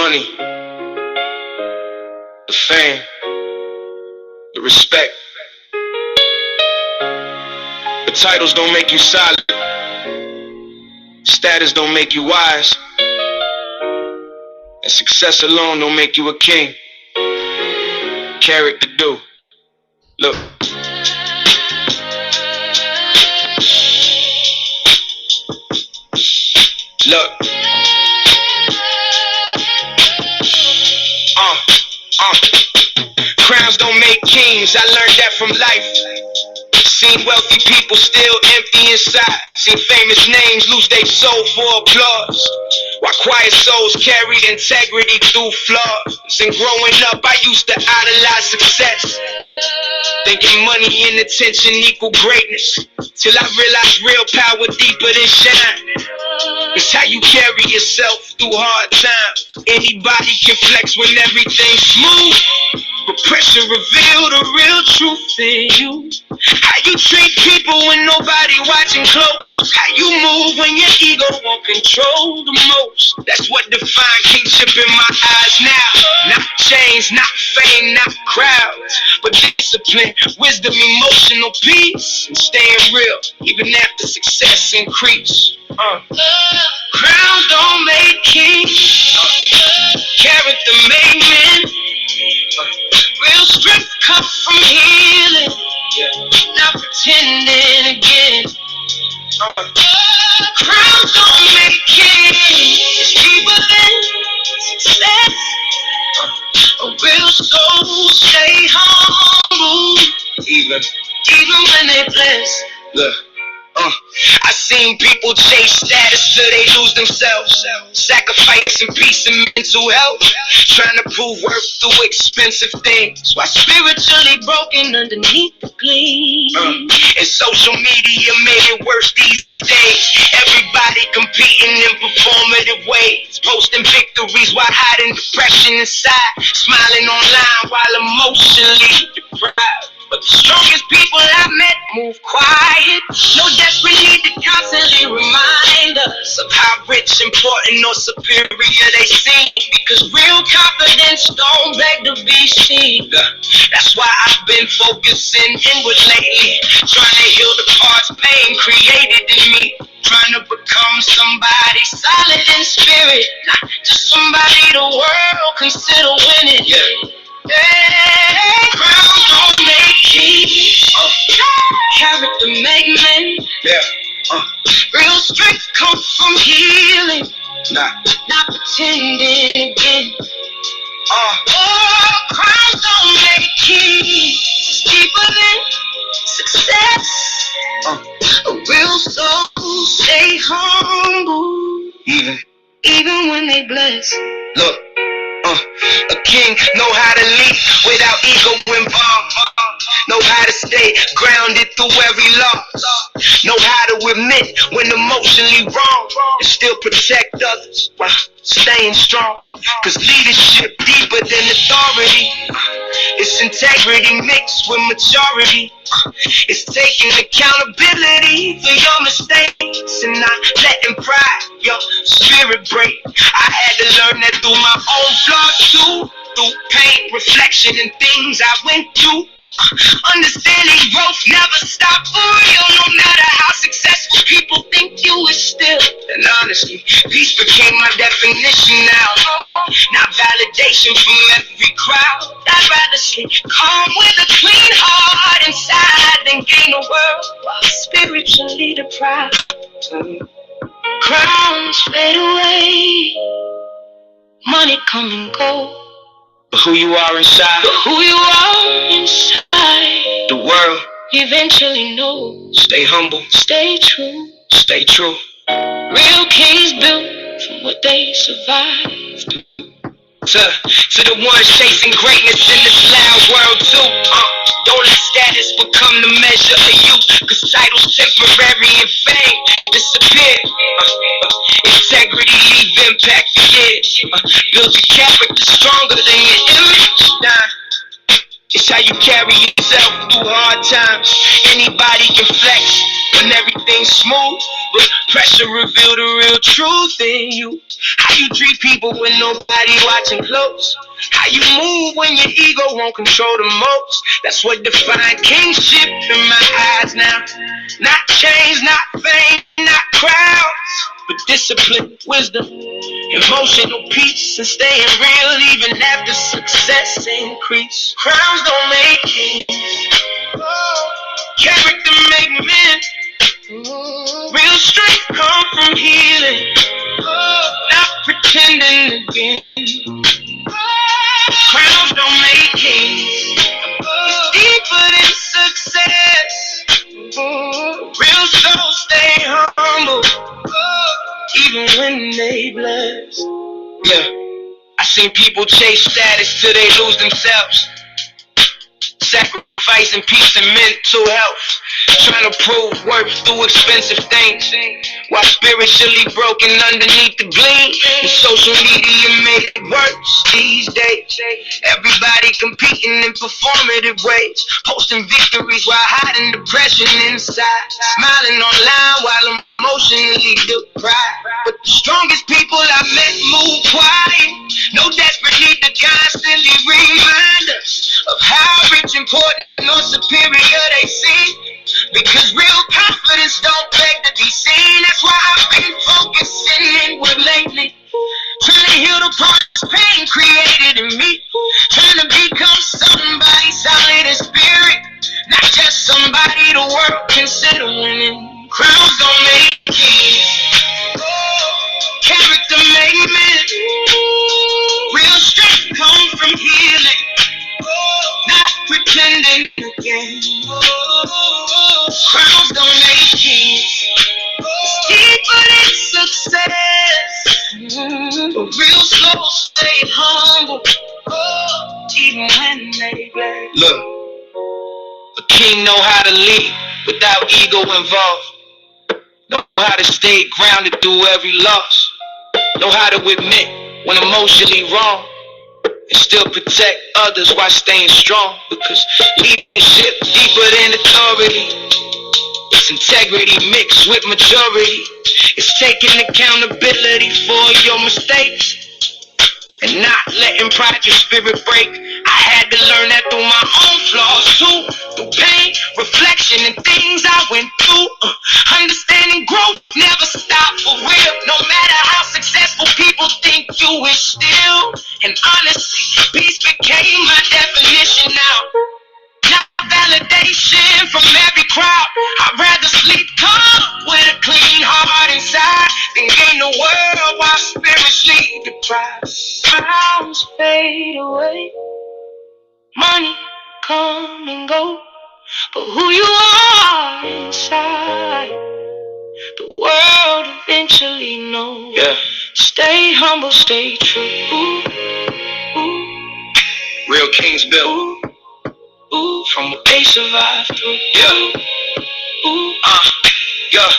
money, the fame, the respect. The titles don't make you solid. Status don't make you wise. And success alone don't make you a king. Character do. Look. Look. Crowns don't make kings. I learned that from life. Seen wealthy people still empty inside. Seen famous names lose their soul for applause, while quiet souls carried integrity through flaws. And growing up, I used to idolize success, thinking money and attention equal greatness, till I realized real power deeper than shine. It's how you carry yourself through hard times. Anybody can flex when everything's smooth, but pressure reveal the real truth in you. How you treat people when nobody watching close. How you move when your ego won't control the most. That's what defines kingship in my eyes now. Not chains, not fame, not crowds, but discipline, wisdom, emotional peace, and staying real even after success increase. Crowns don't make kings, character make men. Real strength comes from healing, not pretending again. Crowns don't make kings, it's deeper than success. A real soul stay humble, even when they bless. Look. I seen people chase status till they lose themselves, sacrificing peace and mental health, trying to prove worth through expensive things, while spiritually broken underneath the gleam. And social media made it worse these days. Everybody competing in performative ways, posting victories while hiding depression inside, smiling online while emotionally deprived. But the strongest people I've met move quiet. No desperate need to constantly remind us of how rich, important, or superior they seem. Because real confidence don't beg to be seen. That's why I've been focusing inward lately, trying to heal the parts pain created in me. Trying to become somebody solid in spirit, not just somebody the world consider winning. Crowns don't make kings, character make men. Real strength comes from healing, not pretending again. Crowns don't make kings, it's deeper than success. A real soul stay humble, even when they bless. Look. A king know how to lead without ego involved. Know how to stay grounded through every loss. Know how to admit when emotionally wrong and still protect others while staying strong. Cause leadership deeper than authority. It's integrity mixed with maturity. It's taking accountability for your mistakes and not letting pride your spirit break. I had to learn that through my own flaws too, through pain, reflection, and things I went through. Understanding growth never stop for real, no matter how successful people think you is still. And honestly, peace became my definition now, not validation from every crowd. I'd rather sleep calm with a clean heart inside than gain the world while spiritually deprived. Crowns fade away, money come and go. But who you are inside, the world eventually knows. Stay humble, stay true, stay true. Real kings built from what they survived. To the ones chasing greatness in this loud world too. Don't let status become the measure of you, cause titles temporary and fame disappear. Integrity leave impact for years. Build your character stronger than your image. It's how you carry yourself through hard times. Anybody can flex, when everything's smooth, but pressure reveal the real truth in you. How you treat people when nobody watching close. How you move when your ego won't control the most. That's what defines kingship in my eyes now. Not chains, not fame, not crowds, but discipline, wisdom, emotional peace, and staying real even after success increase. Crowns don't make kings, character make men. Real strength come from healing, not pretending again. Crowns don't make kings, it's deeper than success. Real souls stay humble, even when they bless. Yeah, I seen people chase status till they lose themselves, sacrificing peace and mental health, trying to prove worth through expensive things, while spiritually broken underneath the gleam. And social media made it worse these days. Everybody competing in performative ways, posting victories while hiding depression inside, smiling online while emotionally deprived. But the strongest people I met move quiet, no desperate need to constantly remind us of how rich, important, or superior they seem. Because real confidence don't beg to be seen. That's why I've been focusing inward lately, trying to heal the parts pain created in me, trying to become somebody solid in spirit, not just somebody the world consider winning. Crowns don't make kings, character make men. Real strength comes from healing, not pretending again. Crowns don't make kings, it's deeper than success. But real souls stay humble, even when they bless. Look, a king know how to lead without ego involved. Know how to stay grounded through every loss. Know how to admit when emotionally wrong, and still protect others while staying strong. Because leadership deeper than authority, it's integrity mixed with maturity. It's taking accountability for your mistakes and not letting pride your spirit break. I had to learn that through my own flaws too, through pain, reflection, and things I went through. Understanding growth never stop for real. No matter how successful people think you is still. And honestly, peace became my definition now. Not validation from every crowd. I'd rather sleep calm with a clean heart inside than gain the world while spiritually deprived. Crowns fade away, money come and go, but who you are inside, the world eventually knows. Yeah. Stay humble, stay true. Ooh, ooh. Real kings built. Ooh, from what they survived through. Yeah. Ooh, yeah.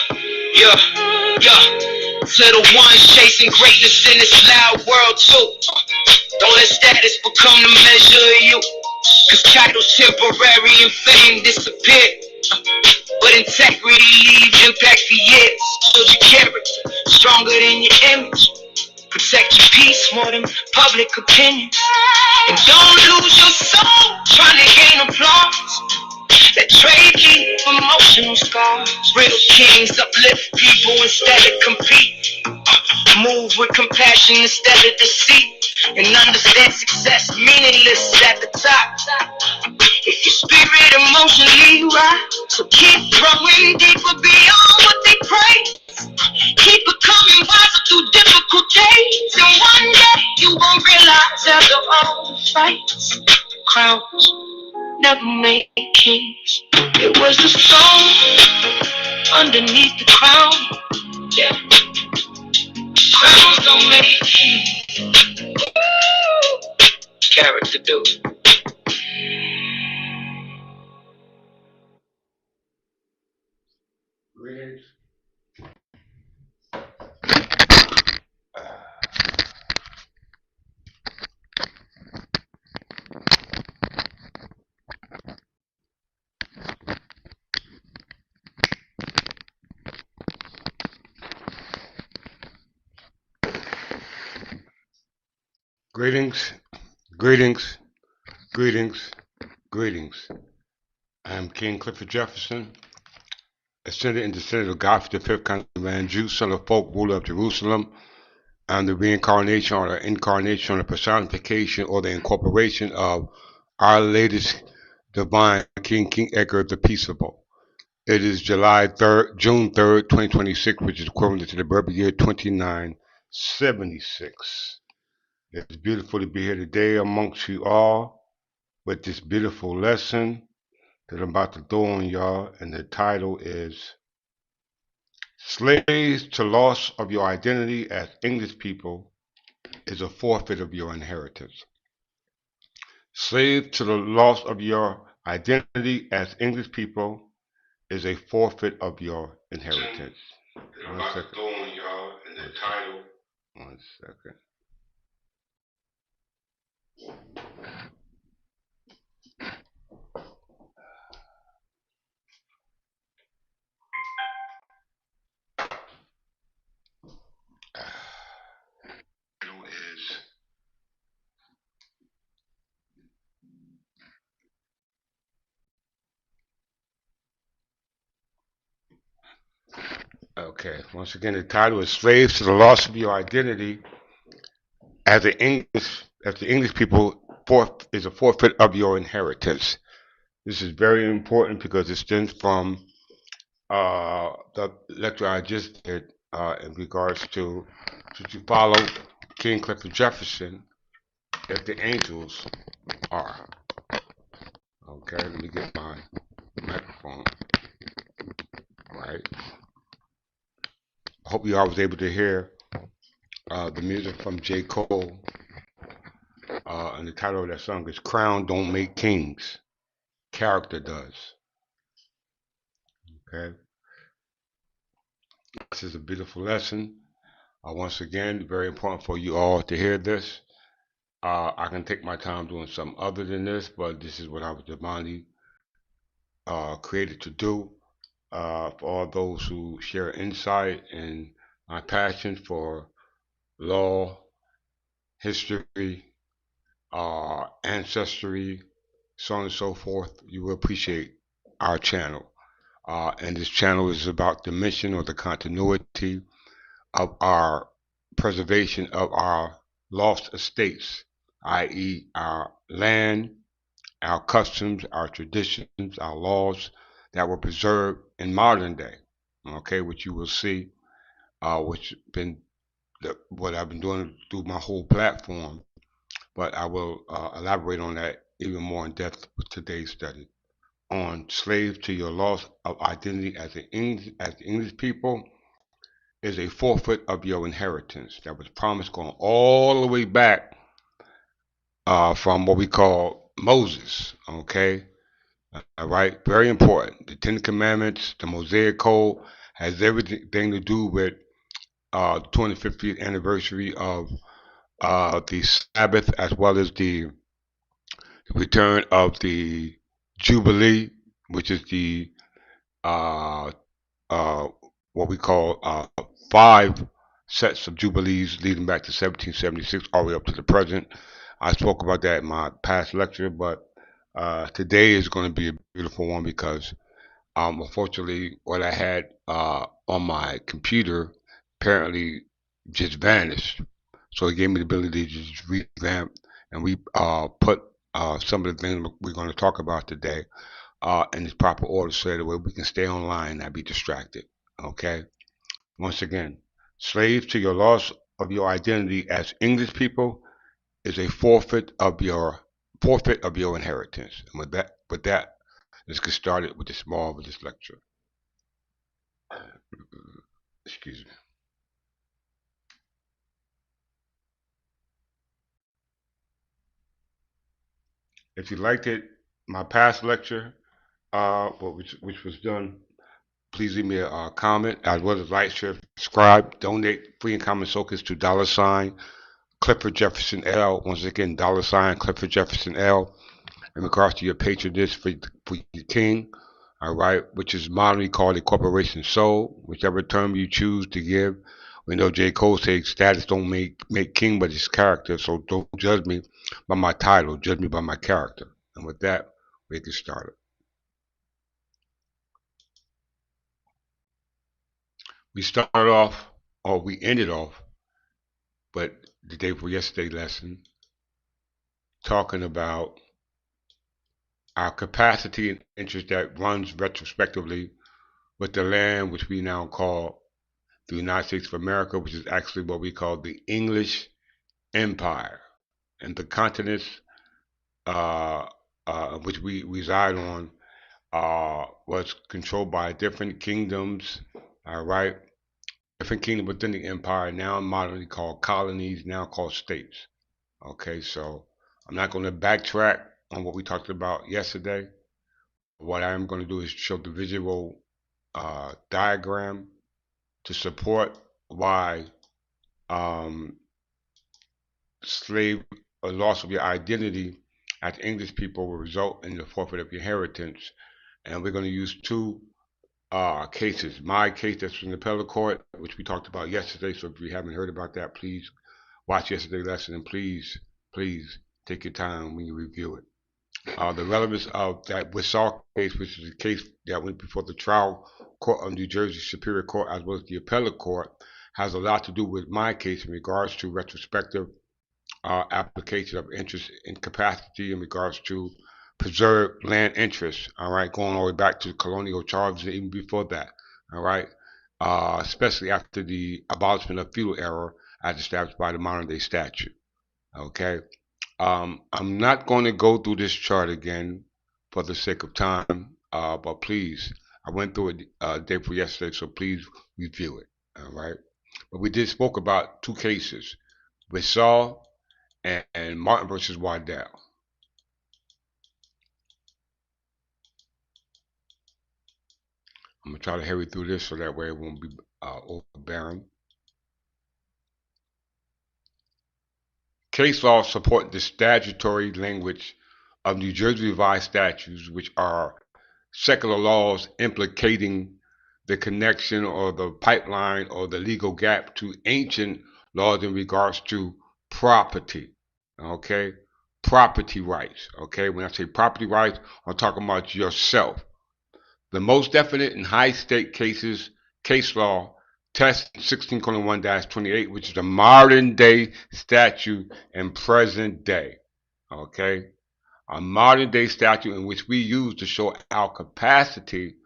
To the ones chasing greatness in this loud world too. Don't let status become the measure of you. Cause titles temporary and fame disappear, but integrity leaves impact for years. Build your character stronger than your image. Protect your peace more than public opinion. And don't lose your soul trying to gain applause. That trade leave emotional scars. Real kings uplift people instead of compete. Move with compassion instead of deceit. And understand success meaningless at the top if your spirit emotionally right. So keep growing deeper beyond what they pray. Keep becoming wiser through difficult days. And one day you won't realize after all the fights, crowns never made kings. It was the soul underneath the crown. Yeah. Crowns don't make kings. Character do. Weird. Greetings, greetings, greetings, greetings. I'm King Clifford Jefferson, ascended and descendant of God for the fifth kind of man, Jew, son of folk, ruler of Jerusalem. I'm the reincarnation or the incarnation or the personification or the incorporation of our latest divine King Edgar the Peaceable. It is June 3rd, 2026, which is equivalent to the birth year 2976. It's beautiful to be here today amongst you all with this beautiful lesson that I'm about to throw on y'all, and the title is Slaves to Loss of Your Identity as English People is a Forfeit of Your Inheritance. Slave to the loss of your identity as English people is a forfeit of your inheritance. I'm about to throw on y'all, and the title. One second. Okay, once again, the title is Slaves to the Loss of Your Identity as the English people is a forfeit of your inheritance. This is very important because it stems from the lecture I just did in regards to should you follow King Clifford Jefferson if the angels are. Okay, let me get my microphone. All right. I hope you all was able to hear the music from J. Cole. And the title of that song is Crown Don't Make Kings. Character does. Okay. This is a beautiful lesson. Once again, very important for you all to hear this. I can take my time doing something other than this, but this is what I was divinely created to do. For all those who share insight and my passion for law, history, ancestry, so on and so forth, you will appreciate our channel. And this channel is about the mission or the continuity of our preservation of our lost estates, i.e., our land, our customs, our traditions, our laws that were preserved in modern day. Okay, which you will see, which been what I've been doing through my whole platform, but I will elaborate on that even more in depth with today's study on slaves to your loss of identity as the English people is a forfeit of your inheritance that was promised going all the way back from what we call Moses. Okay, all right, very important. The Ten Commandments, the Mosaic Code has everything to do with the 25th anniversary of the Sabbath as well as the return of the Jubilee, which is the uh, uh, what we call five sets of jubilees leading back to 1776 all the way up to the present. I spoke about that in my past lecture, but today is going to be a beautiful one because unfortunately what I had on my computer apparently just vanished. So it gave me the ability to just revamp and we put some of the things we're going to talk about today in its proper order so that way we can stay online and not be distracted. Okay? Once again, slaves to your loss of your identity as English people is a forfeit of your inheritance. And with that, let's get started with this marvelous lecture. Excuse me. If you liked it, my past lecture, which was done, please leave me a comment as well as like, share, subscribe, donate free and common tokens to $ Clifford Jefferson L. Once again, $ Clifford Jefferson L. In regards to your patronage for your king, all right, which is modernly called a corporation soul, whichever term you choose to give, We know J. Cole says status don't make king, but his character. So don't judge me by my title. Judge me by my character. And with that, we get started. We started off, or we ended off, but the day before yesterday lesson, talking about our capacity and interest that runs retrospectively with the land which we now call the United States of America, which is actually what we call the English Empire, and the continents uh, which we reside on was controlled by different kingdoms, all right? Different kingdoms within the empire, now modernly called colonies, now called states. Okay, so I'm not going to backtrack on what we talked about yesterday. What I am going to do is show the visual diagram to support why um, slave or loss of your identity as English people will result in the forfeit of your inheritance. And we're going to use two cases. My case that's from the appellate court, which we talked about yesterday. So if you haven't heard about that, please watch yesterday's lesson and please take your time when you review it. The relevance of that Wissau case, which is a case that went before the trial court of New Jersey Superior Court as well as the appellate court, has a lot to do with my case in regards to retrospective application of interest and capacity in regards to preserved land interests. All right, going all the way back to colonial charges, even before that. All right, especially after the abolishment of feudal era as established by the modern day statute. Okay, I'm not going to go through this chart again for the sake of time, but please, I went through it day before yesterday, so please review it. All right, but we did spoke about two cases. We saw and Martin versus Waddell. I'm gonna try to hurry through this so that way it won't be overbearing. Case law support the statutory language of New Jersey revised statutes, which are secular laws implicating the connection or the pipeline or the legal gap to ancient laws in regards to property. Okay, property rights. Okay, when I say property rights, I'm talking about yourself. The most definite and high stake cases, case law, test 16:1-28, which is a modern day statute and present day. Okay? A modern day statute in which we use to show our capacity,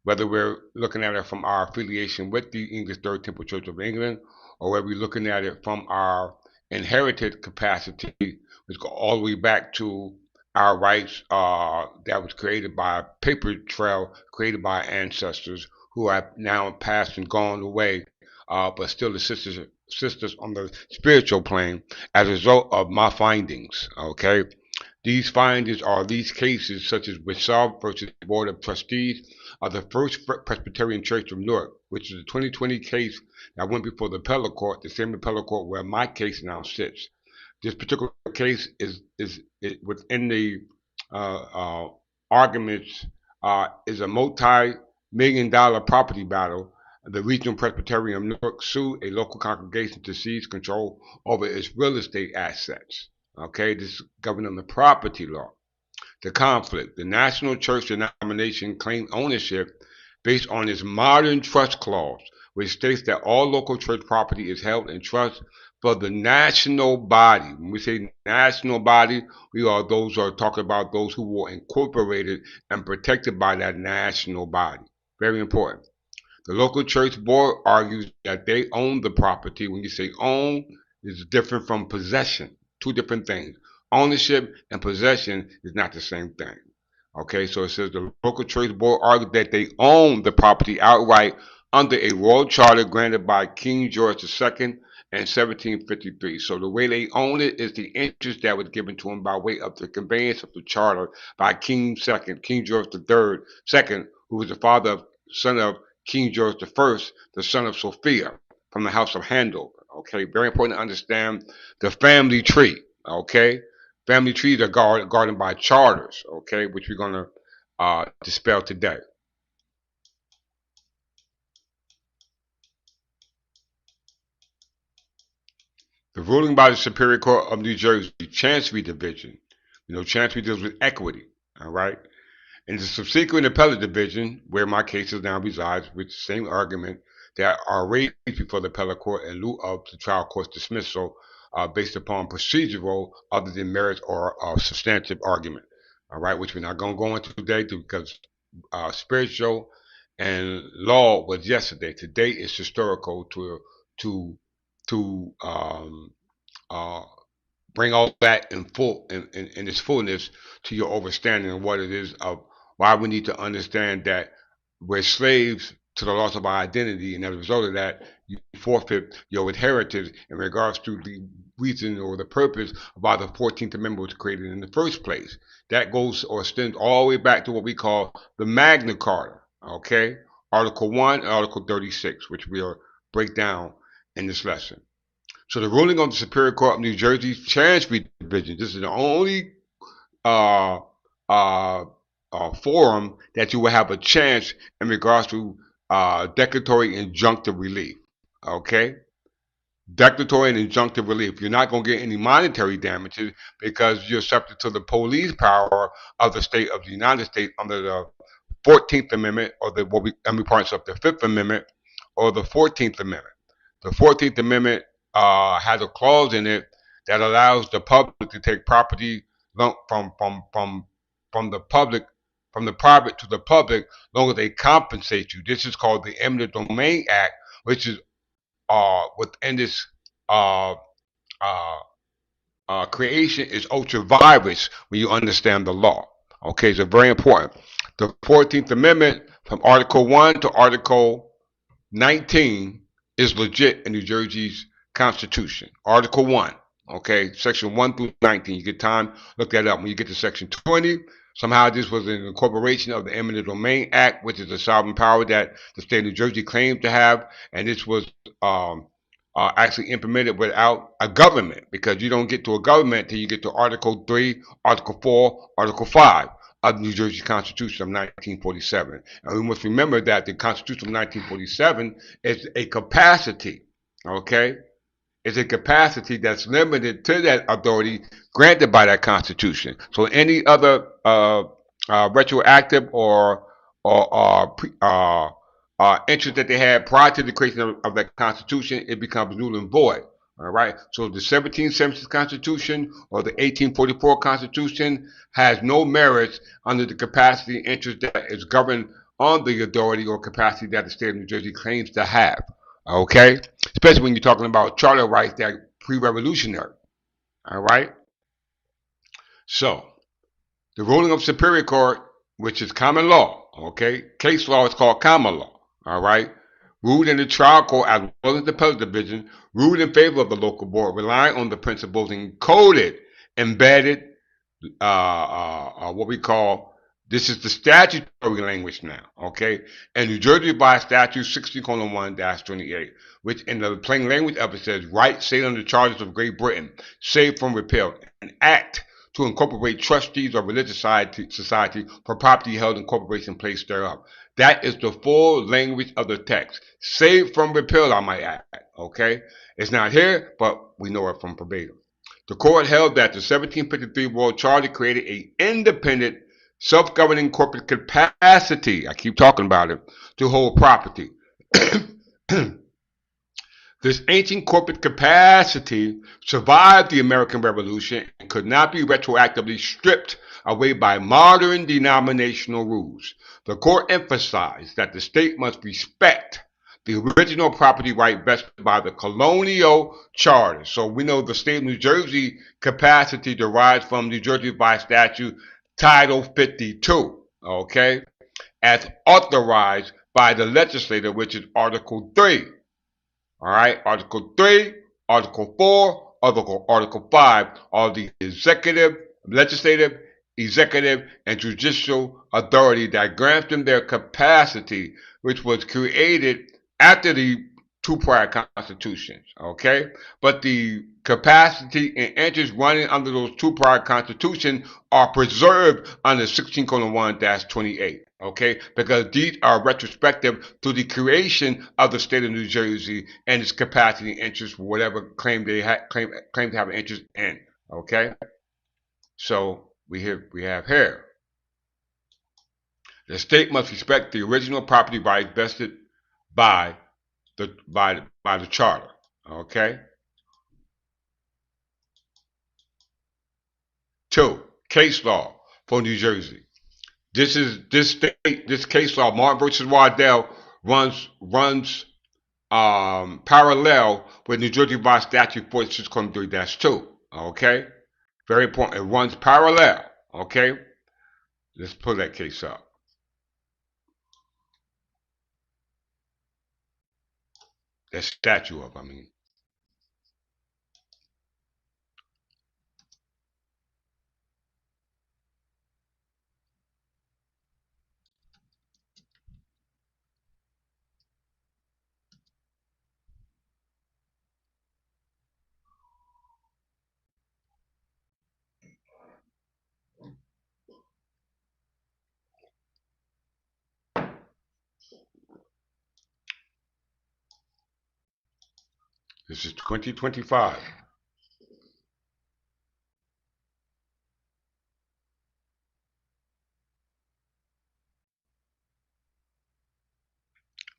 whether we're looking at it from our affiliation with the English Third Temple Church of England, or whether we're looking at it from our inherited capacity, which go all the way back to our rights that was created by a paper trail created by ancestors who have now passed and gone away, but still assist us on the spiritual plane as a result of my findings. Okay, these findings are these cases, such as Wissau versus Board of Trustees of the First Presbyterian Church of Newark, which is a 2020 case that went before the appellate court, the same appellate court where my case now sits. This particular case is within the uh, uh, arguments is a multi-million-dollar property battle. The Regional Presbyterian of Newark sued a local congregation to seize control over its real estate assets. Okay, this is governed under property law. The conflict. The national church denomination claimed ownership based on its modern trust clause, which states that all local church property is held in trust for the national body. When we say national body, we are those who are talking about those who were incorporated and protected by that national body. Very important. The local church board argues that they own the property. When you say own, it's different from possession. Two different things. Ownership and possession is not the same thing. Okay, so it says the local church board argued that they own the property outright under a royal charter granted by King George II in 1753. So the way they own it is the interest that was given to them by way of the conveyance of the charter by King II, King George III, second, who was the son of King George I, the son of Sophia from the house of Handel. Okay, very important to understand the family tree. Okay, family trees are guarded by charters. Okay, which we're gonna dispel today. The ruling by the Superior Court of New Jersey, Chancery Division. Chancery deals with equity. All right. In the subsequent appellate division, where my cases now resides, with the same argument that are raised before the appellate court in lieu of the trial court's dismissal based upon procedural other than merits or substantive argument. All right, which we're not going to go into today because spiritual and law was yesterday. Today is historical to bring all that in its fullness to your understanding of what it is of why we need to understand that we're slaves to the loss of our identity, and as a result of that, you forfeit your inheritance in regards to the reason or the purpose of why the 14th Amendment was created in the first place. That goes or extends all the way back to what we call the Magna Carta, okay? Article 1 and Article 36, which we'll break down in this lesson. So the ruling of the Superior Court of New Jersey's Chancery Division, this is the only forum that you will have a chance in regards to declaratory injunctive relief. Okay? Declaratory and injunctive relief. You're not going to get any monetary damages because you're subject to the police power of the state of the United States under the 14th Amendment or the parts of the 5th Amendment or the 14th Amendment. The 14th Amendment has a clause in it that allows the public to take property from the public, from the private to the public, as long as they compensate you. This is called the Eminent Domain Act, which is within this creation is ultra virus when you understand the law. Okay, so very important. The 14th Amendment from Article 1 to Article 19 is legit in New Jersey's Constitution. Article 1, okay, Section 1 through 19. You get time, look that up. When you get to Section 20, somehow this was an incorporation of the Eminent Domain Act, which is a sovereign power that the state of New Jersey claimed to have, and this was actually implemented without a government, because you don't get to a government until you get to Article 3, Article 4, Article 5 of New Jersey Constitution of 1947. And we must remember that the Constitution of 1947 is a capacity, okay? It's a capacity that's limited to that authority granted by that Constitution. So any other retroactive or interest that they had prior to the creation of that Constitution, it becomes null and void. All right. So the 1776 Constitution or the 1844 Constitution has no merits under the capacity and interest that is governed on the authority or capacity that the state of New Jersey claims to have. Okay? Especially when you're talking about charter rights that are pre-revolutionary. All right? So, the ruling of Superior Court, which is common law, okay? Case law is called common law, all right? Ruled in the trial court as well as the appellate division, ruled in favor of the local board, relying on the principles encoded, embedded, what we call, this is the statutory language now, okay? And New Jersey by statute 60:1-28, which in the plain language of it says, right, save under the charges of Great Britain, save from repeal, an act to incorporate trustees or religious society for property held in corporation place thereof. That is the full language of the text. Save from repeal, I might add, okay? It's not here, but we know it from verbatim. The court held that the 1753 World Charter created an independent self-governing corporate capacity, I keep talking about it, to hold property. This ancient corporate capacity survived the American Revolution and could not be retroactively stripped away by modern denominational rules. The court emphasized that the state must respect the original property right vested by the colonial charter. So we know the state of New Jersey capacity derives from New Jersey by statute Title 52, okay, as authorized by the legislature, which is Article 3. All right, Article 3, Article 4, Article 5 are the executive, legislative, executive, and judicial authority that grants them their capacity, which was created after the two prior constitutions, okay? But the capacity, and interest running under those two prior constitutions are preserved under 16:1-28. Okay, because these are retrospective to the creation of the state of New Jersey and its capacity and interest, whatever claim they claim to have an interest in. Okay, so we have here the state must respect the original property rights vested by the charter. Okay. 2. Case law for New Jersey. This case law, Martin versus Waddell, runs parallel with New Jersey Revised Statute 46:3-2. Okay, very important. It runs parallel. Okay, let's pull that case up. That statute up. This is 2025.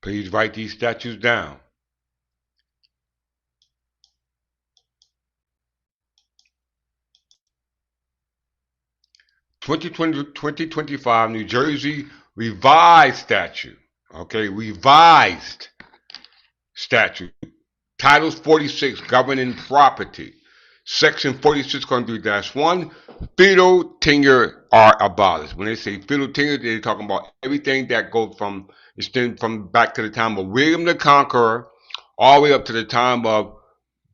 Please write these statutes down. 2025 New Jersey Revised Statute. Okay, revised statute. Title 46, governing property. Section 46:3-1, feudal tenure are abolished. When they say feudal tenure, they're talking about everything that goes from extend from back to the time of William the Conqueror, all the way up to the time of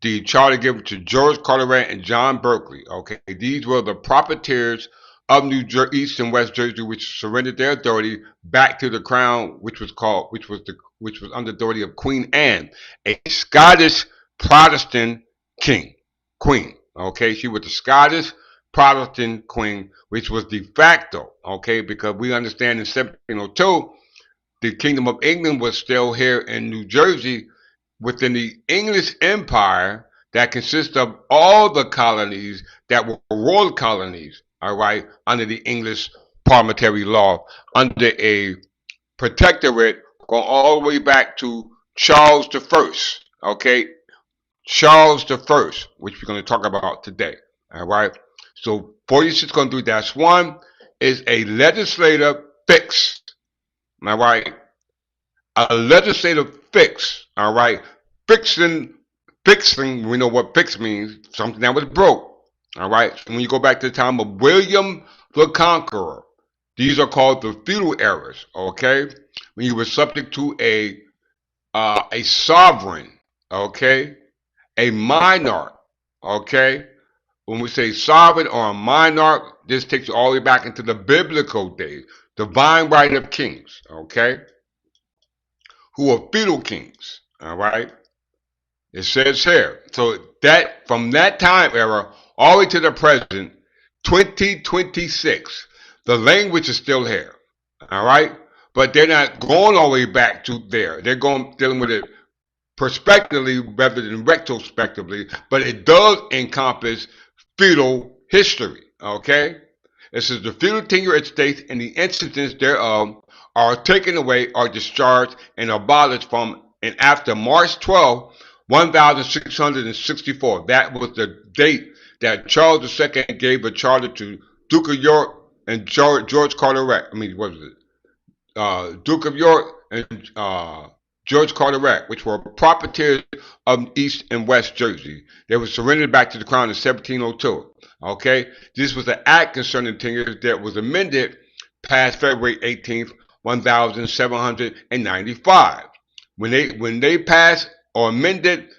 the charter given to George Carteret and John Berkeley. Okay, these were the proprietors of East and West Jersey, which surrendered their authority back to the crown, which was under the authority of Queen Anne, a Scottish Protestant queen. Okay, she was the Scottish Protestant queen, which was de facto. Okay, because we understand in 1702, the Kingdom of England was still here in New Jersey within the English Empire that consists of all the colonies that were royal colonies. All right, under the English parliamentary law, under a protectorate going all the way back to Charles I. Okay, Charles I, which we're going to talk about today. All right, so 46:3-1 is a legislative fix. All right, a legislative fix. All right, fixing. We know what fix means. Something that was broke. All right. So when you go back to the time of William the Conqueror, these are called the feudal eras. Okay, when you were subject to a sovereign. Okay, a monarch. Okay, when we say sovereign or a monarch, this takes you all the way back into the biblical days, divine right of kings. Okay, who are feudal kings. All right. It says here, so that from that time era all the way to the present, 2026, the language is still here, all right? But they're not going all the way back to there. They're dealing with it prospectively rather than retrospectively, but it does encompass feudal history, okay? It says the feudal tenure estates and the instances thereof are taken away or discharged and abolished from and after March 12, 1664. That was the date that Charles II gave a charter to Duke of York and George Carteret. What was it? Duke of York and George Carteret, which were proprietors of East and West Jersey. They were surrendered back to the crown in 1702. Okay, this was an act concerning tenure that was amended past February 18th, 1795. When they passed or amended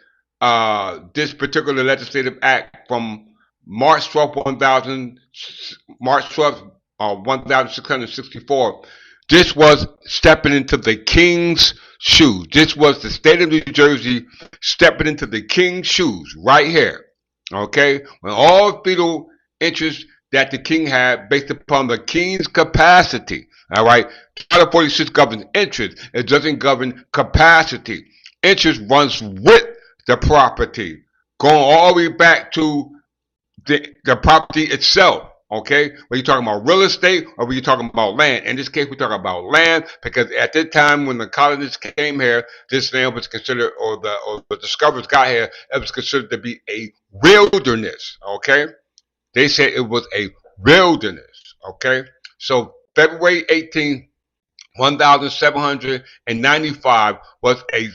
this particular legislative act from March 12, 1664, this was stepping into the king's shoes. This was the state of New Jersey stepping into the king's shoes right here. Okay? When all feudal interests that the king had based upon the king's capacity. All right? Title 46 governs interest. It doesn't govern capacity. Interest runs with the property, going all the way back to the property itself. Okay, were you talking about real estate or were you talking about land? In this case, we're talking about land because at the time when the colonists came here, this land was considered, or the discoverers got here, it was considered to be a wilderness. Okay, they said it was a wilderness. Okay, so February 18th, 1795 was a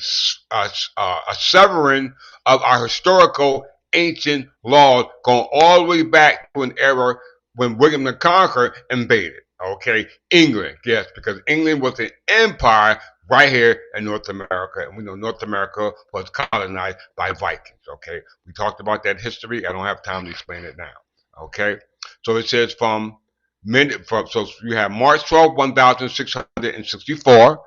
severing of our historical ancient laws going all the way back to an era when William the Conqueror invaded. Okay, England, yes, because England was an empire right here in North America, and we know North America was colonized by Vikings. Okay, we talked about that history. I don't have time to explain it now. Okay, so it says so you have March 12, 1664,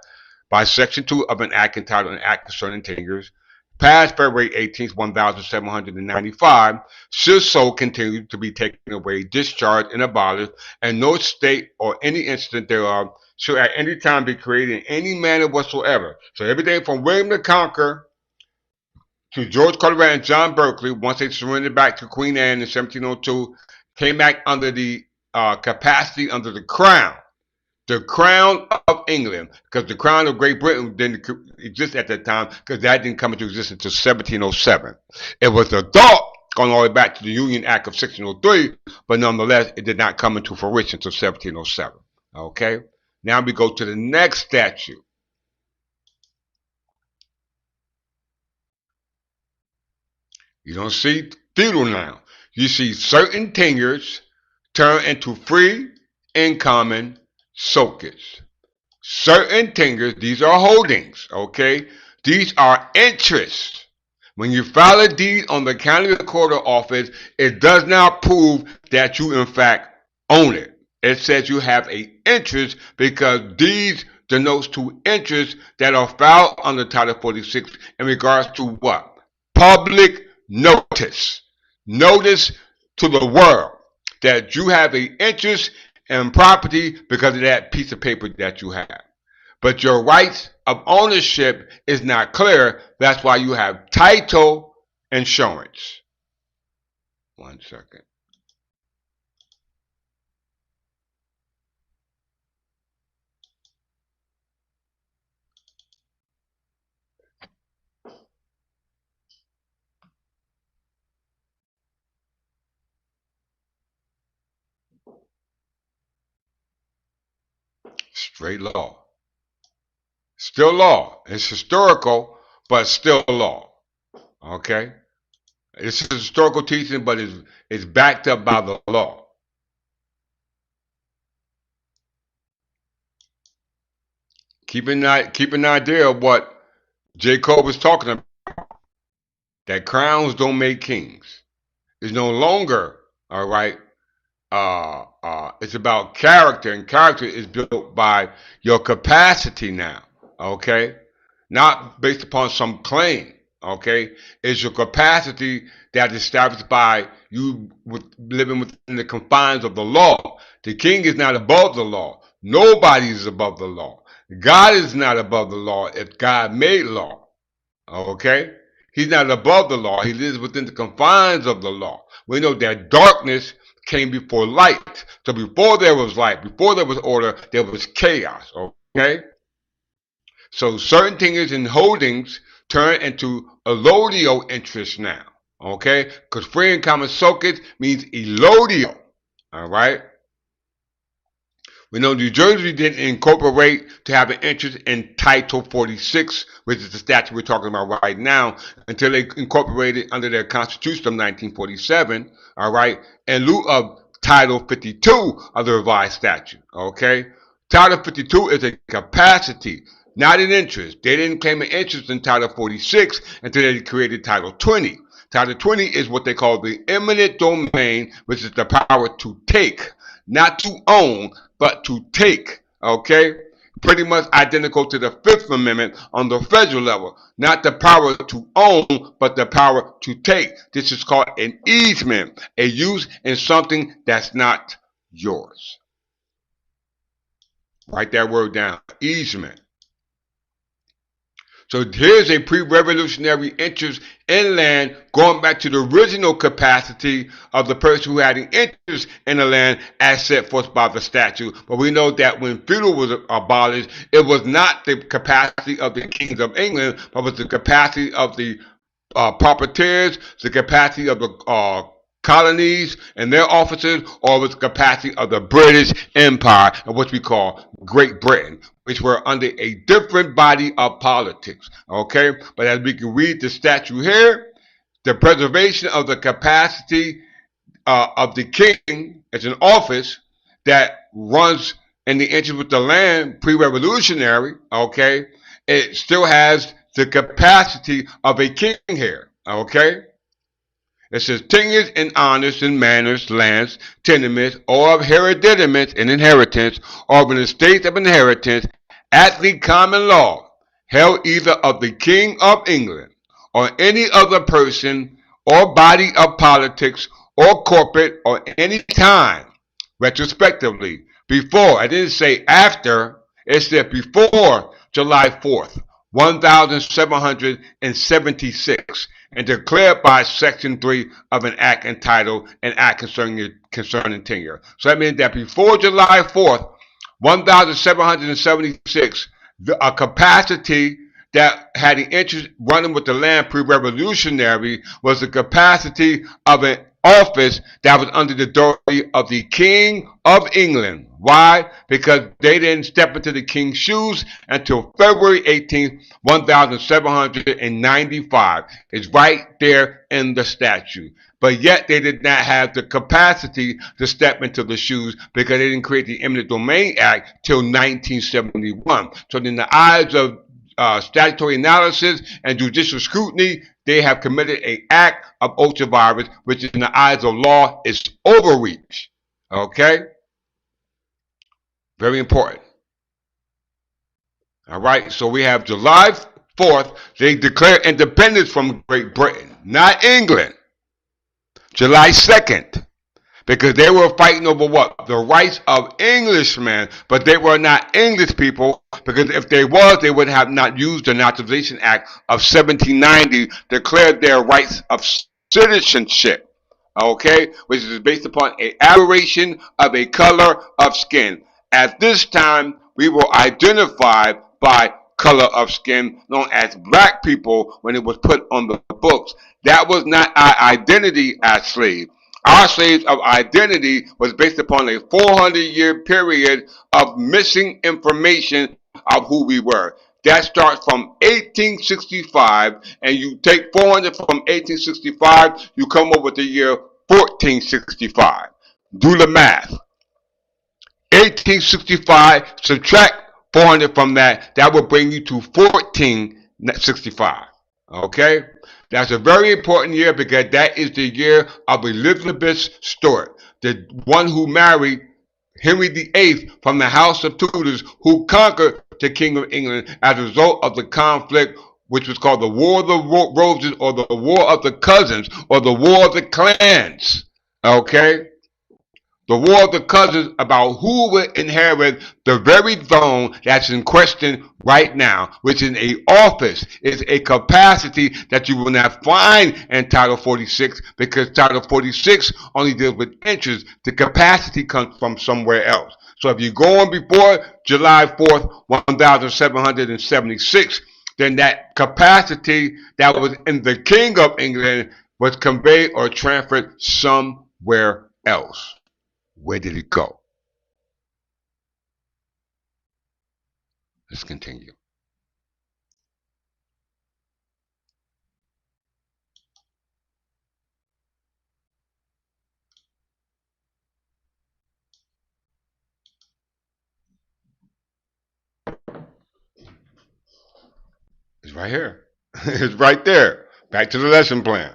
by Section 2 of an act entitled An Act Concerning Tenures, passed February 18th, 1795, should so continue to be taken away, discharged, and abolished, and no state or any incident thereof shall at any time be created in any manner whatsoever. So everything from William the Conqueror to George Carteret and John Berkeley, once they surrendered back to Queen Anne in 1702, came back under the capacity under the crown of England, because the crown of Great Britain didn't exist at that time, because that didn't come into existence until 1707. It was a thought going all the way back to the Union Act of 1603, but nonetheless, it did not come into fruition until 1707. Okay? Now we go to the next statute. You don't see feudal now. You see certain tenures turn into free and common soakage. Certain tenures, these are holdings, okay? These are interests. When you file a deed on the county recorder office, it does not prove that you in fact own it. It says you have an interest because deeds denotes to interests that are filed under Title 46 in regards to what? Public notice. Notice to the world that you have an interest in property because of that piece of paper that you have. But your rights of ownership is not clear. That's why you have title insurance. 1 second. Straight law. Still law. It's historical, but still law. Okay? It's a historical teaching, but it's backed up by the law. Keep an idea of what Jacob was talking about. That crowns don't make kings. It's no longer, all right, it's about character, and character is built by your capacity now, okay? Not based upon some claim, okay? It's your capacity that is established by you living within the confines of the law. The king is not above the law. Nobody is above the law. God is not above the law if God made law, okay? He's not above the law. He lives within the confines of the law. We know that darkness came before light. So before there was light, before there was order, there was chaos. Okay? So certain things in holdings turn into allodial interest now. Okay? Because free and common socket means elodio. Alright? We know New Jersey didn't incorporate to have an interest in Title 46, which is the statute we're talking about right now, until they incorporated under their Constitution of 1947, all right, in lieu of Title 52 of the revised statute, okay? Title 52 is a capacity, not an interest. They didn't claim an interest in Title 46 until they created Title 20. Title 20 is what they call the eminent domain, which is the power to take, not to own, but to take, okay? pretty much identical to the Fifth Amendment on the federal level. Not the power to own, but the power to take. This is called an easement, a use in something that's not yours. Write that word down, easement. So here's a pre-revolutionary interest in land going back to the original capacity of the person who had an interest in the land as set forth by the statute. But we know that when feudal was abolished, it was not the capacity of the kings of England, but was the capacity of the proprietors, the capacity of the colonies and their officers, or was the capacity of the British Empire, and what we call Great Britain, which were under a different body of politics. Okay, but as we can read the statute here, the preservation of the capacity of the king as an office that runs in the interest with the land pre-revolutionary, okay, it still has the capacity of a king here, okay? It says tenures and honors and manors, lands, tenements, or of hereditaments and inheritance, or of an estate of inheritance, at the common law, held either of the King of England, or any other person, or body of politics, or corporate, or any time, retrospectively, before, I didn't say after, it said before July 4th, 1776, and declared by Section 3 of an act entitled An Act Concerning Tenure. So that means that before July 4th, 1776, a capacity that had the interest running with the land pre-revolutionary was the capacity of an office that was under the authority of the King of England. Why? Because they didn't step into the king's shoes until February 18th, 1795. It's right there in the statute. But yet they did not have the capacity to step into the shoes because they didn't create the Eminent Domain Act till 1971. So in the eyes of statutory analysis and judicial scrutiny, they have committed an act of ultravirus, which in the eyes of law is overreach. Okay? Very important. All right, so we have July 4th, they declare independence from Great Britain, not England. July 2nd, because they were fighting over what? The rights of Englishmen, but they were not English people, because if they was, they would have not used the Naturalization Act of 1790, declared their rights of citizenship, okay, which is based upon an aberration of a color of skin. At this time, we were identified by color of skin, known as black people, when it was put on the books. That was not our identity as slaves. Our slaves of identity was based upon a 400-year period of missing information of who we were. That starts from 1865, and you take 400 from 1865, you come up with the year 1465. Do the math. 1865, subtract 400 from that, that will bring you to 1465. Okay? That's a very important year because that is the year of Elizabeth Stuart, the one who married Henry VIII from the House of Tudors, who conquered the King of England as a result of the conflict which was called the War of the Roses, or the War of the Cousins, or the War of the Clans. Okay? The War of the Cousins, about who will inherit the very throne that's in question right now, which is an office, is a capacity that you will not find in Title 46, because Title 46 only deals with interest. The capacity comes from somewhere else. So if you go on before July 4th, 1776, then that capacity that was in the King of England was conveyed or transferred somewhere else. Where did it go? Let's continue. It's right here. It's right there. Back to the lesson plan.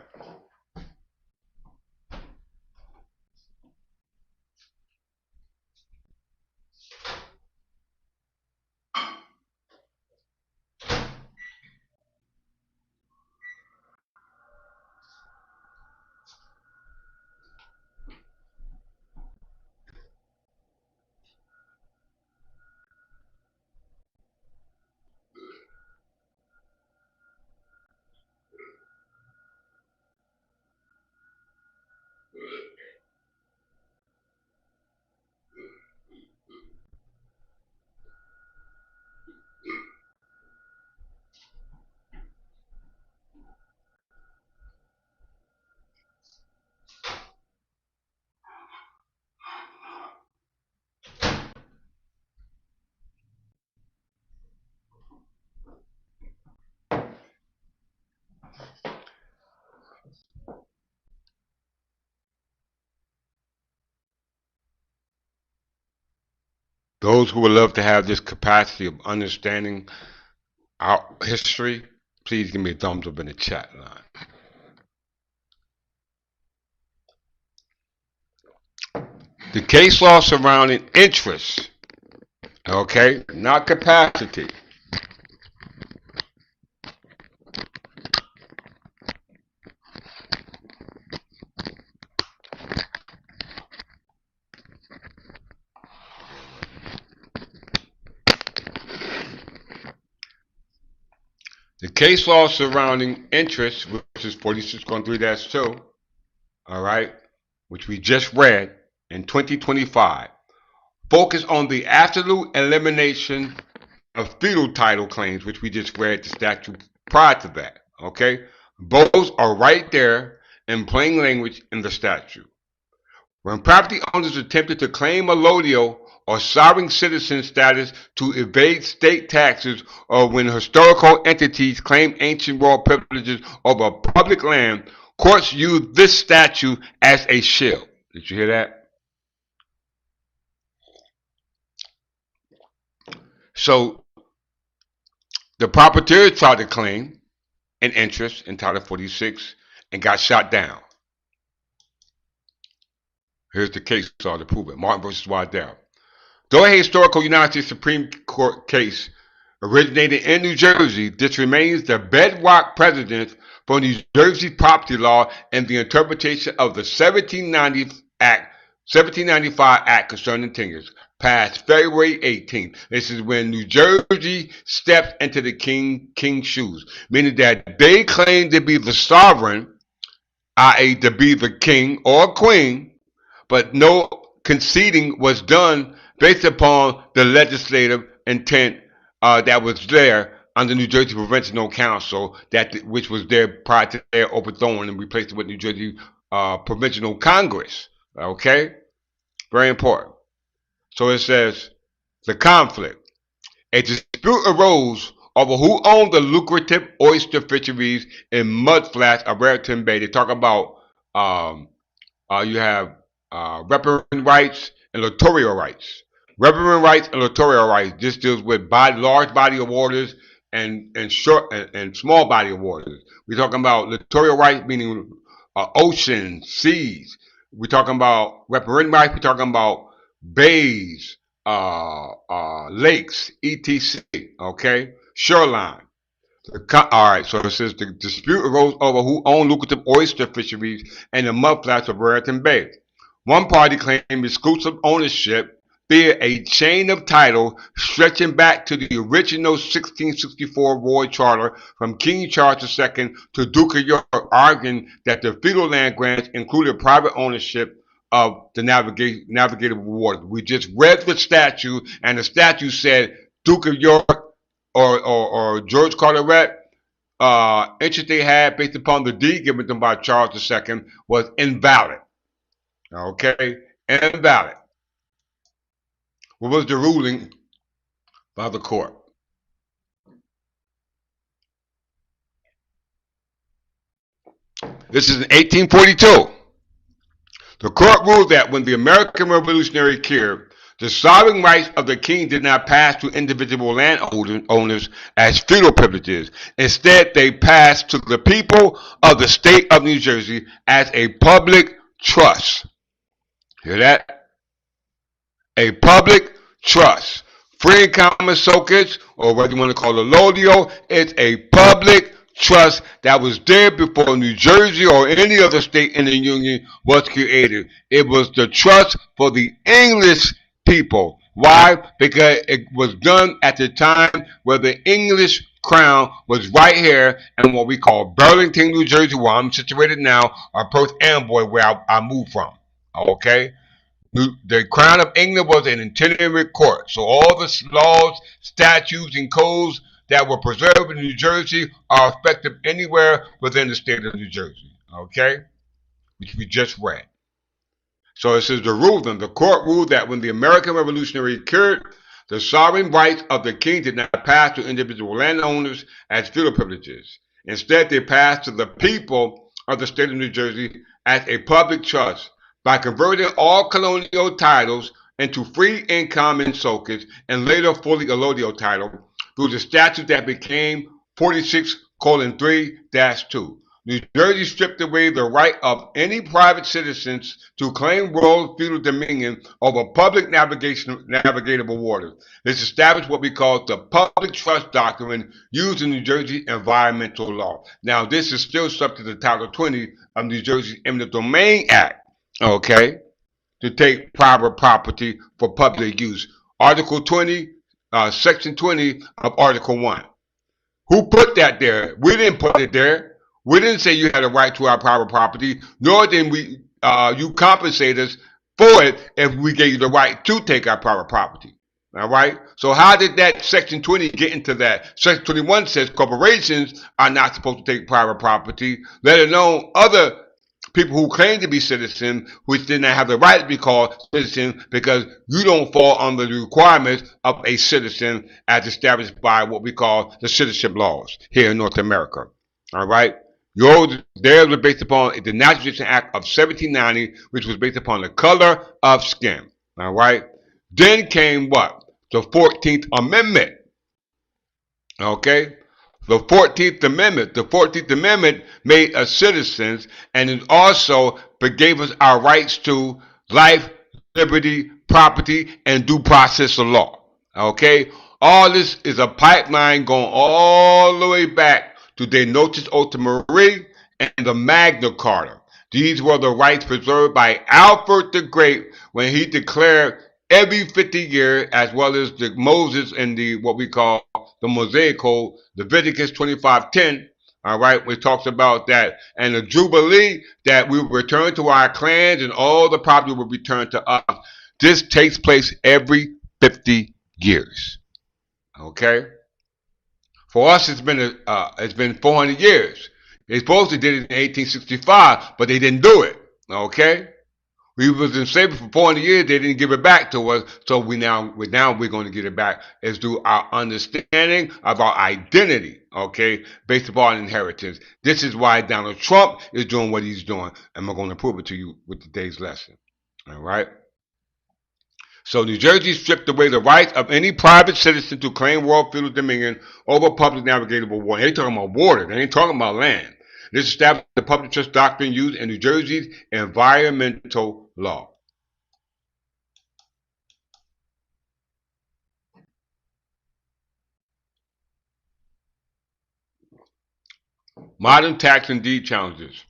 Those who would love to have this capacity of understanding our history, please give me a thumbs up in the chat line. The case law surrounding interest, okay, not capacity. The case law surrounding interest, which is 46.3-2, all right, which we just read in 2025, focus on the absolute elimination of feudal title claims, which we just read the statute prior to that. Okay, both are right there in plain language in the statute. When property owners attempted to claim allodial or sovereign citizen status to evade state taxes, or when historical entities claim ancient royal privileges over public land, courts used this statute as a shield. Did you hear that? So the profiteers tried to claim an interest in Title 46 and got shot down. Here's the case law to prove it. Martin versus Waddell. Though a historical United States Supreme Court case originated in New Jersey, this remains the bedrock precedent for New Jersey property law and the interpretation of the 1795 Act concerning tenures, passed February 18th. This is when New Jersey steps into the king's shoes, meaning that they claim to be the sovereign, i.e., to be the king or queen, but no conceding was done based upon the legislative intent that was there under New Jersey Provincial Council, which was there prior to their overthrowing and replaced it with New Jersey Provincial Congress. Okay, very important. So it says the conflict. A dispute arose over who owned the lucrative oyster fisheries in mudflats of Raritan Bay. They talk about you have reparent rights and littoral rights. Reparent rights and littoral rights. This deals with large body of waters and short and small body of waters. We're talking about littoral rights, meaning oceans, seas. We're talking about reparent rights. We're talking about bays, lakes, etc. Okay, shoreline. All right, so it says the dispute arose over who owned lucrative oyster fisheries and the mudflats of Raritan Bay. One party claimed exclusive ownership via a chain of title stretching back to the original 1664 Royal Charter from King Charles II to Duke of York, arguing that the feudal land grants included private ownership of the navigable waters. We just read the statute, and the statute said Duke of York or George Carteret interest they had based upon the deed given to them by Charles II was invalid. Okay, invalid. What was the ruling by the court? This is in 1842. The court ruled that when the American Revolutionary occurred, the sovereign rights of the king did not pass to individual landowners as feudal privileges. Instead, they passed to the people of the state of New Jersey as a public trust. Hear that? A public trust. Free and common sockets, or whether you want to call it allodial, it's a public trust that was there before New Jersey or any other state in the Union was created. It was the trust for the English people. Why? Because it was done at the time where the English crown was right here in what we call Burlington, New Jersey, where I'm situated now, or Perth Amboy, where I moved from. Okay? The Crown of England was an itinerant court, so all the laws, statutes, and codes that were preserved in New Jersey are effective anywhere within the state of New Jersey. Okay, which we just read. So it says the court ruled that when the American Revolutionary occurred, the sovereign rights of the king did not pass to individual landowners as feudal privileges. Instead, they passed to the people of the state of New Jersey as a public trust. By converting all colonial titles into free and common sockets and later fully allodial title through the statute that became 46:3-2. New Jersey stripped away the right of any private citizens to claim royal feudal dominion over public navigatable waters. This established what we call the public trust doctrine used in New Jersey environmental law. Now, this is still subject to Title 20 of New Jersey Eminent Domain Act, okay, to take private property for public use. Article 20, Section 20 of Article 1. Who put that there? We didn't put it there. We didn't say you had a right to our private property, nor did we you compensate us for it if we gave you the right to take our private property. All right. So how did that Section 20 get into that? Section 21 says corporations are not supposed to take private property, let alone other people who claim to be citizens, which did not have the right to be called citizens because you don't fall under the requirements of a citizen as established by what we call the citizenship laws here in North America. All right. Theirs was based upon the Naturalization Act of 1790, which was based upon the color of skin. All right. Then came what? The 14th Amendment. Okay. The 14th Amendment. The 14th Amendment made us citizens, and it also gave us our rights to life, liberty, property, and due process of law. Okay? All this is a pipeline going all the way back to De Notis Ultima Rei and the Magna Carta. These were the rights preserved by Alfred the Great when he declared every 50 years, as well as the Moses in the what we call the Mosaic Code, Leviticus 25:10. All right, which talks about that, and the Jubilee that we will return to our clans and all the property will return to us. This takes place every 50 years. Okay, for us it's been 400 years. They supposed to did it in 1865, but they didn't do it. Okay. We was in slavery for 400 years. They didn't give it back to us. So we're going to get it back is through our understanding of our identity, okay, based upon inheritance. This is why Donald Trump is doing what he's doing. And we're going to prove it to you with today's lesson. All right. So New Jersey stripped away the rights of any private citizen to claim royal feudal dominion over public navigable water. They're talking about water. They ain't talking about land. This established the public trust doctrine used in New Jersey's environmental law. Modern tax and deed challenges.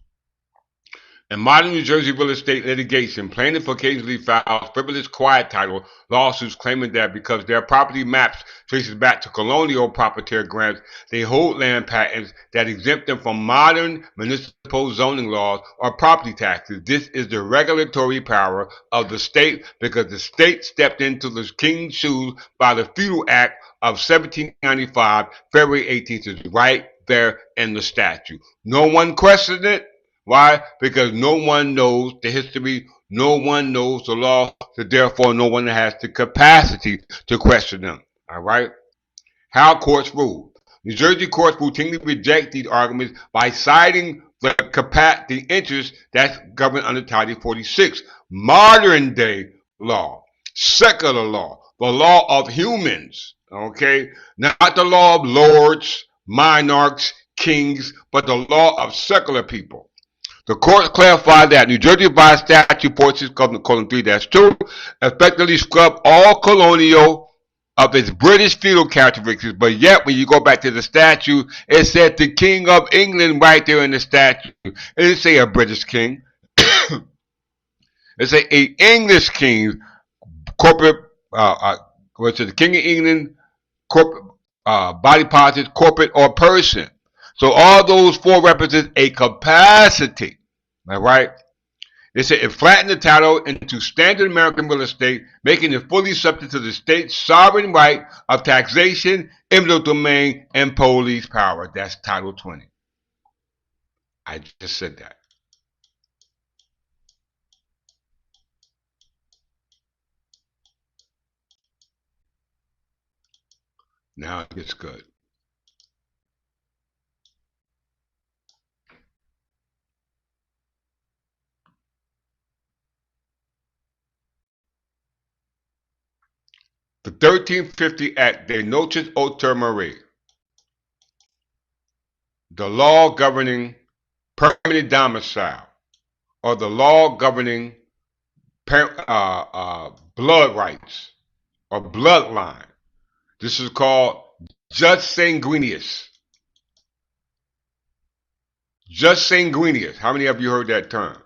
In modern New Jersey real estate litigation, plaintiffs occasionally file frivolous quiet title lawsuits claiming that because their property maps traces back to colonial proprietary grants, they hold land patents that exempt them from modern municipal zoning laws or property taxes. This is the regulatory power of the state because the state stepped into the king's shoes by the Feudal Act of 1795, February 18th, is right there in the statute. No one questioned it. Why? Because no one knows the history, no one knows the law, so therefore no one has the capacity to question them. All right? How courts rule. New Jersey courts routinely reject these arguments by citing the interests that's governed under Title 46, modern day law, secular law, the law of humans, okay? Not the law of lords, monarchs, kings, but the law of secular people. The court clarified that New Jersey revised statute 46:3-2 effectively scrubbed all colonial of its British feudal characteristics, but yet when you go back to the statute, it said the King of England right there in the statute. It didn't say a British king. It said a English king, corporate, what's it, the King of England, corporate, body politic, corporate, or person. So all those four represent a capacity. All right. They said it flattened the title into standard American real estate, making it fully subject to the state's sovereign right of taxation, eminent domain, and police power. That's Title 20. I just said that. Now it gets good. The 1350 Act de Noches Ultramarine, the law governing permanent domicile, or the law governing blood rights or bloodline. This is called jus sanguineus. Jus sanguineus. How many of you heard that term?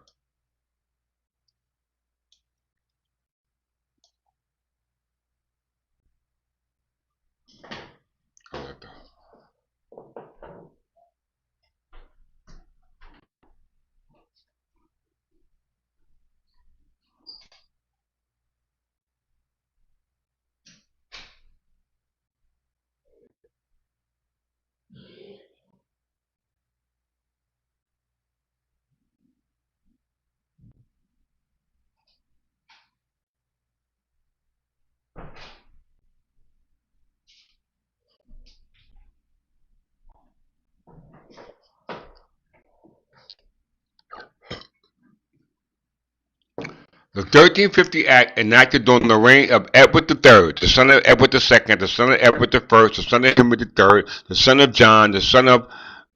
The 1350 Act enacted during the reign of Edward III, the son of Edward II, the son of Edward I, the son of Henry III, the son of John, the son of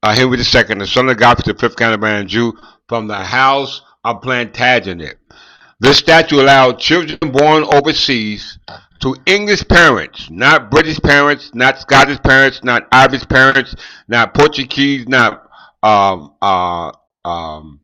Henry II, the son of Godfrey the Fifth Canterbury Jew, from the House of Plantagenet. This statute allowed children born overseas to English parents, not British parents, not Scottish parents, not Irish parents, not Portuguese, not um, uh, um,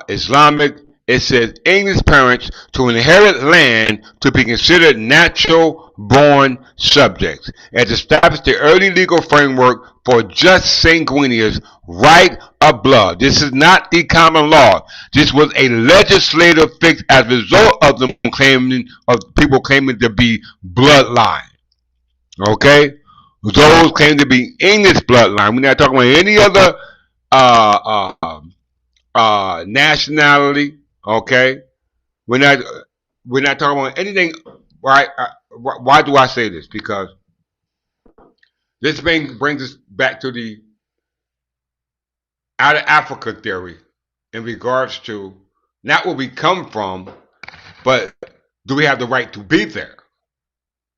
Islamic. It says English parents to inherit land to be considered natural born subjects. It established the early legal framework for jus sanguineus, right of blood. This is not the common law. This was a legislative fix as a result of them claiming of people claiming to be bloodline. Okay? Those claim to be English bloodline. We're not talking about any other uh, uh, nationality. Okay, we're not we're not talking about anything. Why? Why do I say this? Because this brings us back to the out of Africa theory in regards to not where we come from, but do we have the right to be there?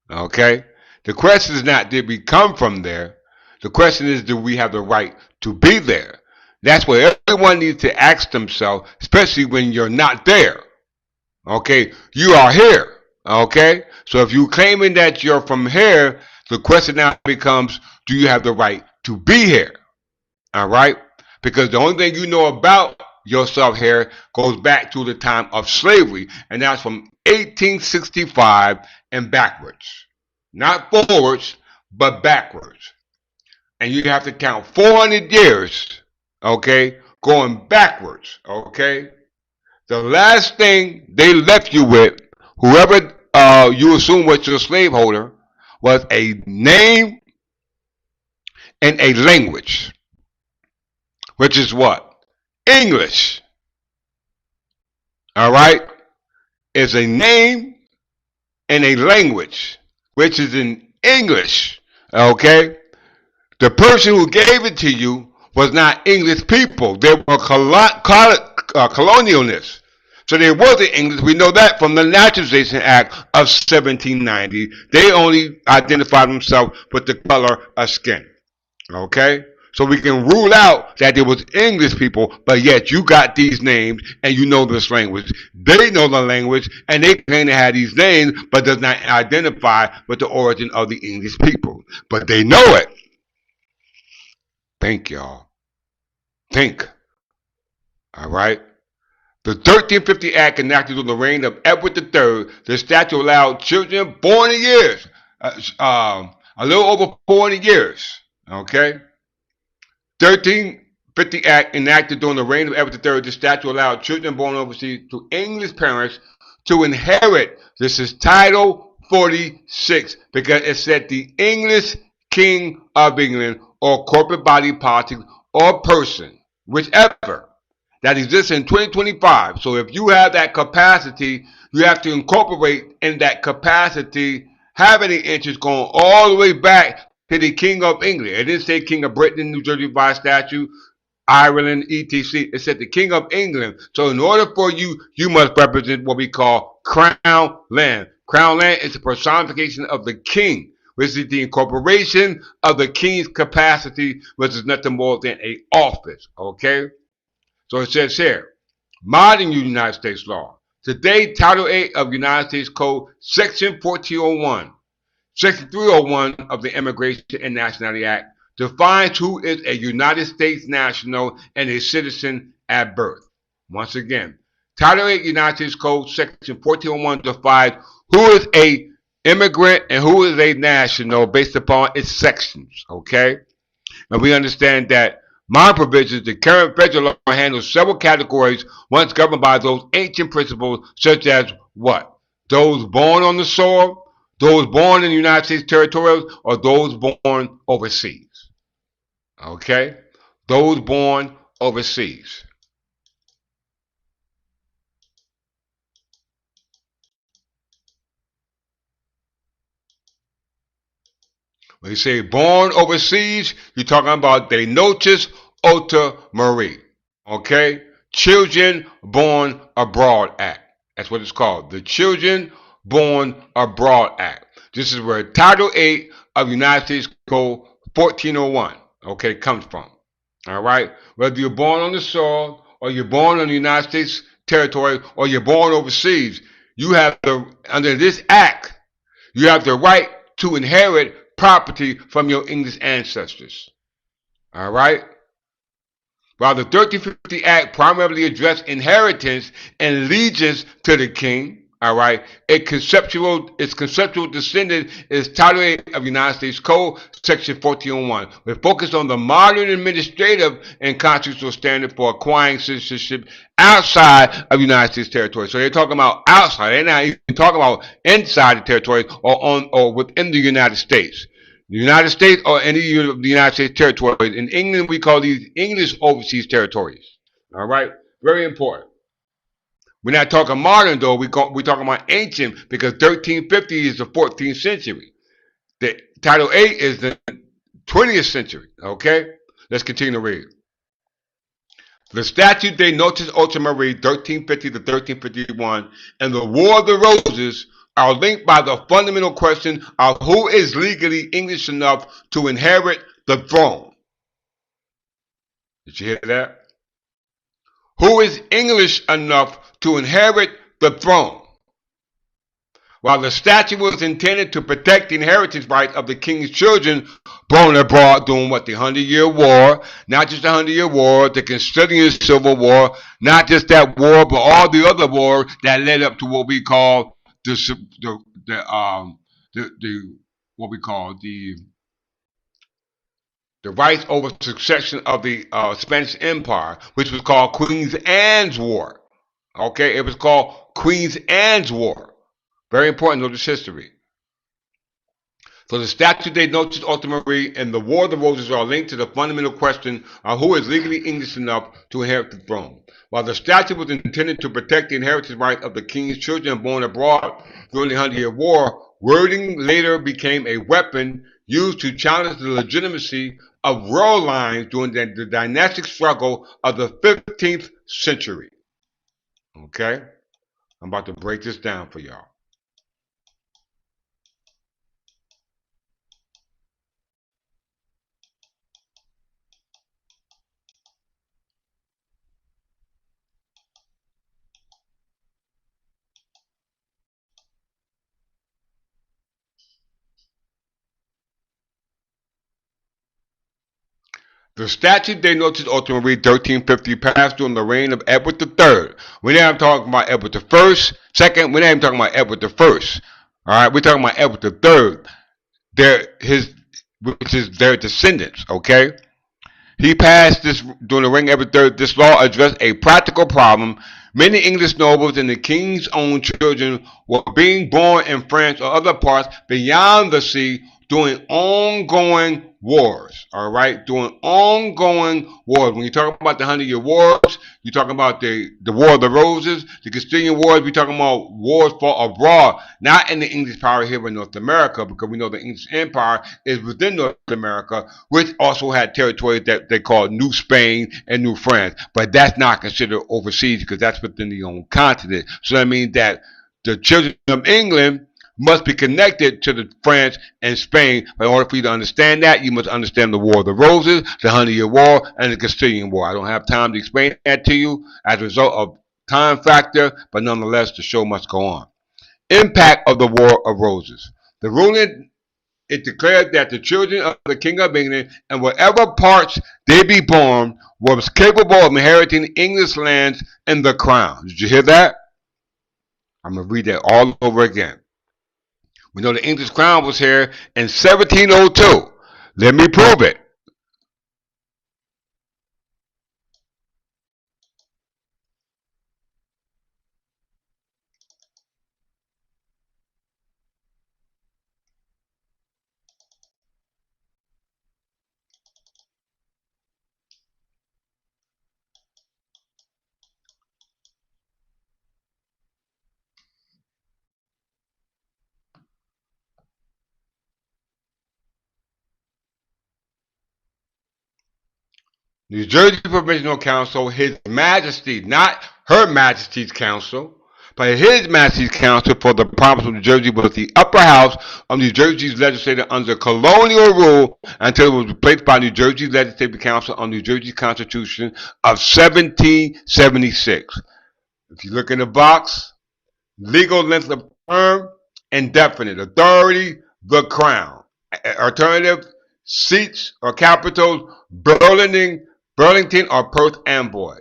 Okay, the question is not did we come from there. The question is do we have the right to be there? That's what everyone needs to ask themselves, especially when you're not there. Okay, you are here. Okay, so if you're claiming that you're from here, the question now becomes, do you have the right to be here? All right, because the only thing you know about yourself here goes back to the time of slavery, and that's from 1865 and backwards, not forwards, but backwards. And you have to count 400 years, okay, going backwards, okay? The last thing they left you with, whoever you assume was your slaveholder, was a name and a language, which is what? English. All right? It's a name and a language, which is in English. Okay? The person who gave it to you was not English people. They were colonialists. So they wasn't English. We know that from the Naturalization Act of 1790. They only identified themselves with the color of skin. Okay? So we can rule out that there was English people, but yet you got these names and you know this language. They know the language and they claim to have these names, but does not identify with the origin of the English people. But they know it. Think, y'all. Think. All right? The 1350 Act enacted during the reign of Edward III, the statute allowed children born in years, a little over 40 years, okay? 1350 Act enacted during the reign of Edward III, the statute allowed children born overseas to English parents to inherit. This is Title 46 because it said the English King of England or corporate body politic or person, whichever, that exists in 2025. So if you have that capacity, you have to incorporate in that capacity having the interest going all the way back to the King of England. It didn't say King of Britain, New Jersey by statute, Ireland, etc. It said the King of England. So in order for you, you must represent what we call crown land. Crown land is the personification of the king, which is the incorporation of the king's capacity, which is nothing more than an office. Okay? So it says here, modern United States law. Today, Title 8 of United States Code, Section 1401, Section 301 of the Immigration and Nationality Act defines who is a United States national and a citizen at birth. Once again, Title 8 United States Code, Section 1401 defines who is a immigrant and who is a national based upon its sections. Okay? And we understand that modern provisions, the current federal law handles several categories once governed by those ancient principles, such as what? Those born on the soil, those born in the United States territories, or those born overseas. Okay? Those born overseas. When you say born overseas, you're talking about de notis ultra mari. Okay? Children Born Abroad Act. That's what it's called. The Children Born Abroad Act. This is where Title 8 of United States Code 1401, okay, comes from. All right? Whether you're born on the soil or you're born on the United States territory or you're born overseas, you have under this act, you have the right to inherit property from your English ancestors. All right? While the 1350 Act primarily addressed inheritance and allegiance to the king, all right, its conceptual descendant is Title 8 of United States Code, Section 1401, which focused on the modern administrative and constitutional standard for acquiring citizenship outside of the United States territory. So they're talking about outside. They're not even talking about inside the territory or within the United States. The United States or any of the United States territories. In England, we call these English overseas territories. All right? Very important. We're not talking modern, though. We're talking about ancient because 1350 is the 14th century. The Title 8 is the 20th century. Okay? Let's continue to read. The Statute de Notis Ultra Mari, 1350 to 1351, and the War of the Roses are linked by the fundamental question of who is legally English enough to inherit the throne. Did you hear that? Who is English enough to inherit the throne? While the statute was intended to protect the inheritance rights of the king's children born abroad during the 100-Year War, not just the 100-Year War, the Castilian Civil War, not just that war, but all the other wars that led up to what we call the rights over succession of the Spanish Empire, which was called Queen Anne's War. Okay, it was called Queen Anne's War. Very important to know this history. So the Statute de Notis Ultima Mari and the War of the Roses are linked to the fundamental question of who is legally English enough to inherit the throne. While the statute was intended to protect the inheritance rights of the king's children born abroad during the 100-Year War, wording later became a weapon used to challenge the legitimacy of royal lines during the dynastic struggle of the 15th century. Okay? I'm about to break this down for y'all. The Statute de Notis Ultima Mari 1350 passed during the reign of Edward III. We're not talking about Edward I. Second, we're not even talking about Edward I. All right, we're talking about Edward III. Which is their descendants. Okay. He passed this during the reign of Edward III. This law addressed a practical problem. Many English nobles and the king's own children were being born in France or other parts beyond the sea during ongoing wars. All right, during ongoing wars. When you talk about the 100-Year Wars, you're talking about the War of the Roses, the Castilian Wars. We're talking about wars fought abroad, not in the English power here in North America, because we know the English Empire is within North America, which also had territories that they called New Spain and New France. But that's not considered overseas because that's within the own continent. So that means that the children of England must be connected to the France and Spain. But in order for you to understand that, you must understand the War of the Roses, the 100-Year War, and the Castilian War. I don't have time to explain that to you as a result of time factor, but nonetheless, the show must go on. Impact of the War of Roses. The ruling, it declared that the children of the King of England, and whatever parts they be born, was capable of inheriting English lands and the crown. Did you hear that? I'm going to read that all over again. We know the English crown was here in 1702. Let me prove it. New Jersey Provincial Council, His Majesty, not Her Majesty's Council, but His Majesty's Council for the Province of New Jersey was the upper house of New Jersey's legislature under colonial rule until it was replaced by New Jersey Legislative Council on New Jersey Constitution of 1776. If you look in the box, legal length of term, indefinite. Authority, the Crown. Alternative, seats or capitals, Burlington or Perth Amboy.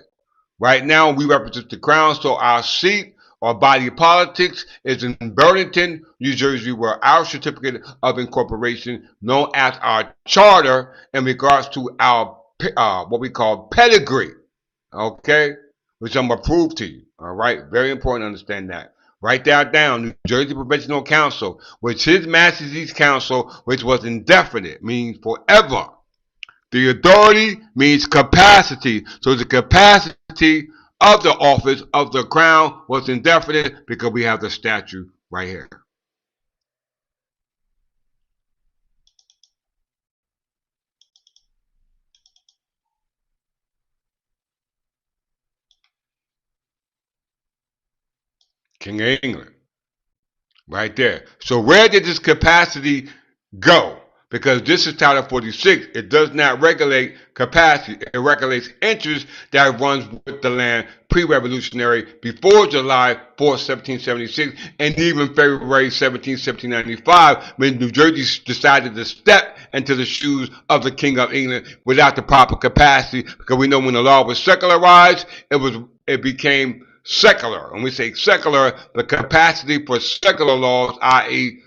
Right now, we represent the Crown, so our seat or body politics is in Burlington, New Jersey, where our certificate of incorporation, known as our charter, in regards to our what we call pedigree, okay, which I'm gonna prove to you. All right, very important to understand that. Write that down. New Jersey Provincial Council, which His Majesty's Council, which was indefinite, means forever. The authority means capacity. So the capacity of the office of the Crown was indefinite because we have the statute right here. King of England. Right there. So where did this capacity go? Because this is Title 46. It does not regulate capacity. It regulates interest that runs with the land pre-revolutionary before July 4th, 1776, and even February 17th, 1795, when New Jersey decided to step into the shoes of the King of England without the proper capacity. Because we know when the law was secularized, it became secular. When we say secular, the capacity for secular laws, i.e.,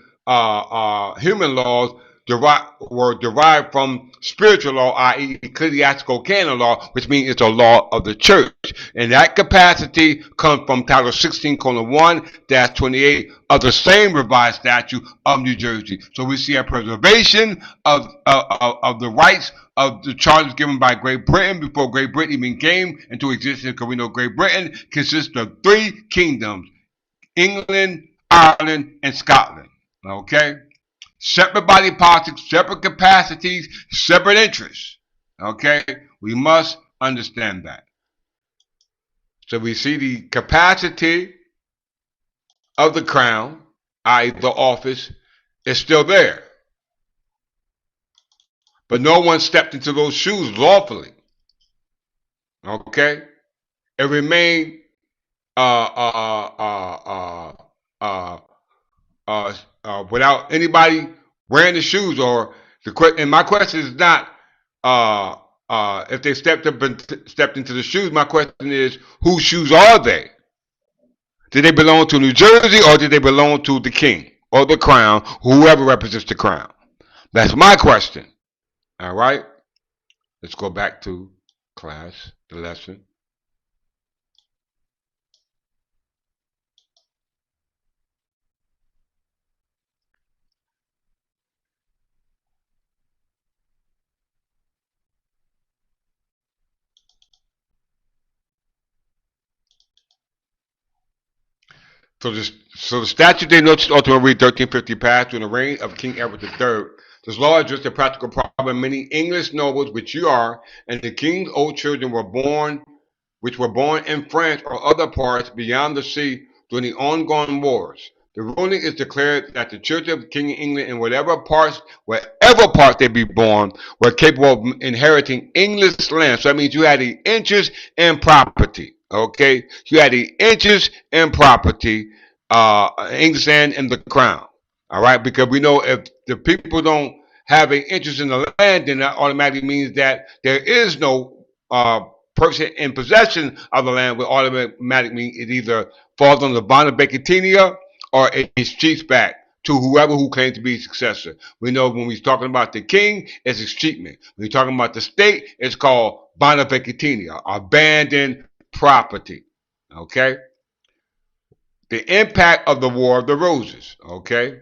human laws, were derived from spiritual law, i.e., ecclesiastical canon law, which means it's a law of the church. And that capacity comes from Title 16:1-28 of the same revised statute of New Jersey. So we see a preservation of the rights of the charters given by Great Britain before Great Britain even came into existence, because we know Great Britain consists of 3 kingdoms: England, Ireland, and Scotland. Okay? Separate body politics, separate capacities, separate interests. Okay? We must understand that. So we see the capacity of the Crown, i.e., the office, is still there. But no one stepped into those shoes lawfully. Okay? It remained without anybody wearing the shoes. And my question is not if they stepped into the shoes. My question is, whose shoes are they? Did they belong to New Jersey, or did they belong to the king or the crown, whoever represents the crown? That's my question. All right? Let's go back to class, the lesson. So the statute they noticed ultimately read 1350 passed during the reign of King Edward III. This law addressed the practical problem many English nobles, which you are, and the king's old children which were born in France or other parts beyond the sea during the ongoing wars. The ruling is declared that the Church of King of England, in wherever parts they be born, were capable of inheriting English land. So that means you had the interest in property. Okay, you had the interest in property, English land and the crown. All right, because we know if the people don't have an interest in the land, then that automatically means that there is no person in possession of the land. Will automatically mean it either falls on the bond of Becatina or it's cheats back to whoever who claims to be successor. We know when we're talking about the king, it's his treatment. When we're talking about the state, it's called bona vacatia, abandoned property. Okay? The impact of the War of the Roses. Okay?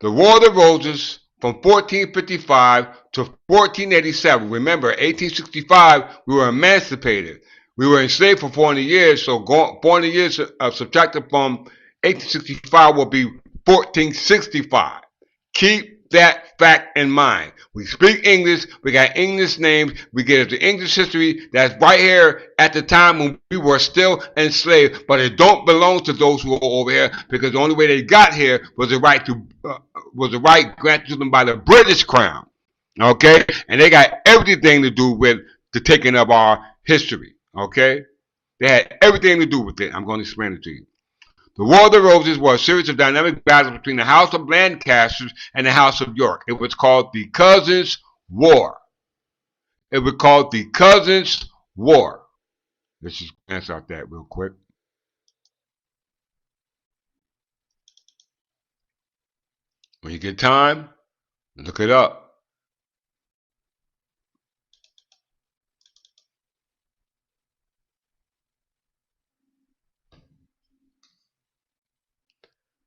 The War of the Roses from 1455 to 1487. Remember, 1865, we were emancipated. We were enslaved for 400 years, so 400 years subtracted from 1865 will be 1465. Keep that fact in mind. We speak English, we got English names, we get the English history that's right here at the time when we were still enslaved, but it don't belong to those who are over here because the only way they got here was the right granted to them by the British Crown. Okay? And they got everything to do with the taking of our history. Okay? They had everything to do with it. I'm going to explain it to you. The War of the Roses was a series of dynamic battles between the House of Lancaster and the House of York. It was called the Cousins' War. It was called the Cousins' War. Let's just glance out that real quick. When you get time, look it up.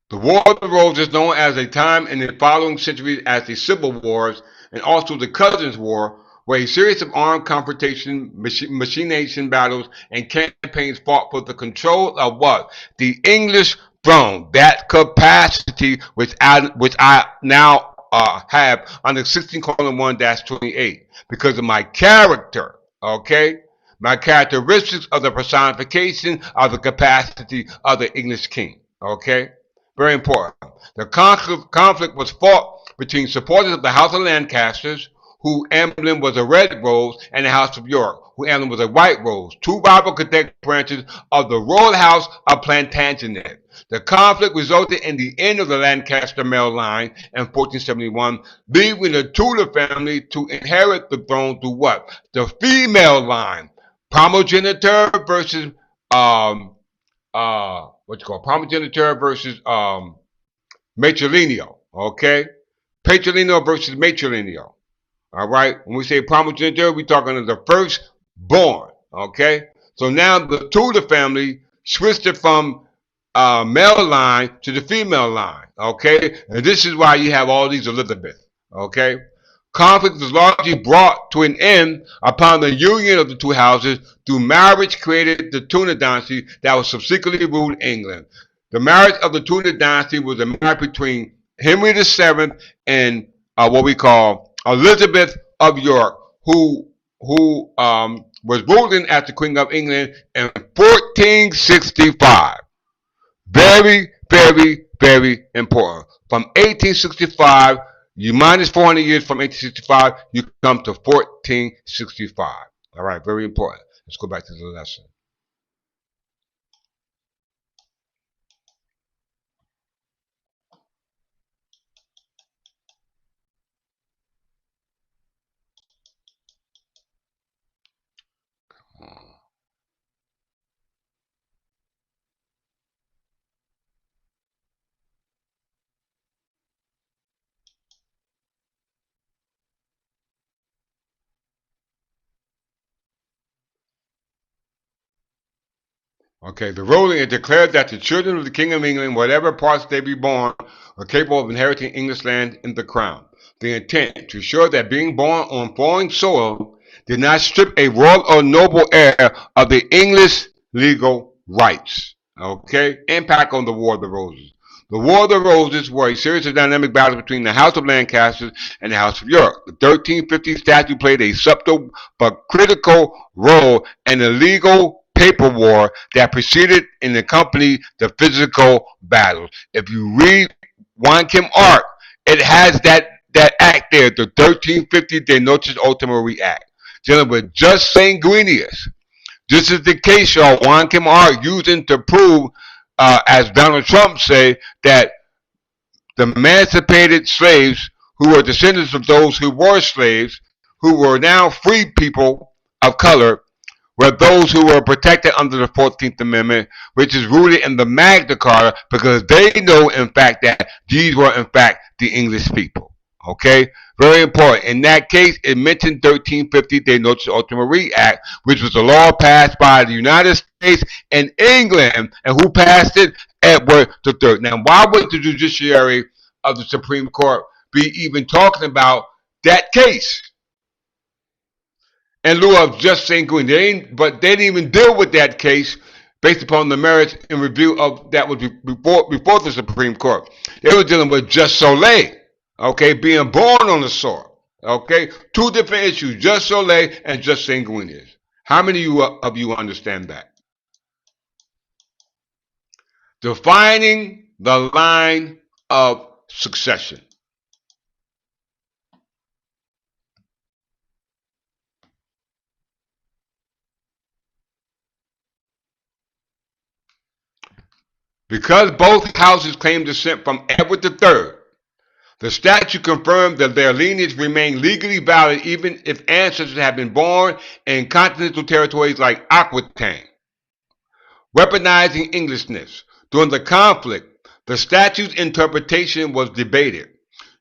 The War of the Roses, known as a time in the following centuries as the Civil Wars and also the Cousins' War, were a series of armed confrontation, machination battles, and campaigns fought for the control of what? The English throne. That capacity which I now have under 16:1-28 because of my character. Okay? My characteristics of the personification of the capacity of the English king. Okay? Very important. The conflict was fought between supporters of the House of Lancasters, whose emblem was a red rose, and the House of York, whose emblem was a white rose, two rival connected branches of the royal house of Plantagenet. The conflict resulted in the end of the Lancaster male line in 1471, leaving the Tudor family to inherit the throne through what? The female line. Primogeniture versus primogeniture versus matrilineal. Okay, patrilineal versus matrilineal. All right. When we say primogeniture, we're talking of the first born. Okay. So now the Tudor family switched it from male line to the female line. Okay, and this is why you have all these Elizabeth. Okay. Conflict was largely brought to an end upon the union of the two houses through marriage created the Tudor dynasty that was subsequently ruled England. The marriage of the Tudor dynasty was a marriage between Henry VII and what we call Elizabeth of York, who was ruling as the Queen of England in 1465. Very, very, very important. From 1865, you minus 400 years from 1865, you come to 1465. All right, very important. Let's go back to the lesson. Okay, the ruling it declared that the children of the King of England, whatever parts they be born, are capable of inheriting English land and the crown. The intent to ensure that being born on foreign soil did not strip a royal or noble heir of the English legal rights. Okay, impact on the War of the Roses. The War of the Roses were a series of dynamic battles between the House of Lancaster and the House of York. The 1350 statute played a subtle but critical role in the legal paper war that preceded and accompanied the physical battles. If you read Juan Kim Ark, it has that act there, the 1350 De Noches Ultima Act, dealing with just sanguineous. This is the case, y'all. Juan Kim Ark using to prove, as Donald Trump say, that the emancipated slaves who were descendants of those who were slaves, who were now free people of color, were those who were protected under the 14th Amendment, which is rooted in the Magna Carta, because they know, in fact, that these were, in fact, the English people. Okay? Very important. In that case, it mentioned 1350 De Noches Ultima Act, which was a law passed by the United States and England. And who passed it? Edward III. Now, why would the judiciary of the Supreme Court be even talking about that case in lieu of just St. Green? But they didn't even deal with that case based upon the merits and review of that was before the Supreme Court. They were dealing with just Soleil, okay, being born on the soil. Okay, two different issues, just Soleil and just sanguineous. How many of you understand that? Defining the line of succession. Because both houses claim descent from Edward III, the statute confirmed that their lineage remained legally valid even if ancestors had been born in continental territories like Aquitaine. Weaponizing Englishness. During the conflict, the statute's interpretation was debated.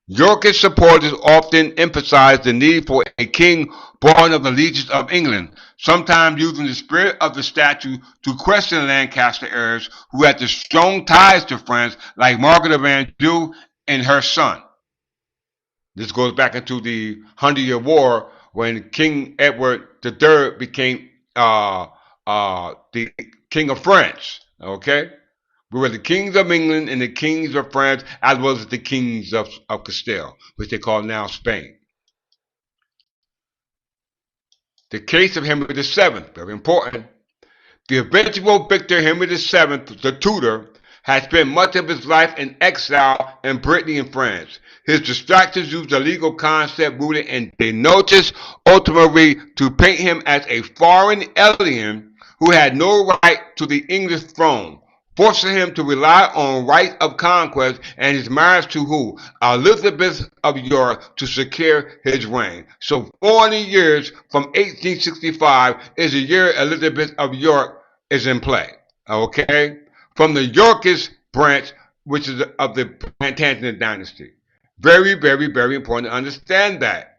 Yorkist supporters often emphasized the need for a king born of the legions of England, sometimes using the spirit of the statute to question Lancaster heirs who had the strong ties to France, like Margaret of Anjou and her son. This goes back into the 100-Year War when King Edward III became the King of France. Okay? We were the kings of England and the kings of France, as well as the kings of Castile, which they call now Spain. The case of Henry VII, very important. The eventual victor, Henry VII, the Tudor, had spent much of his life in exile in Brittany and France. His distractions used a legal concept rooted in De Noches Ultima to paint him as a foreign alien who had no right to the English throne, forcing him to rely on right of conquest and his marriage to who? Elizabeth of York, to secure his reign. So 40 years from 1865 is the year Elizabeth of York is in play. Okay? From the Yorkist branch, which is of the Plantagenet dynasty. Very, very, very important to understand that.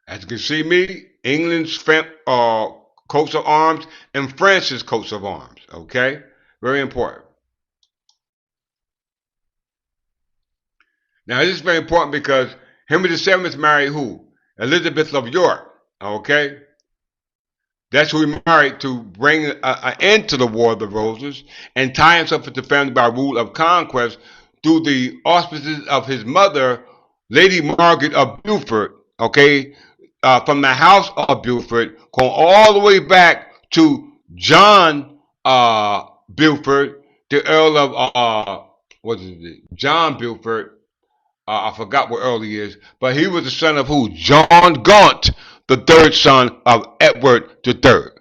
As you can see me, England's coats of arms and France's coats of arms. Okay? Very important. Now, this is very important because Henry VII is married who? Elizabeth of York. Okay? That's who he married to bring an end to the War of the Roses and tie himself into the family by rule of conquest through the auspices of his mother, Lady Margaret of Beaufort, okay, from the house of Beaufort, going all the way back to John Beaufort, the Earl of, what is it, John Beaufort. I forgot what Earl he is, but he was the son of who? John Gaunt, the third son of Edward III.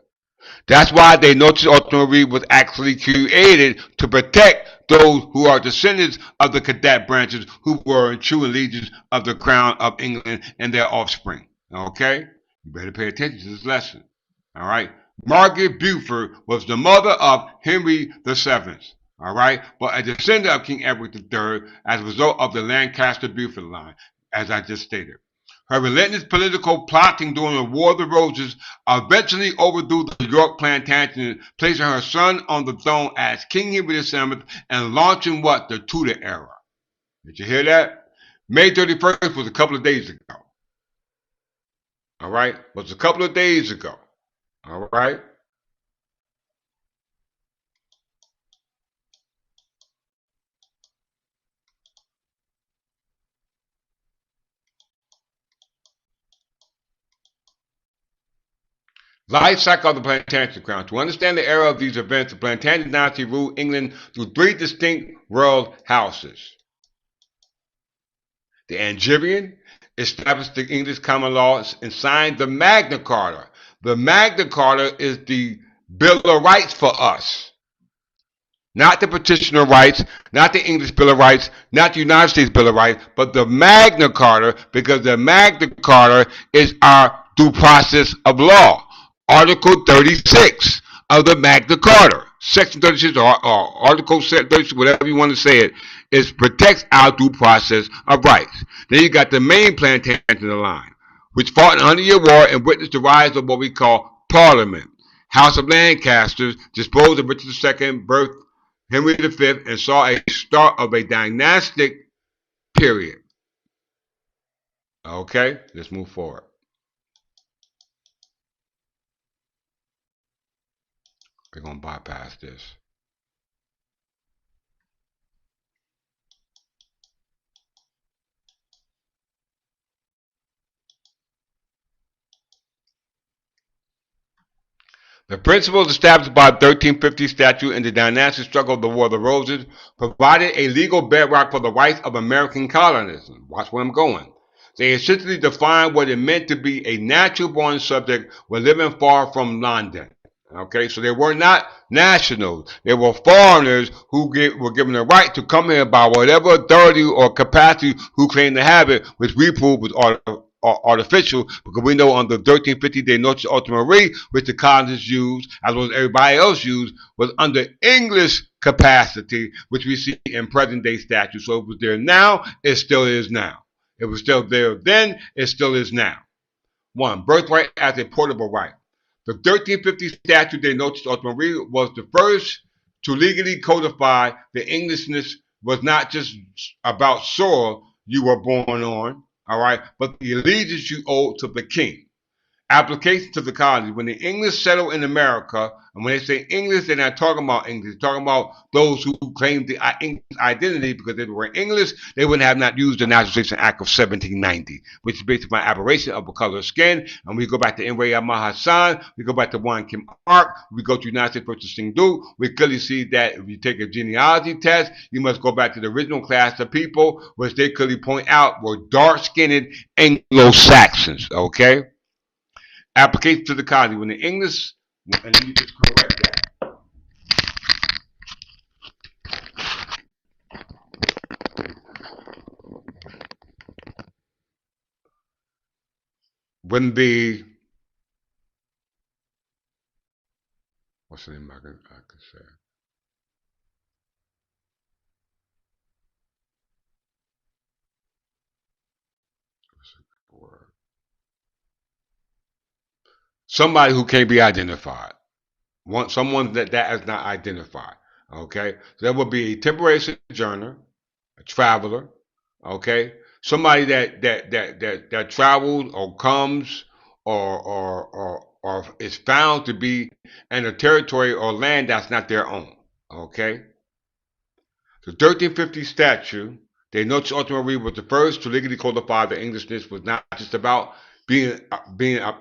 That's why De Noches Ultima was actually created to protect those who are descendants of the cadet branches who were in true allegiance of the crown of England and their offspring. Okay? You better pay attention to this lesson. All right? Margaret Beaufort was the mother of Henry VII. All right? But a descendant of King Edward III as a result of the Lancaster Beaufort line, as I just stated. Her relentless political plotting during the War of the Roses eventually overthrew the York Plantagenet, placing her son on the throne as King Henry VII and launching what? The Tudor era. Did you hear that? May 31st was a couple of days ago. All right? Was a couple of days ago. All right. Life cycle of the Plantagenet Crown. To understand the era of these events, the Plantagenet dynasty ruled England through three distinct royal houses. The Angevin established the English common law and signed the Magna Carta. The Magna Carta is the Bill of Rights for us. Not the petitioner rights, not the English Bill of Rights, not the United States Bill of Rights, but the Magna Carta, because the Magna Carta is our due process of law. Article 36 of the Magna Carta, Section 36 or Article 36, whatever you want to say it, is protects our due process of rights. Then you got the main plantation in the line, which fought in a 100-year war and witnessed the rise of what we call Parliament. House of Lancasters disposed of Richard II, birthed Henry V, and saw a start of a dynastic period. Okay, let's move forward. We're going to bypass this. The principles established by the 1350 statute and the dynastic struggle of the War of the Roses provided a legal bedrock for the rights of American colonialism. Watch where I'm going. They essentially defined what it meant to be a natural born subject when living far from London. Okay, so they were not nationals. They were foreigners who were given the right to come here by whatever authority or capacity who claimed to have it, which we proved was artificial, because we know under 1350 de noche ultimarie, which the colonists used, as well as everybody else used, was under English capacity, which we see in present day statutes. So it was there now, it still is now. It was still there then, it still is now. One, birthright as a portable right. The 1350 Statute de Notice Ultimarie was the first to legally codify the Englishness was not just about soil you were born on, all right, but the allegiance you owed to the king. Application to the colonies. When the English settled in America, and when they say English, they're not talking about English. They're talking about those who claimed the English identity, because if they were English, they would have not used the Naturalization Act of 1790, which is based upon aberration of the color of skin. And we go back to Imre Ahmad Hassan, we go back to Juan Kim Ark, we go to United States versus Singdu, we clearly see that if you take a genealogy test, you must go back to the original class of people, which they clearly point out were dark-skinned Anglo-Saxons, okay? Application to the colony. When the English, and you just correct that. When the, what's the name I can say? What's the word? Somebody who can't be identified. Someone that is not identified. Okay, so that would be a temporary sojourner, a traveler. Okay, somebody that travels or comes or is found to be in a territory or land that's not their own. Okay, the 1350 statute, de notice ultimarie, was the first to legally codify the Englishness was not just about being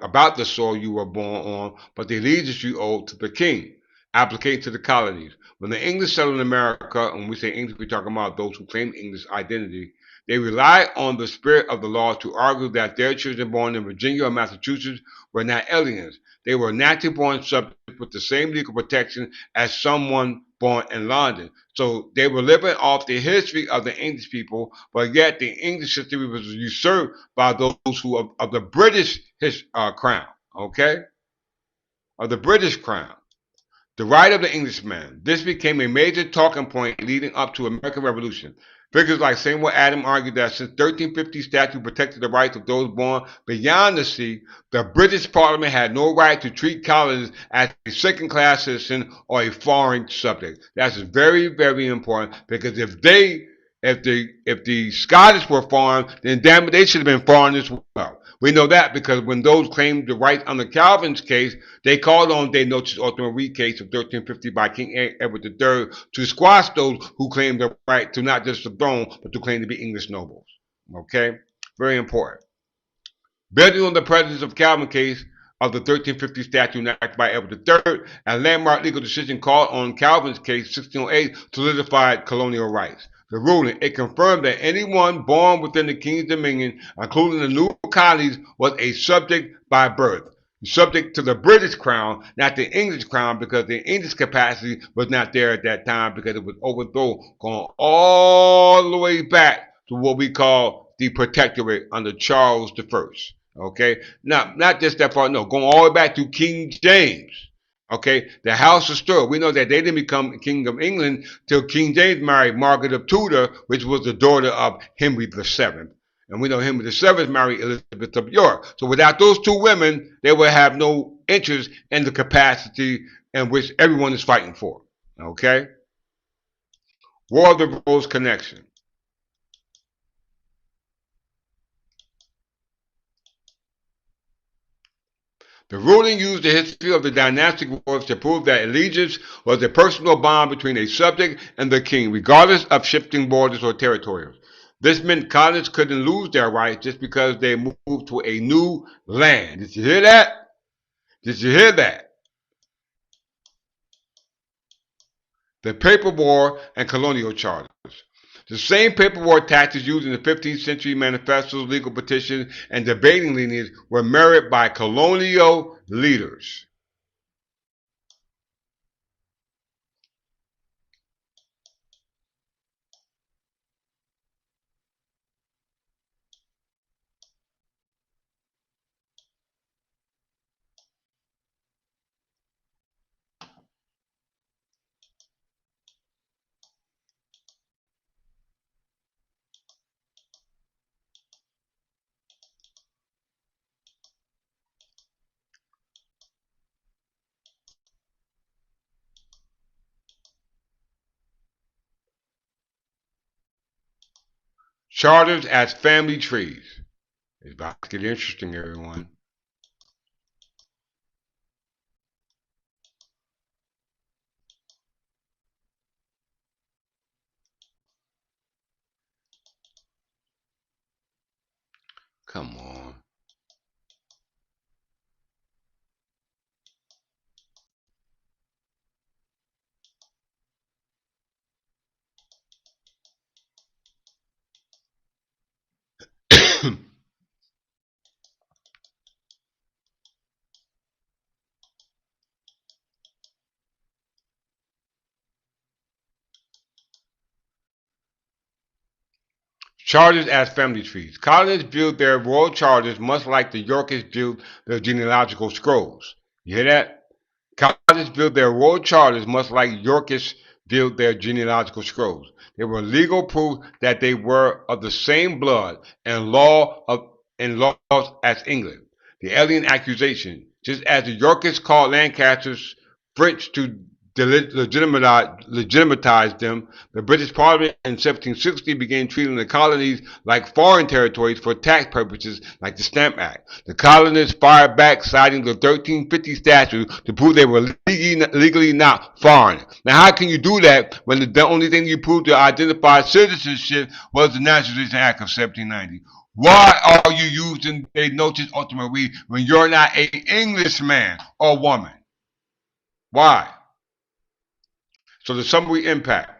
about the soil you were born on, but the allegiance you owed to the king. Application to the colonies. When the English settled in America, and when we say English, we're talking about those who claim English identity, they relied on the spirit of the law to argue that their children born in Virginia or Massachusetts were not aliens. They were naturally born subjects with the same legal protection as someone born in London. So they were living off the history of the English people, but yet the English history was usurped by those who of the British crown, okay? Of the British crown. The right of the Englishman. This became a major talking point leading up to the American Revolution. Figures like Samuel Adams argued that since 1350 statute protected the rights of those born beyond the sea, the British Parliament had no right to treat colonists as a second-class citizen or a foreign subject. That's very, very important, because if they If the Scottish were foreign, then damn it, they should have been foreign as well. We know that because when those claimed the right under Calvin's case, they called on De Notis Ultima Re case of 1350 by King Edward III to squash those who claimed the right to not just the throne, but to claim to be English nobles. Okay? Very important. Building on the presence of Calvin case of the 1350 statute enacted by Edward III, a landmark legal decision called on Calvin's case 1608 solidified colonial rights. The ruling, it confirmed that anyone born within the king's dominion, including the new colonies, was a subject by birth. Subject to the British crown, not the English crown, because the English capacity was not there at that time because it was overthrown, going all the way back to what we call the Protectorate under Charles I. Okay, not just that far. No, going all the way back to King James. Okay, the House of Stuart. We know that they didn't become King of England till King James married Margaret of Tudor, which was the daughter of Henry VII. And we know Henry VII married Elizabeth of York. So without those two women, they would have no interest in the capacity in which everyone is fighting for. Okay? War of the Rose connection. The ruling used the history of the dynastic wars to prove that allegiance was a personal bond between a subject and the king, regardless of shifting borders or territories. This meant colonists couldn't lose their rights just because they moved to a new land. Did you hear that? Did you hear that? The Paper War and colonial charters. The same paper war tactics used in the 15th century manifestos, legal petitions, and debating lineages were married by colonial leaders. Charters as family trees. It's about to get interesting, everyone. Come on. Charters as family trees. Colonists viewed their royal charters much like the Yorkists viewed their genealogical scrolls. You hear that? Colonists viewed their royal charters much like Yorkists viewed their genealogical scrolls. They were legal proof that they were of the same blood and laws as England. The alien accusation, just as the Yorkists called Lancasters French to legitimize them, the British Parliament in 1760 began treating the colonies like foreign territories for tax purposes, like the Stamp Act. The colonists fired back, citing the 1350 statute to prove they were legally not foreign. Now, how can you do that when the only thing you proved to identify citizenship was the Naturalization Act of 1790? Why are you using a notice ultima re when you're not an Englishman or woman? Why? So the summary impact.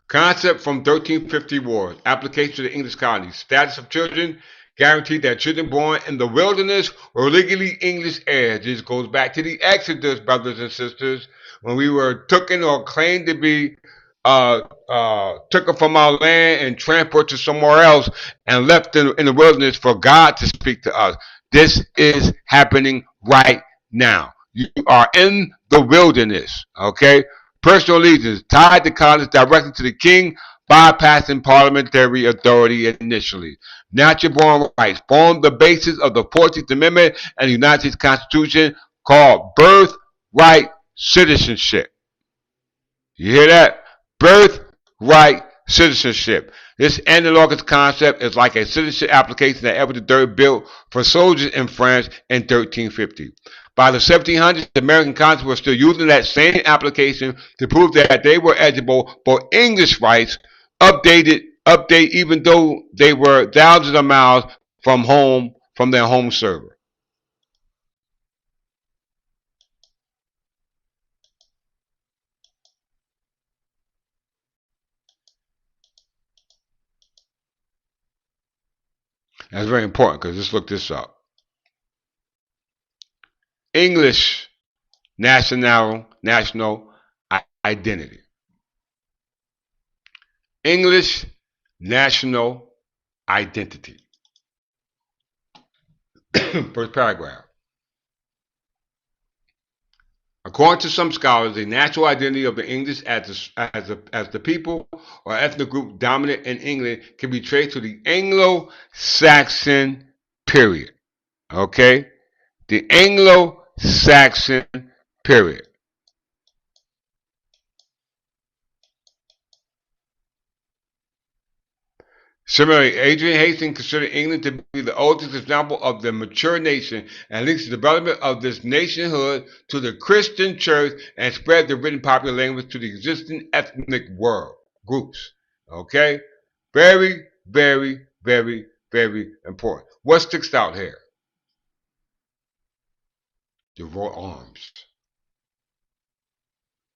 Concept from 1350 wars. Application to the English colonies. Status of children. Guaranteed that children born in the wilderness were legally English heirs. This goes back to the Exodus, brothers and sisters, when we were taken or claimed to be taken from our land and transported to somewhere else and left in the wilderness for God to speak to us. This is happening right now. You are in the wilderness, okay? Personal allegiance tied the colonies directly to the king, bypassing parliamentary authority initially. Natural born rights form the basis of the 14th Amendment and the United States Constitution, called birth birthright citizenship. You hear that? Birthright citizenship. This analogous concept is like a citizenship application that Edward III built for soldiers in France in 1350. By the 1700s, American consuls were still using that same application to prove that they were eligible for English rights, update even though they were thousands of miles from their home server. That's very important because let's look this up. English national identity. English national identity. First paragraph. According to some scholars, the natural identity of the English as the people or ethnic group dominant in England can be traced to the Anglo-Saxon period. Okay? The Anglo-Saxon period. Similarly, Adrian Hastings considered England to be the oldest example of the mature nation and links the development of this nationhood to the Christian church and spread the written popular language to the existing ethnic world groups. Okay? Very, very, very, very important. What sticks out here? The Royal Arms.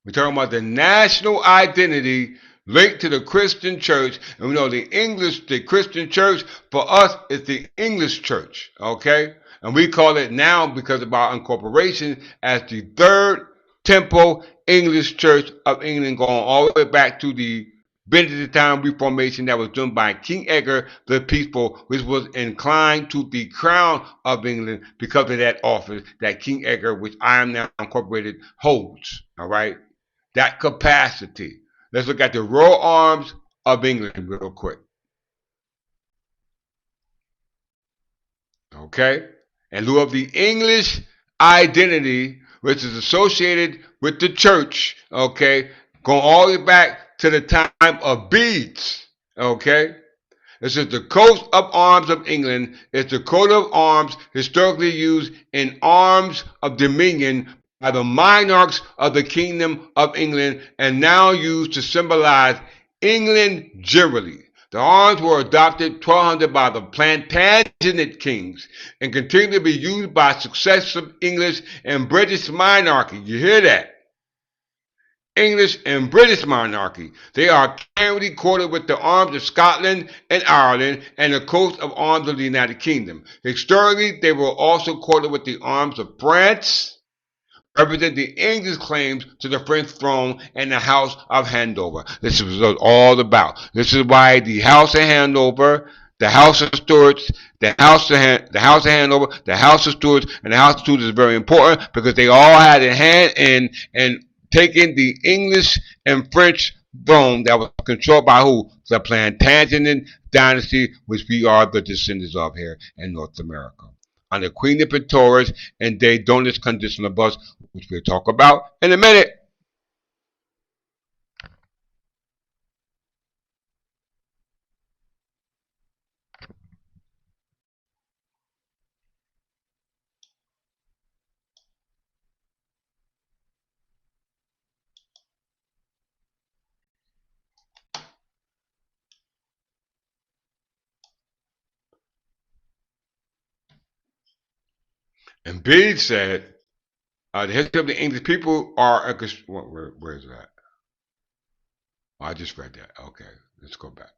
We're talking about the national identity linked to the Christian church. And we know the Christian church, for us, is the English church. Okay? And we call it now, because of our incorporation, as the Third Temple English Church of England, going all the way back to the Benedictine Reformation that was done by King Edgar the Peaceful, which was inclined to the crown of England because of that office that King Edgar, which I am now incorporated, holds. All right? That capacity. Let's look at the Royal Arms of England real quick. Okay? In lieu of the English identity, which is associated with the church, okay, going all the way back to the time of beads, okay? This is the coat of arms of England. It's the coat of arms historically used in arms of dominion by the monarchs of the Kingdom of England and now used to symbolize England generally. The arms were adopted 1200 by the Plantagenet kings and continue to be used by successive English and British monarchy. You hear that? English and British monarchy. They are currently quoted with the arms of Scotland and Ireland and the coat of arms of the United Kingdom. Historically, they were also quoted with the arms of France, represent the English claims to the French throne and the House of Hanover. This is what it's all about. This is why the House of Hanover, the House of Stuarts, the House of Hanover, the House of Stuarts, and the House of Stuarts is very important because they all had a hand in taking the English and French throne that was controlled by who? The Plantagenet dynasty, which we are the descendants of here in North America. Under Queen Imperatrix and they Donis Conditionalibus, which we'll talk about in a minute. And Bede said, the history of the English people are a. Where is that? Oh, I just read that. Okay, let's go back.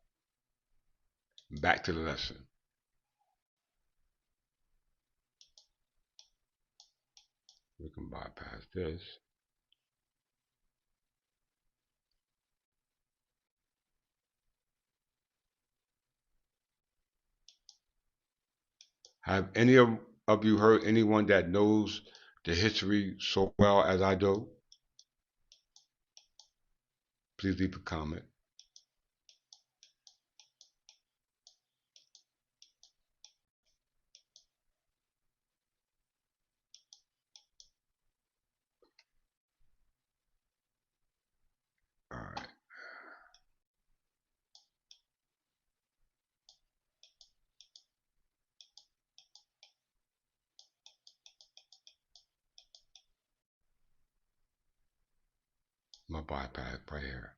Back to the lesson. We can bypass this. Have any of you heard anyone that knows the history so well as I do? Please leave a comment. My bypass right here.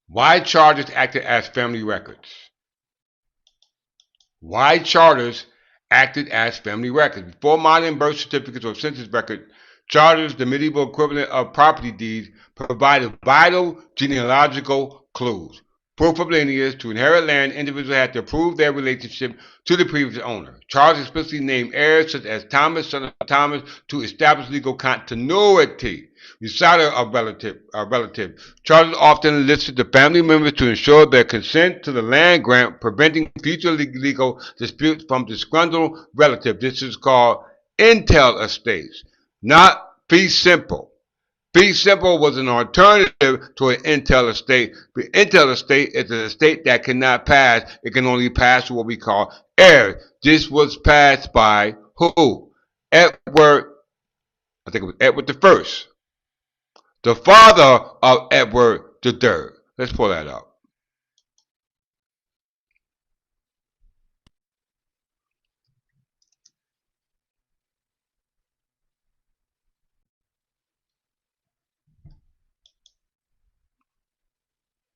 Why charters acted as family records? Why charters acted as family records? Before modern birth certificates or census records, charters, the medieval equivalent of property deeds, provided vital genealogical clues. Proof of lineage. To inherit land, individuals had to prove their relationship to the previous owner. Charters explicitly named heirs such as Thomas, son of Thomas, to establish legal continuity. Recital of relative. Charters often listed the family members to ensure their consent to the land grant, preventing future legal disputes from disgruntled relatives. This is called entail estates, not fee simple. Fee simple was an alternative to an entail estate. The entail estate is an estate that cannot pass. It can only pass to what we call heirs. This was passed by who? Edward, I think it was Edward the First, the father of Edward the Third. Let's pull that up.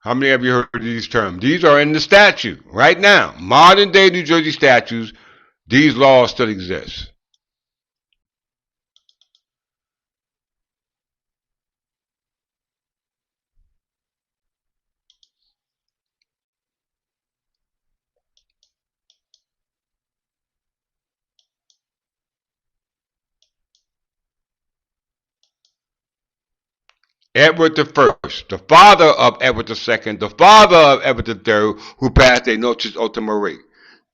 How many of you heard of these terms? These are in the statute right now. Modern day New Jersey statutes, these laws still exist. Edward the First, the father of Edward the Second, the father of Edward the Third, who passed a Notice Ultima Mare.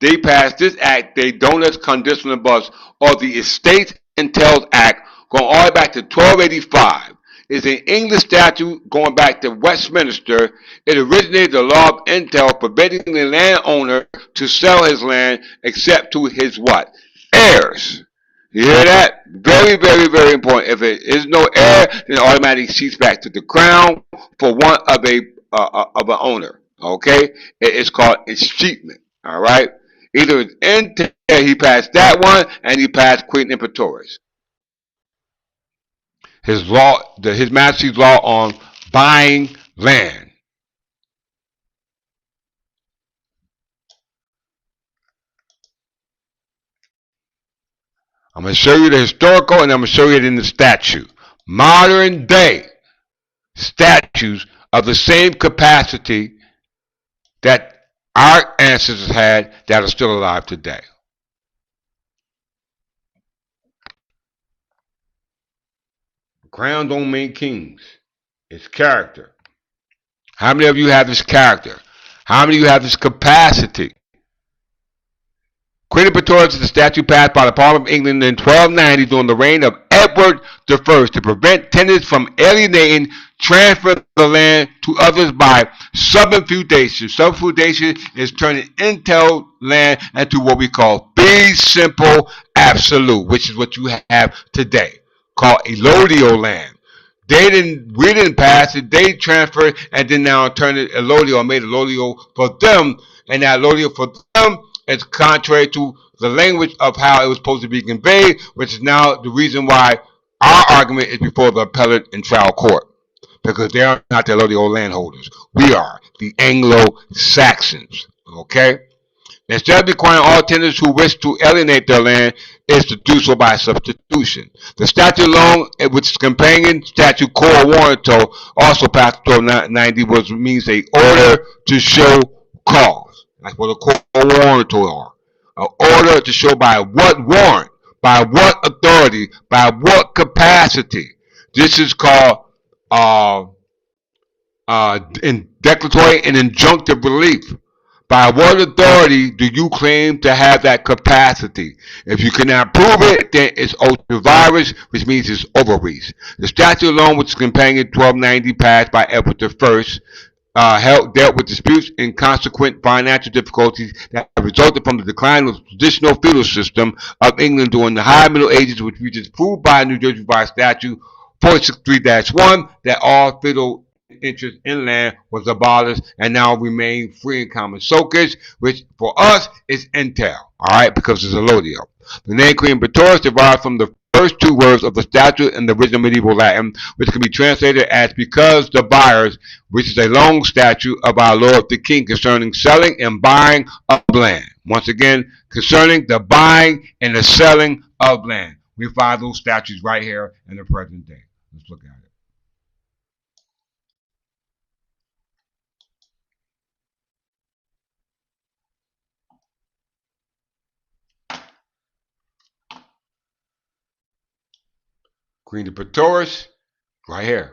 They passed this act, they Donuts Conditionalibus, or the Estates Entails Act, going all the way back to 1285. It's an English statute going back to Westminster. It originated the law of entail, forbidding the landowner to sell his land except to his what? Heirs. You hear that? Very, very, very important. If it is no heir, then it automatically sheets back to the crown for one of an owner. Okay, it's called escheatment. All right. Either it's entail, he passed that one, and he passed quid impetuoris. His Majesty's law on buying land. I'm going to show you the historical, and I'm going to show you it in the statute. Modern day statues of the same capacity that our ancestors had that are still alive today. Crown don't make kings. It's character. How many of you have this character? How many of you have this capacity? Quid Impetuoris is the statute passed by the Parliament of England in 1290 during the reign of Edward the First to prevent tenants from alienating, transferring the land to others by subinfeudation. Subinfeudation is turning entailed land into what we call fee simple absolute, which is what you have today, called elodial land. We didn't pass it. They transferred and then now turned it allodial, made allodial for them, and that allodial for them is contrary to the language of how it was supposed to be conveyed, which is now the reason why our argument is before the appellate and trial court, because they are not the allodial landholders. We are the Anglo-Saxons. Okay. Instead of requiring all tenants who wish to alienate their land is to do so by substitution. The statute alone, with its companion statute Quo Warranto, also passed in 1290, means a order to show cause. That's what a Quo Warranto are. An order to show by what warrant, by what authority, by what capacity. This is called in declaratory and injunctive relief. By what authority do you claim to have that capacity? If you cannot prove it, then it's ultra-virus, which means it's overreach. The statute alone, with its companion 1290, passed by Edward I, dealt with disputes and consequent financial difficulties that resulted from the decline of the traditional feudal system of England during the High Middle Ages, which was proved by New Jersey Revised Statute 463-1 that all feudal interest in land was abolished and now remain free and common soakage, which for us is intel, all right, because it's a lodio. The name Queen Pretorius derived from the first two words of the statute in the original medieval Latin, which can be translated as because the buyers, which is a long statute of our Lord the King concerning selling and buying of land. Once again, concerning the buying and the selling of land. We find those statutes right here in the present day. Let's look at it. Queen of Pretorius, right here.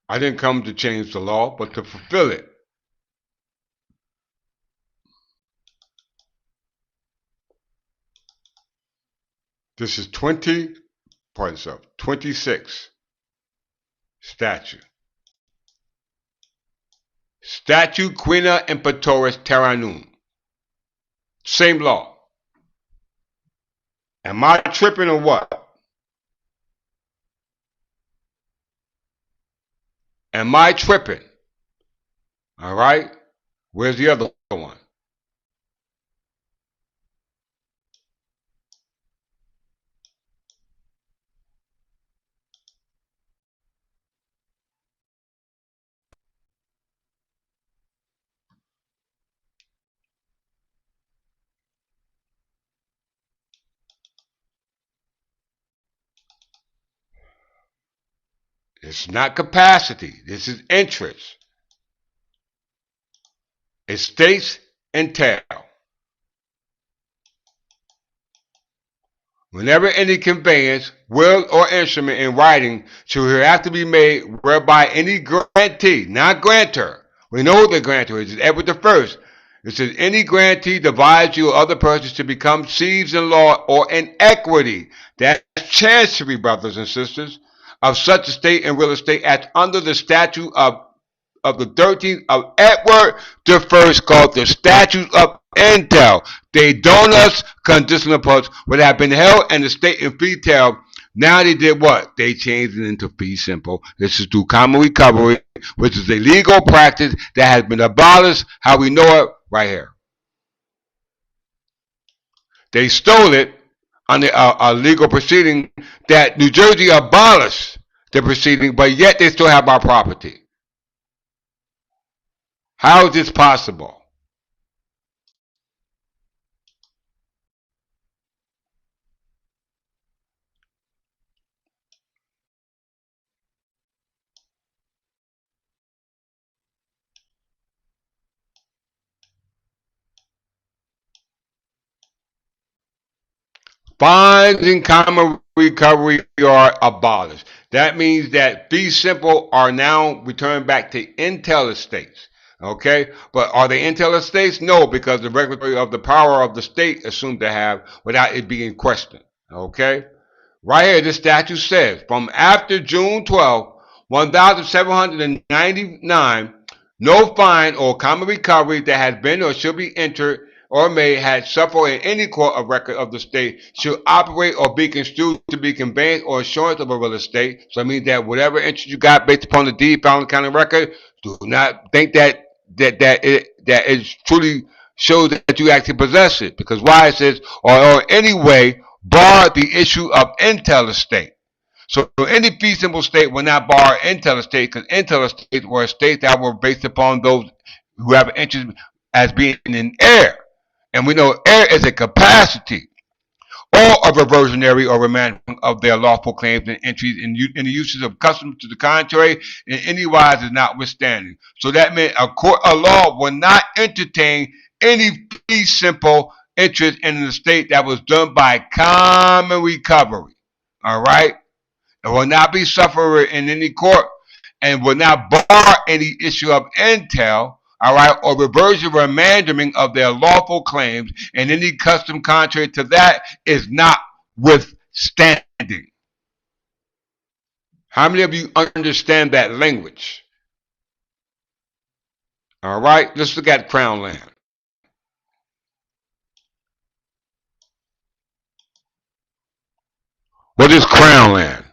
I didn't come to change the law, but to fulfill it. This is 26 statute. Statute Quina Imperatoris Terranum. Same law. Am I tripping or what? Am I tripping? All right. Where's the other one? It's not capacity. This is interest. Estates entail. Whenever any conveyance, will, or instrument in writing shall hereafter be made whereby any grantee, not grantor, we know the grantor is Edward I. It says any grantee divides you or other persons to become seeds in law or in equity. That's chancery, brothers and sisters, of such estate and real estate as under the statute of the 13th of Edward the First, called the Statute of Intel. They donuts conditional parts would have been held in the state in fee tail. Now they did what? They changed it into fee simple. This is through common recovery, which is a legal practice that has been abolished. How we know it? Right here. They stole it under a legal proceeding that New Jersey abolished the proceeding, but yet they still have our property. How is this possible? Fines and common recovery are abolished. That means that fee simple are now returned back to Intel estates. Okay, but are they Intel estates? No, because the regulatory of the power of the state assumed to have without it being questioned. Okay, right here, this statute says from after June 12, 1799, no fine or common recovery that has been or shall be entered or may have suffered in any court of record of the state shall operate or be construed to be conveyance or assurance of a real estate. So it means that whatever interest you got based upon the deed found in the county record, do not think that it truly shows that you actually possess it. Because why it says or any way bar the issue of Intel estate. So any fee simple state will not bar Intel estate because Intel estates were estates that were based upon those who have an interest as being in heir. And we know heir is a capacity or a reversionary or remand of their lawful claims and entries in the uses of customs to the contrary in any wise is notwithstanding. So that meant a court of law will not entertain any fee simple interest in an estate that was done by common recovery. All right? It will not be suffered in any court and will not bar any issue of intel, all right, or reversion or remandering of their lawful claims, and any custom contrary to that is not withstanding. How many of you understand that language? All right, let's look at Crown Land. What is crown land?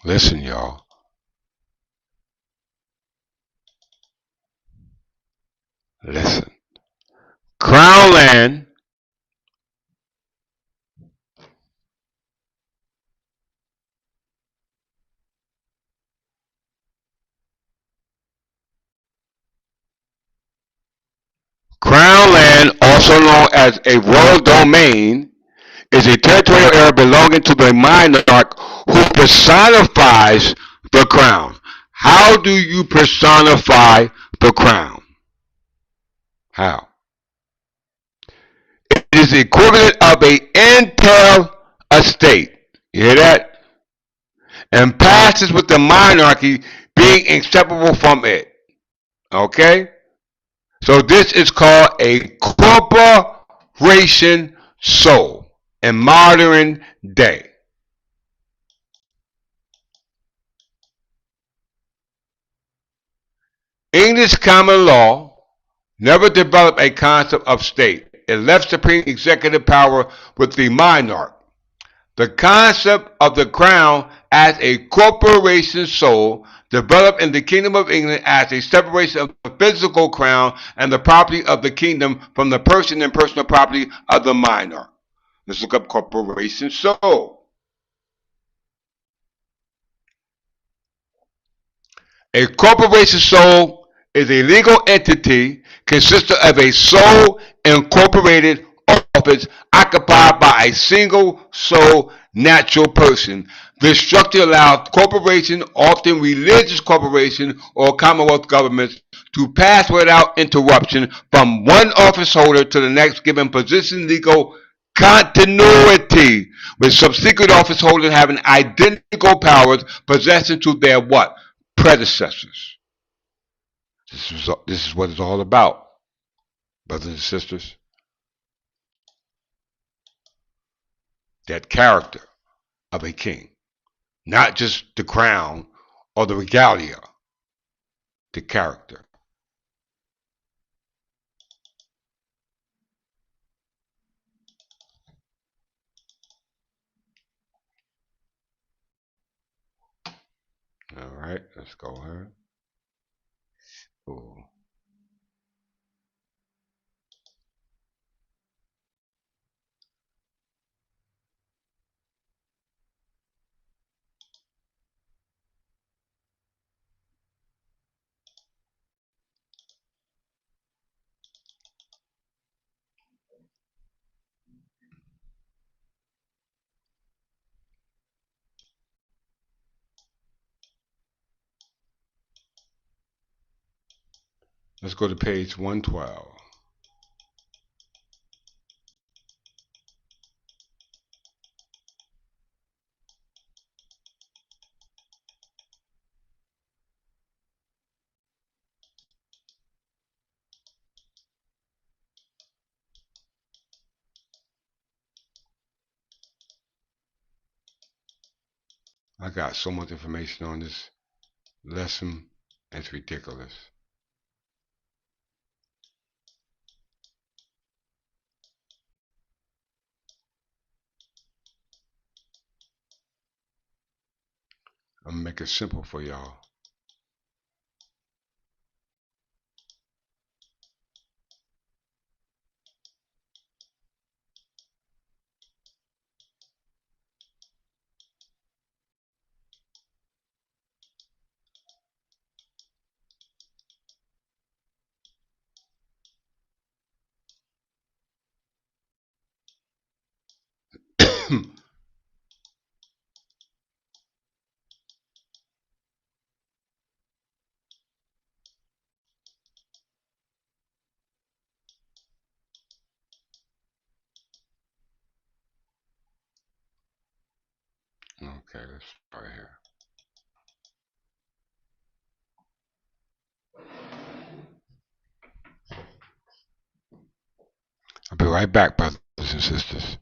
Listen, y'all. Listen. Crown land. Crown land, also known as a royal domain, is a territorial area belonging to the monarch who personifies the crown. How do you personify the crown? How? It is the equivalent of a entail estate. You hear that? And passes with the monarchy being inseparable from it. Okay? So this is called a corporation sole in modern day. English common law never developed a concept of state. It left supreme executive power with the monarch. The concept of the crown as a corporation sole developed in the Kingdom of England as a separation of the physical crown and the property of the kingdom from the person and personal property of the monarch. Let's look up corporation sole. A corporation sole is a legal entity consisting of a sole incorporated office occupied by a single sole natural person. This structure allows corporations, often religious corporations or commonwealth governments, to pass without interruption from one office holder to the next, given position legal continuity, with subsequent office holders having identical powers possessing to their what? Predecessors. This is what it's all about, brothers and sisters. That character of a king, not just the crown or the regalia, the character. All right, let's go ahead. Ooh. Let's go to page 112. I got so much information on this lesson, it's ridiculous. I'm gonna make it simple for y'all. Okay, let's start here. right back, brothers and sisters.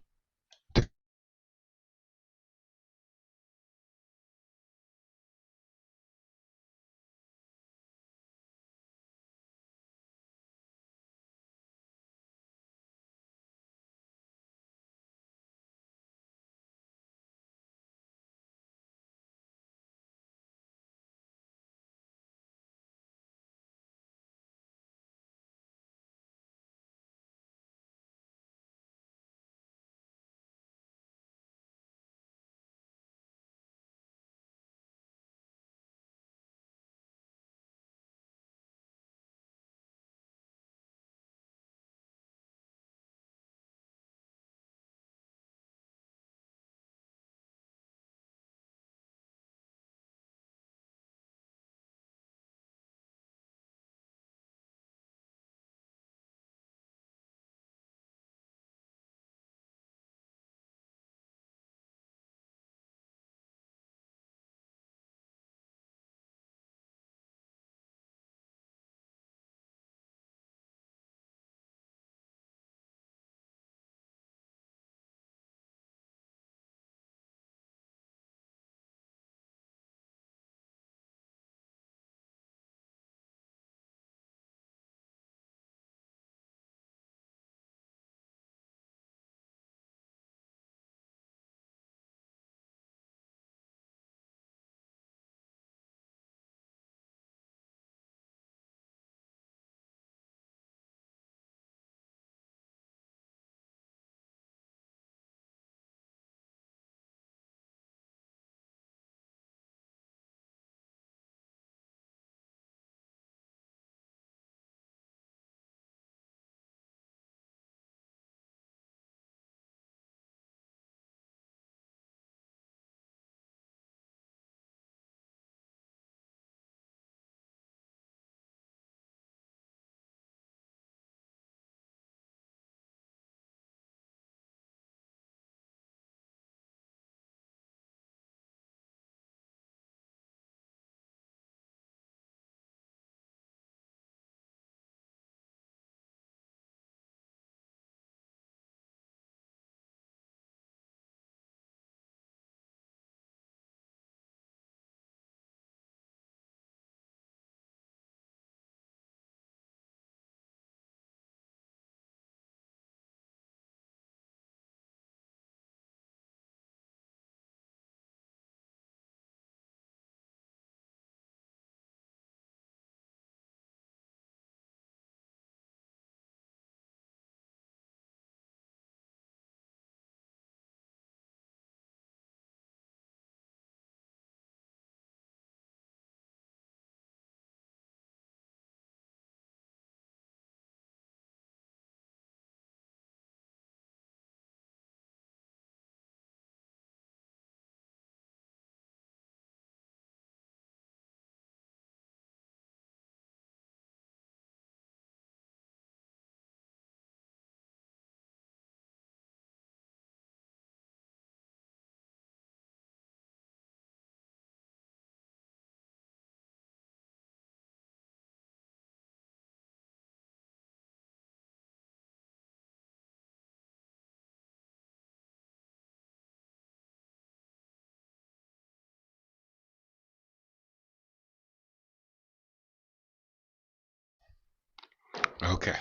Okay.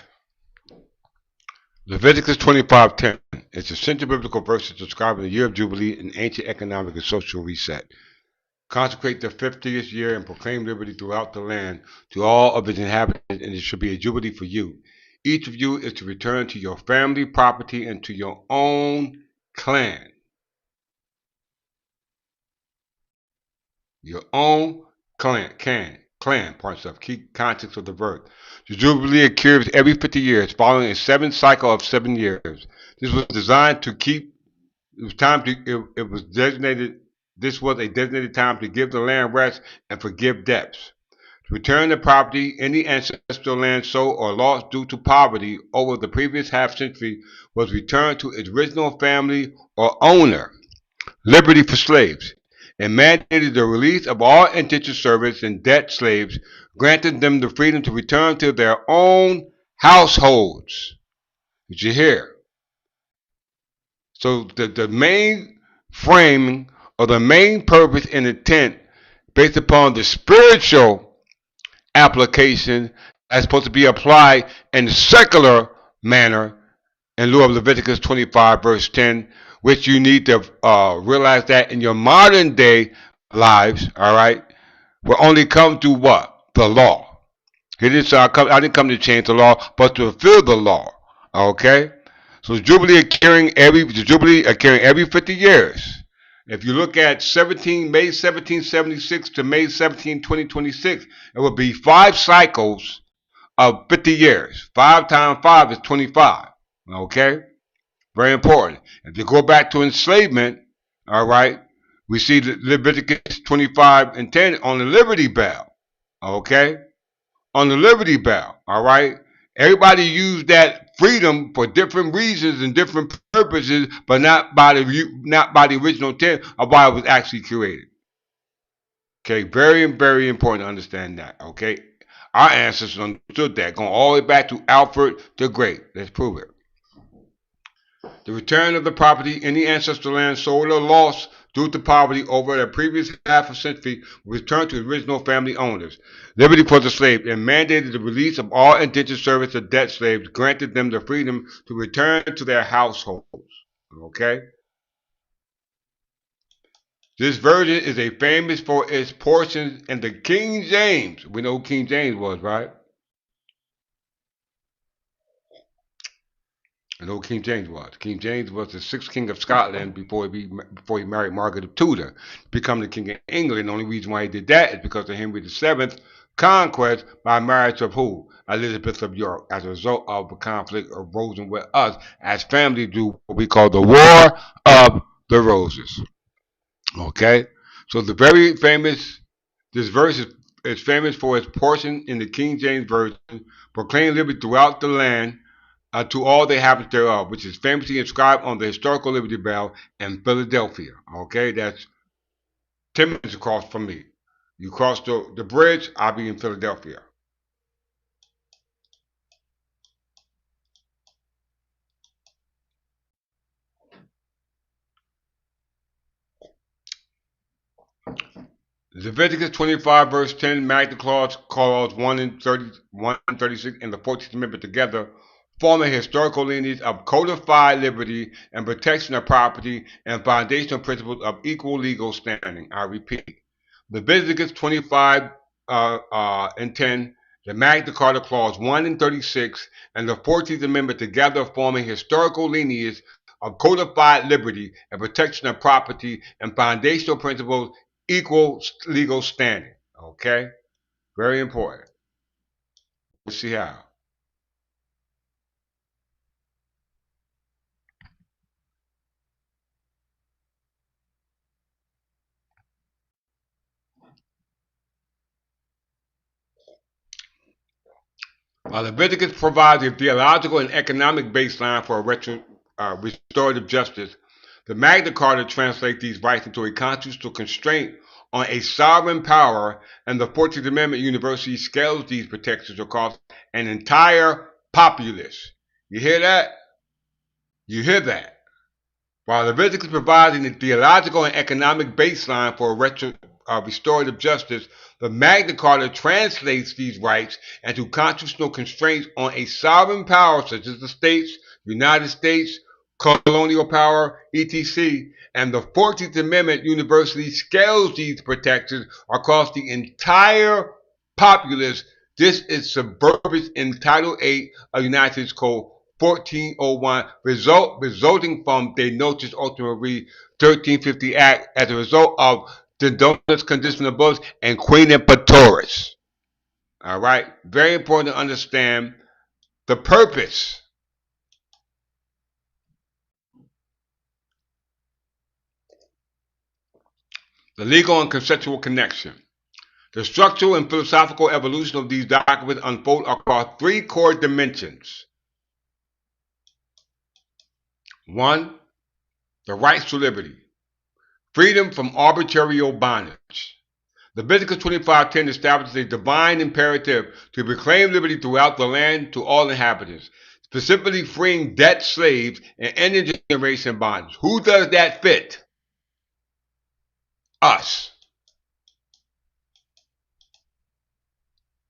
Leviticus 25:10 is the central biblical verse describing the year of Jubilee and ancient economic and social reset. Consecrate the 50th year and proclaim liberty throughout the land to all of its inhabitants, and it shall be a jubilee for you. Each of you is to return to your family, property, and to your own clan. Your own clan, parts of key context of the verse. The Jubilee occurs every 50 years, following a 7 cycle of 7 years. This was designed to keep, it was time to, it was designated, this was a designated time to give the land rest and forgive debts. To return the property, any ancestral land sold or lost due to poverty over the previous half century was returned to its original family or owner. Liberty for slaves. It mandated the release of all indentured servants and debt slaves, granting them the freedom to return to their own households. Did you hear? So the main framing or the main purpose and intent based upon the spiritual application as supposed to be applied in secular manner in lieu of Leviticus 25 verse 10, which you need to realize that in your modern day lives, all right, will only come through what? The law. I didn't come to change the law, but to fulfill the law. Okay? So the Jubilee occurring every 50 years. If you look at May 1776 to May 17, 2026, it will be 5 cycles of 50 years. 5 times 5 is 25. Okay? Very important. If you go back to enslavement, all right, we see Leviticus 25 and 10 on the Liberty Bell. Okay? On the Liberty Bell, all right? Everybody used that freedom for different reasons and different purposes, but not by the original intent of why it was actually created. Okay, very, very important to understand that. Okay, our ancestors understood that, going all the way back to Alfred the Great. Let's prove it. The return of the property, any ancestral land sold or lost due to poverty over the previous half a century, was returned to original family owners. Liberty for the slave, and mandated the release of all indentured servants or debt slaves, granted them the freedom to return to their households. Okay? This version is a famous for its portions in the King James. We know who King James was, right? I know who King James was. King James was the sixth king of Scotland before he married Margaret of Tudor to become the king of England. The only reason why he did that is because of Henry VII conquest by marriage of who? Elizabeth of York. As a result of the conflict arose with us as family do what we call the War of the Roses. Okay? So this verse is famous for its portion in the King James Version, proclaiming liberty throughout the land to all the inhabitants thereof, which is famously inscribed on the historical Liberty Bell in Philadelphia. Okay, that's 10 minutes across from me. You cross the bridge, I'll be in Philadelphia. Leviticus 25 verse 10, Magna Clause 1 and 36 and the 14th Amendment together form a historical lineage of codified liberty and protection of property and foundational principles of equal legal standing. I repeat, Leviticus 25 and 10, the Magna Carta Clause 1 and 36, and the 14th Amendment together form a historical lineage of codified liberty and protection of property and foundational principles equal legal standing. Okay? Very important. Let's see how. While Leviticus provides a theological and economic baseline for restorative justice, the Magna Carta translates these rights into a constitutional constraint on a sovereign power, and the 14th Amendment universally scales these protections across an entire populace. You hear that? You hear that? While Leviticus provides a theological and economic baseline for restorative justice, the Magna Carta translates these rights into constitutional constraints on a sovereign power such as the states, United States, colonial power, etc., and the 14th Amendment universally scales these protections across the entire populace. This is subverbiage in Title 8 of the United States Code 1401, resulting from De Notis Ultima Re 1350 Act as a result of the Dominus Conditionibus and Queen Impetoris. All right, very important to understand the purpose. The legal and conceptual connection. The structural and philosophical evolution of these documents unfold across three core dimensions. One, the rights to liberty. Freedom from arbitrary bondage. Leviticus 25:10 establishes a divine imperative to proclaim liberty throughout the land to all inhabitants, specifically freeing debt slaves and ending generation bondage. Who does that fit? Us.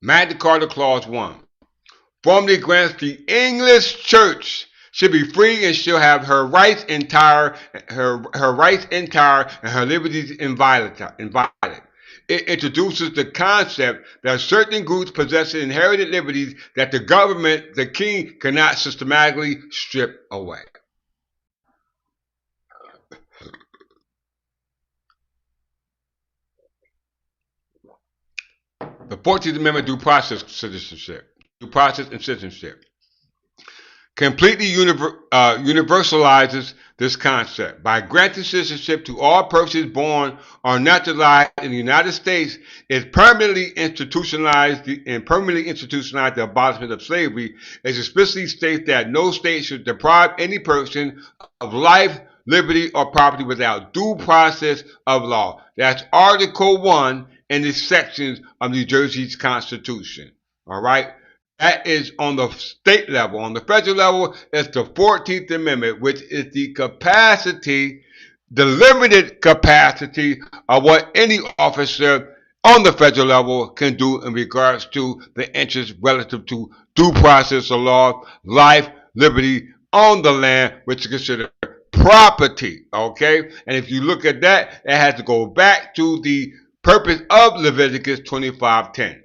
Magna Carta Clause 1 formally grants the English Church should be free and shall have her rights entire, her rights entire, and her liberties inviolate. It introduces the concept that certain groups possess inherited liberties that the government, the king, cannot systematically strip away. The 14th Amendment due process citizenship. Due process and citizenship completely universalizes this concept. By granting citizenship to all persons born or naturalized in the United States, it permanently institutionalized the abolishment of slavery. It explicitly states that no state should deprive any person of life, liberty, or property without due process of law. That's Article 1 in the sections of New Jersey's Constitution. All right? That is on the state level. On the federal level, it's the 14th Amendment, which is the capacity, the limited capacity of what any officer on the federal level can do in regards to the interests relative to due process of law, life, liberty on the land, which is considered property. Okay? And if you look at that, it has to go back to the purpose of Leviticus 25:10.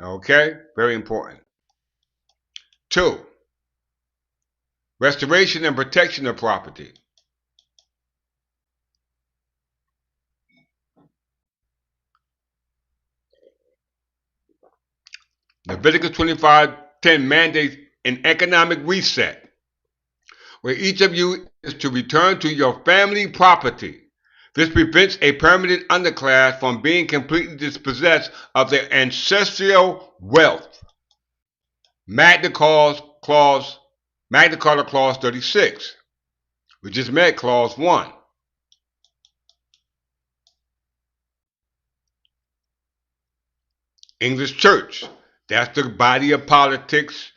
Okay? Very important. 2. Restoration and protection of property. Leviticus 25:10 mandates an economic reset, where each of you is to return to your family property. This prevents a permanent underclass from being completely dispossessed of their ancestral wealth. Magna Carta Clause 36. We just met Clause 1. English Church. That's the body of politics,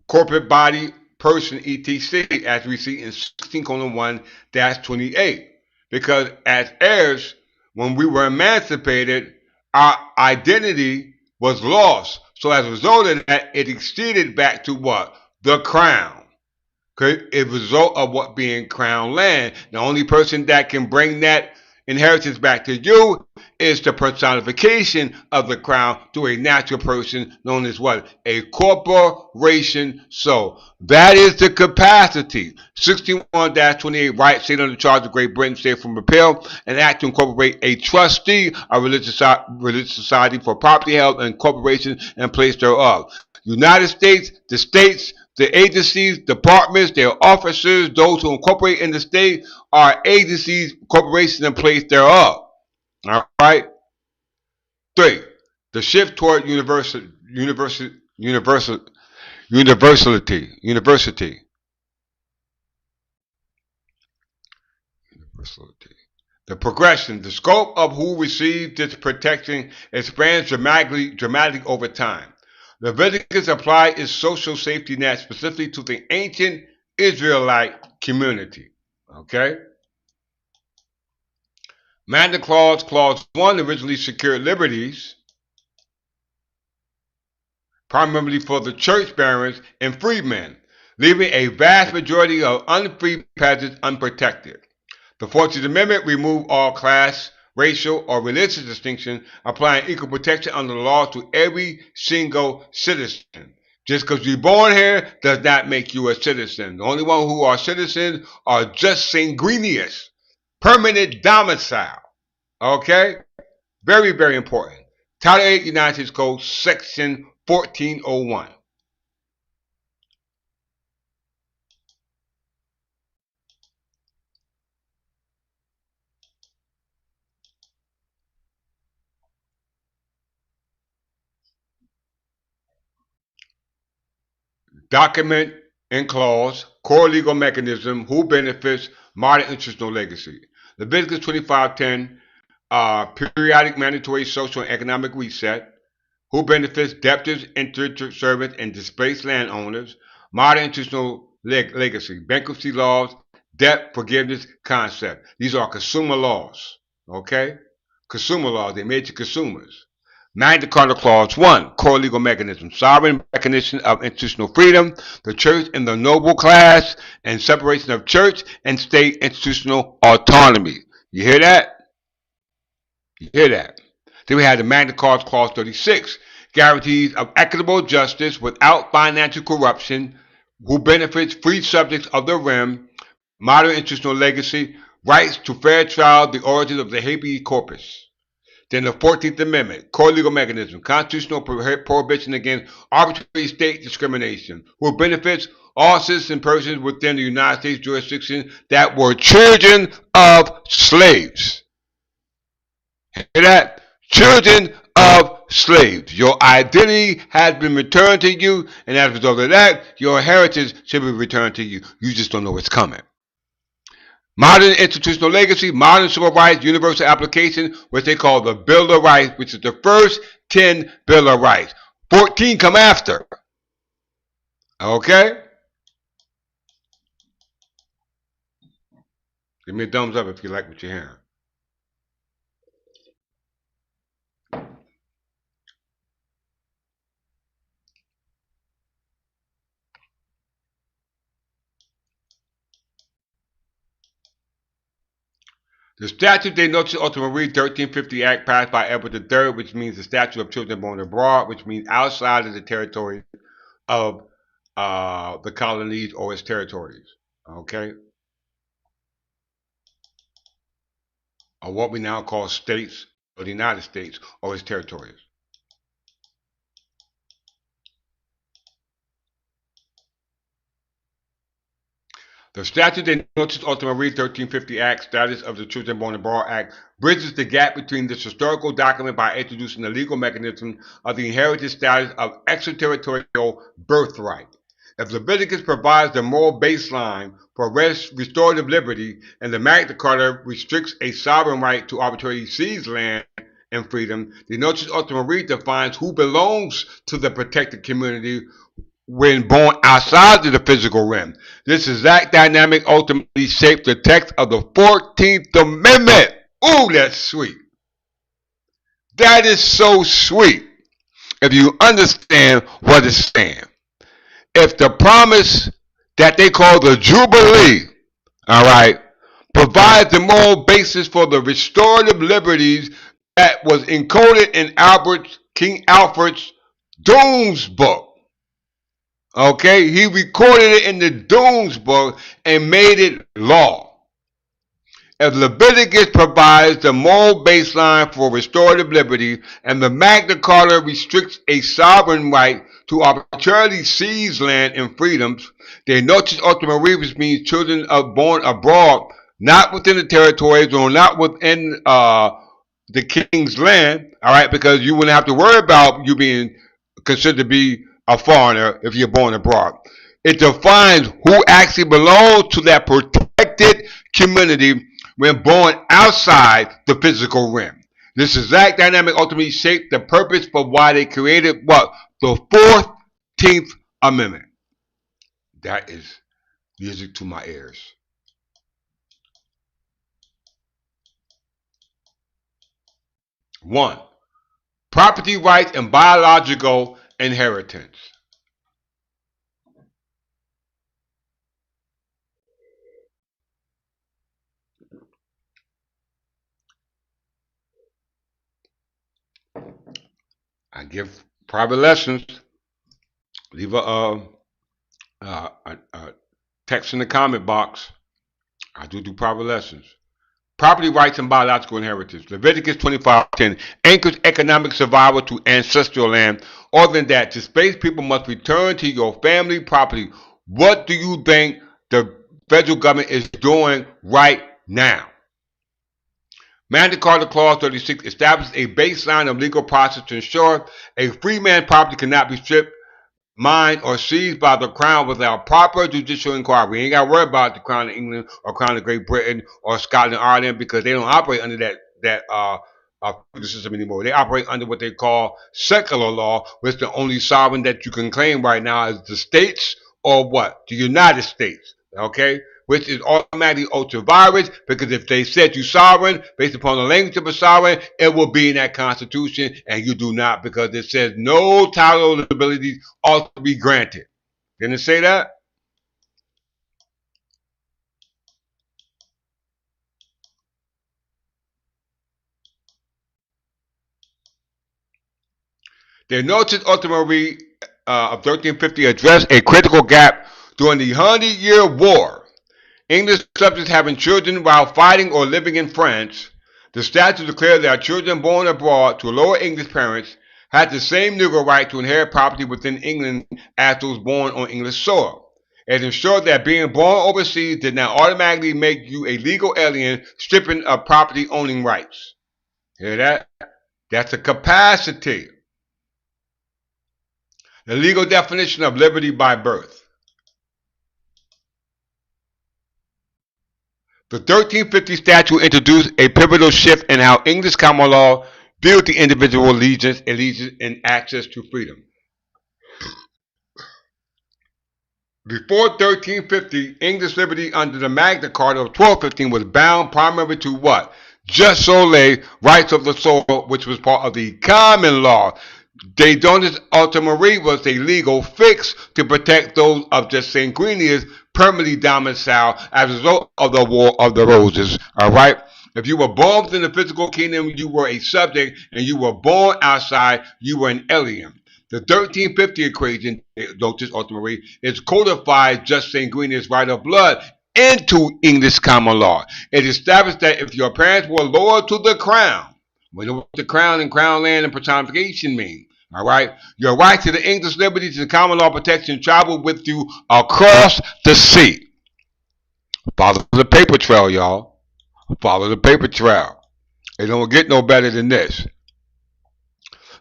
corporate body, person, etc., as we see in 16:1-28. Because as heirs, when we were emancipated, our identity was lost. So as a result of that, it extended back to what? The crown. It was a result of what being crown land. The only person that can bring that inheritance back to you is the personification of the crown to a natural person known as what? A corporation. So that is the capacity. 61-28 right, state under charge of Great Britain, state from repeal, and act to incorporate a trustee of religious society for property held in corporation and place thereof. United States, the states, the agencies, departments, their officers, those who incorporate in the state are agencies, corporations, and place thereof. All right. 3. The shift toward universality. The progression, the scope of who receives this protection expands dramatically over time. Leviticus applied its social safety net specifically to the ancient Israelite community. Okay? Magna Clause, Clause 1 originally secured liberties, primarily for the church barons and freedmen, leaving a vast majority of unfree peasants unprotected. The 14th Amendment removed all class, racial, or religious distinction, applying equal protection under the law to every single citizen. Just because you're born here does not make you a citizen. The only one who are citizens are just sanguineous, permanent domicile. Okay? Very, very important. Title 8 United States Code, Section 1401. Document and clause, core legal mechanism, who benefits, modern institutional legacy. Leviticus 25:10, periodic mandatory social and economic reset, who benefits debtors, indentured servants, and displaced landowners. Modern institutional legacy, bankruptcy laws, debt forgiveness concept. These are consumer laws. Okay? Consumer laws, they made you consumers. Magna Carta Clause 1, core legal mechanism, sovereign recognition of institutional freedom, the church and the noble class, and separation of church and state institutional autonomy. You hear that? You hear that? Then we had the Magna Carta Clause 36, guarantees of equitable justice without financial corruption, who benefits free subjects of the realm, modern institutional legacy, rights to fair trial, the origins of the habeas corpus. Then the 14th Amendment, core legal mechanism, constitutional prohibition against arbitrary state discrimination, who benefits all citizen persons within the United States jurisdiction that were children of slaves. Hear that? Children of slaves. Your identity has been returned to you, and as a result of that, your heritage should be returned to you. You just don't know it's coming. Modern institutional legacy, modern civil rights, universal application, which they call the Bill of Rights, which is the first 10 Bill of Rights. 14 come after. Okay? Give me a thumbs up if you like what you're hearing. The Statute de Notice Ultimarie 1350 Act passed by Edward III, which means the statute of children born abroad, which means outside of the territory of the colonies or its territories. Okay? Or what we now call states of the United States or its territories. The Statute de Notice Ultimarie 1350 Act, Status of the Children Born Abroad Act, bridges the gap between this historical document by introducing the legal mechanism of the inherited status of extraterritorial birthright. If Leviticus provides the moral baseline for restorative liberty, and the Magna Carta restricts a sovereign right to arbitrarily seize land and freedom, the Notice Ultimarie defines who belongs to the protected community when born outside of the physical realm. This exact dynamic ultimately shaped the text of the 14th Amendment. Ooh, that's sweet. That is so sweet if you understand what it's saying. If the promise that they call the Jubilee, all right, provides the moral basis for the restorative liberties that was encoded in King Alfred's Dooms book. Okay, he recorded it in the Dooms book and made it law. If Leviticus provides the moral baseline for restorative liberty, and the Magna Carta restricts a sovereign right to arbitrarily seize land and freedoms, the Notice Ultimarie, which means children born abroad, not within the territories or not within the king's land, all right, because you wouldn't have to worry about you being considered to be a foreigner if you're born abroad. It defines who actually belongs to that protected community when born outside the physical realm. This exact dynamic ultimately shaped the purpose for why they created what? The 14th Amendment. That is music to my ears. One, property rights and biological inheritance. I give private lessons. Leave a text in the comment box. I do private lessons. Property rights and biological inheritance. Leviticus 25:10 anchors economic survival to ancestral land. Other than that, displaced people must return to your family property. What do you think the federal government is doing right now? Magna Carta Clause 36 establishes a baseline of legal process to ensure a free man's property cannot be stripped, mined, or seized by the Crown without proper judicial inquiry. We ain't got to worry about the Crown of England or Crown of Great Britain or Scotland or Ireland because they don't operate under that system anymore. They operate under what they call secular law, which the only sovereign that you can claim right now is the states or what? The United States. Okay? Which is automatically ultra-virus, because if they said you sovereign, based upon the language of a sovereign, it will be in that constitution, and you do not, because it says no title of abilities ought to be granted. Didn't it say that? The Notice Ultimately of 1350 addressed a critical gap during the Hundred-Year War. English subjects having children while fighting or living in France, the statute declared that children born abroad to lower English parents had the same legal right to inherit property within England as those born on English soil. It ensured that being born overseas did not automatically make you a legal alien, stripping of property owning rights. Hear that? That's a capacity. The legal definition of liberty by birth. The 1350 statute introduced a pivotal shift in how English common law viewed the individual allegiance, and access to freedom. Before 1350, English liberty under the Magna Carta of 1215 was bound primarily to what? Jus soli, rights of the soil, which was part of the common law. De donis ultimari was a legal fix to protect those of just sanguineous permanently domiciled as a result of the War of the Roses. All right? If you were born within the physical kingdom, you were a subject, and you were born outside, you were an alien. The 1350 equation, notice ultimately, is codified just sanguineous right of blood into English common law. It established that if your parents were loyal to the crown, we know what the crown and crown land and personification mean. All right, your right to the English liberties and common law protection traveled with you across the sea. Follow the paper trail, y'all. Follow the paper trail. It don't get no better than this.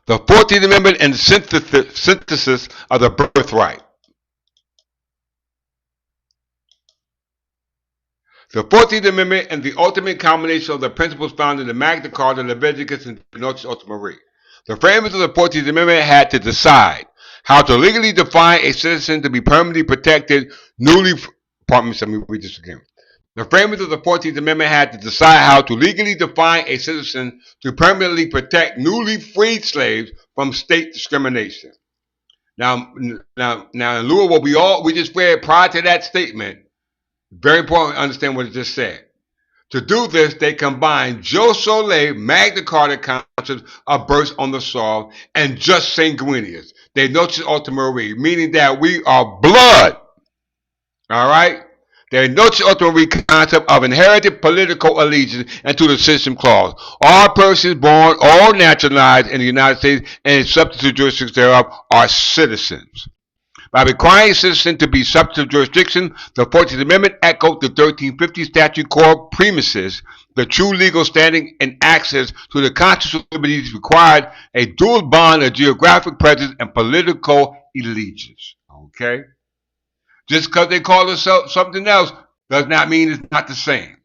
The 14th Amendment and synthesis of the birthright. The 14th Amendment and the ultimate combination of the principles found in the Magna Carta, Leviticus, and Notice Ultimately. The framers of the 14th Amendment had to decide how to legally define a citizen to be permanently protected, let me read this again. The framers of the 14th Amendment had to decide how to legally define a citizen to permanently protect newly freed slaves from state discrimination. Now, in lieu of what we just read prior to that statement, very important to understand what it just said. To do this, they combined Jus soli, Magna Carta concepts of birth on the soil, and jus sanguineus. They notice ultimately, meaning that we are blood. All right? They notice ultimately concept of inherited political allegiance and to the citizen clause. All persons born or naturalized in the United States and subject to jurisdiction thereof are citizens. By requiring citizens to be subject to jurisdiction, the 14th Amendment echoed the 1350 statute core premises. The true legal standing and access to the constitutional liberties required a dual bond of geographic presence and political allegiance. Okay? Just because they call it something else does not mean it's not the same.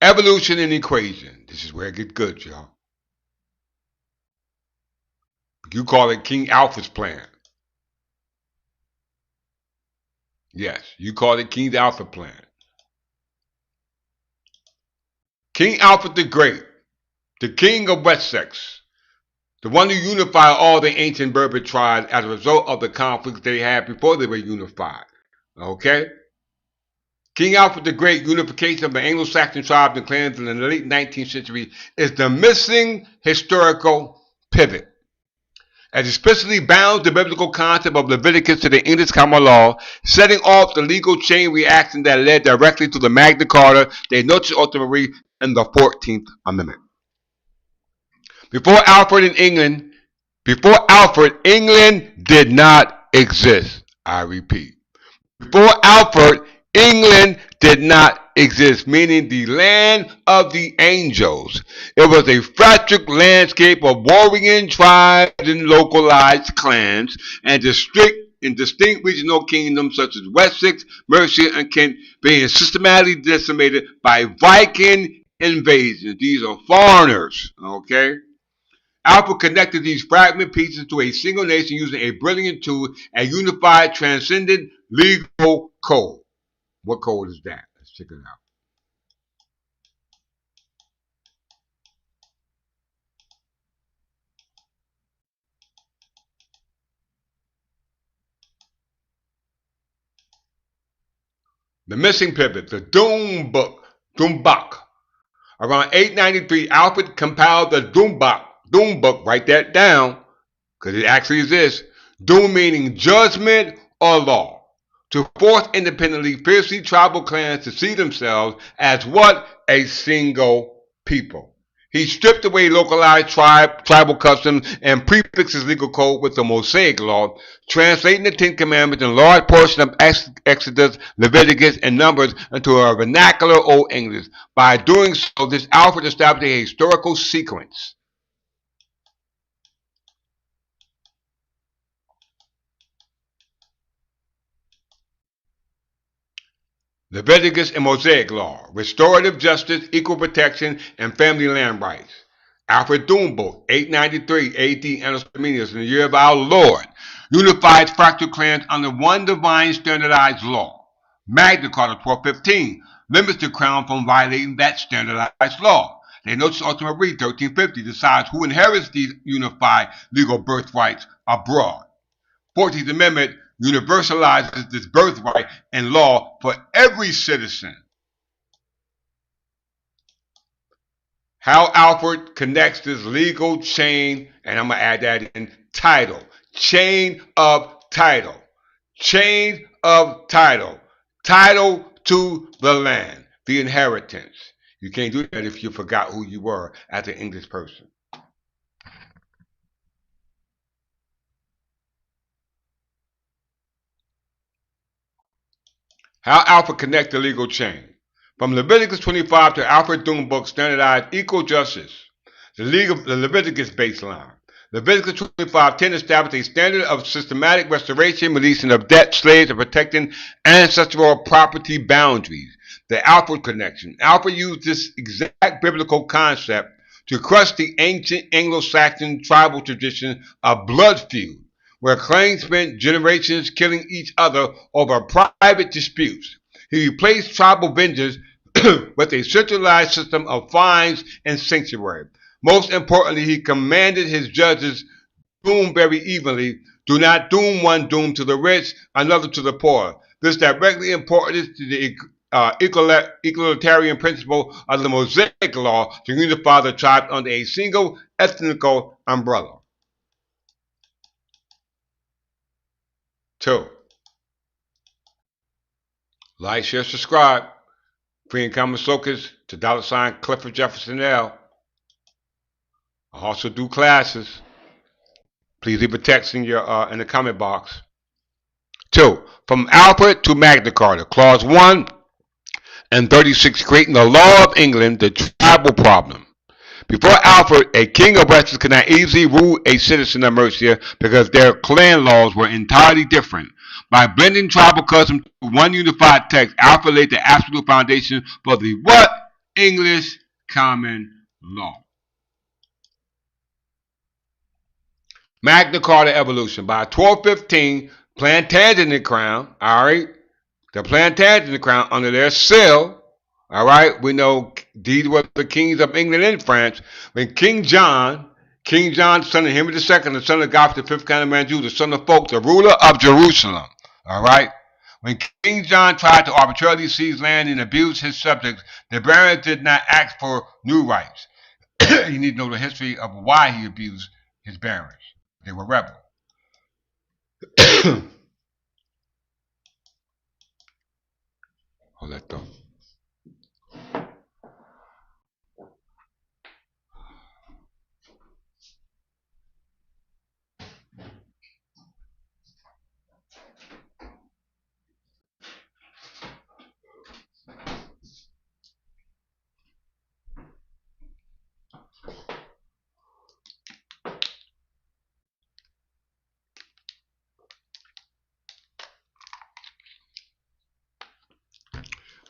Evolution and equation. This is where it gets good, y'all. You call it King Alpha's plan. Yes, you call it King Alpha plan. King Alpha the Great, the king of Wessex, the one who unified all the ancient Berber tribes as a result of the conflicts they had before they were unified. Okay? King Alfred the Great unification of the Anglo-Saxon tribes and clans in the late 19th century is the missing historical pivot. As explicitly bounds the biblical concept of Leviticus to the English common law, setting off the legal chain reaction that led directly to the Magna Carta, De Notice Ultimately, and the 14th Amendment. Before Alfred, England did not exist. I repeat. Before Alfred, England did not exist, meaning the land of the angels. It was a fractured landscape of warring tribes and localized clans and distinct regional kingdoms such as Wessex, Mercia, and Kent being systematically decimated by Viking invasions. These are foreigners, okay? Alfred connected these fragment pieces to a single nation using a brilliant tool, a unified, transcendent legal code. What code is that? Let's check it out. The missing pivot, the Doom Book, Doombok. Around 893, Alfred compiled the Doom Book, write that down, because it actually exists. Doom meaning judgment or law. To force independently fiercely tribal clans to see themselves as what? A single people. He stripped away localized tribal customs and prefixed his legal code with the Mosaic Law, translating the Ten Commandments and a large portion of Exodus, Leviticus, and Numbers into a vernacular Old English. By doing so, this Alfred established a historical sequence. Leviticus and Mosaic Law, Restorative Justice, Equal Protection, and Family Land Rights. Alfred Doombook, 893 AD, Annus Dominius, in the year of our Lord, unified fractal clans under one divine standardized law. Magna Carta, 1215, limits the crown from violating that standardized law. The Notice Ultima Re, 1350, decides who inherits these unified legal birthrights abroad. 14th Amendment universalizes this birthright and law for every citizen. How Alfred connects this legal chain, and I'm going to add that in title. Chain of title. Chain of title. Title to the land, the inheritance. You can't do that if you forgot who you were as an English person. How Alfred connects the legal chain. From Leviticus 25 to Alfred Doom Book standardized equal justice. The Leviticus baseline. Leviticus 25:10 established a standard of systematic restoration, releasing of debt, slaves, and protecting ancestral property boundaries. The Alfred connection. Alfred used this exact biblical concept to crush the ancient Anglo-Saxon tribal tradition of blood feud, where clans spent generations killing each other over private disputes. He replaced tribal vengeance with a centralized system of fines and sanctuary. Most importantly, he commanded his judges doom very evenly. Do not doom one doom to the rich, another to the poor. This directly important to the egalitarian principle of the Mosaic Law to unify the tribes under a single ethnical umbrella. 2. Like, share, subscribe. Free and common focus to $ Clifford Jefferson L. I also do classes. Please leave a text in the comment box. 2. From Alfred to Magna Carta, Clause 1 and 36, creating the law of England, the tribal problem. Before Alfred, a king of Wessex could not easily rule a citizen of Mercia because their clan laws were entirely different. By blending tribal customs to one unified text, Alfred laid the absolute foundation for the what? English common law. Magna Carta evolution. By 1215, Plantagenet crown, all right, the Plantagenet crown under their seal, all right, we know these were the kings of England and France. When King John, son of Henry II, the son of Godfrey, the fifth count of Manju, the son of Folk, the ruler of Jerusalem, all right, when King John tried to arbitrarily seize land and abuse his subjects, the barons did not ask for new rights. You need to know the history of why he abused his barons. They were rebels. Hold that thought.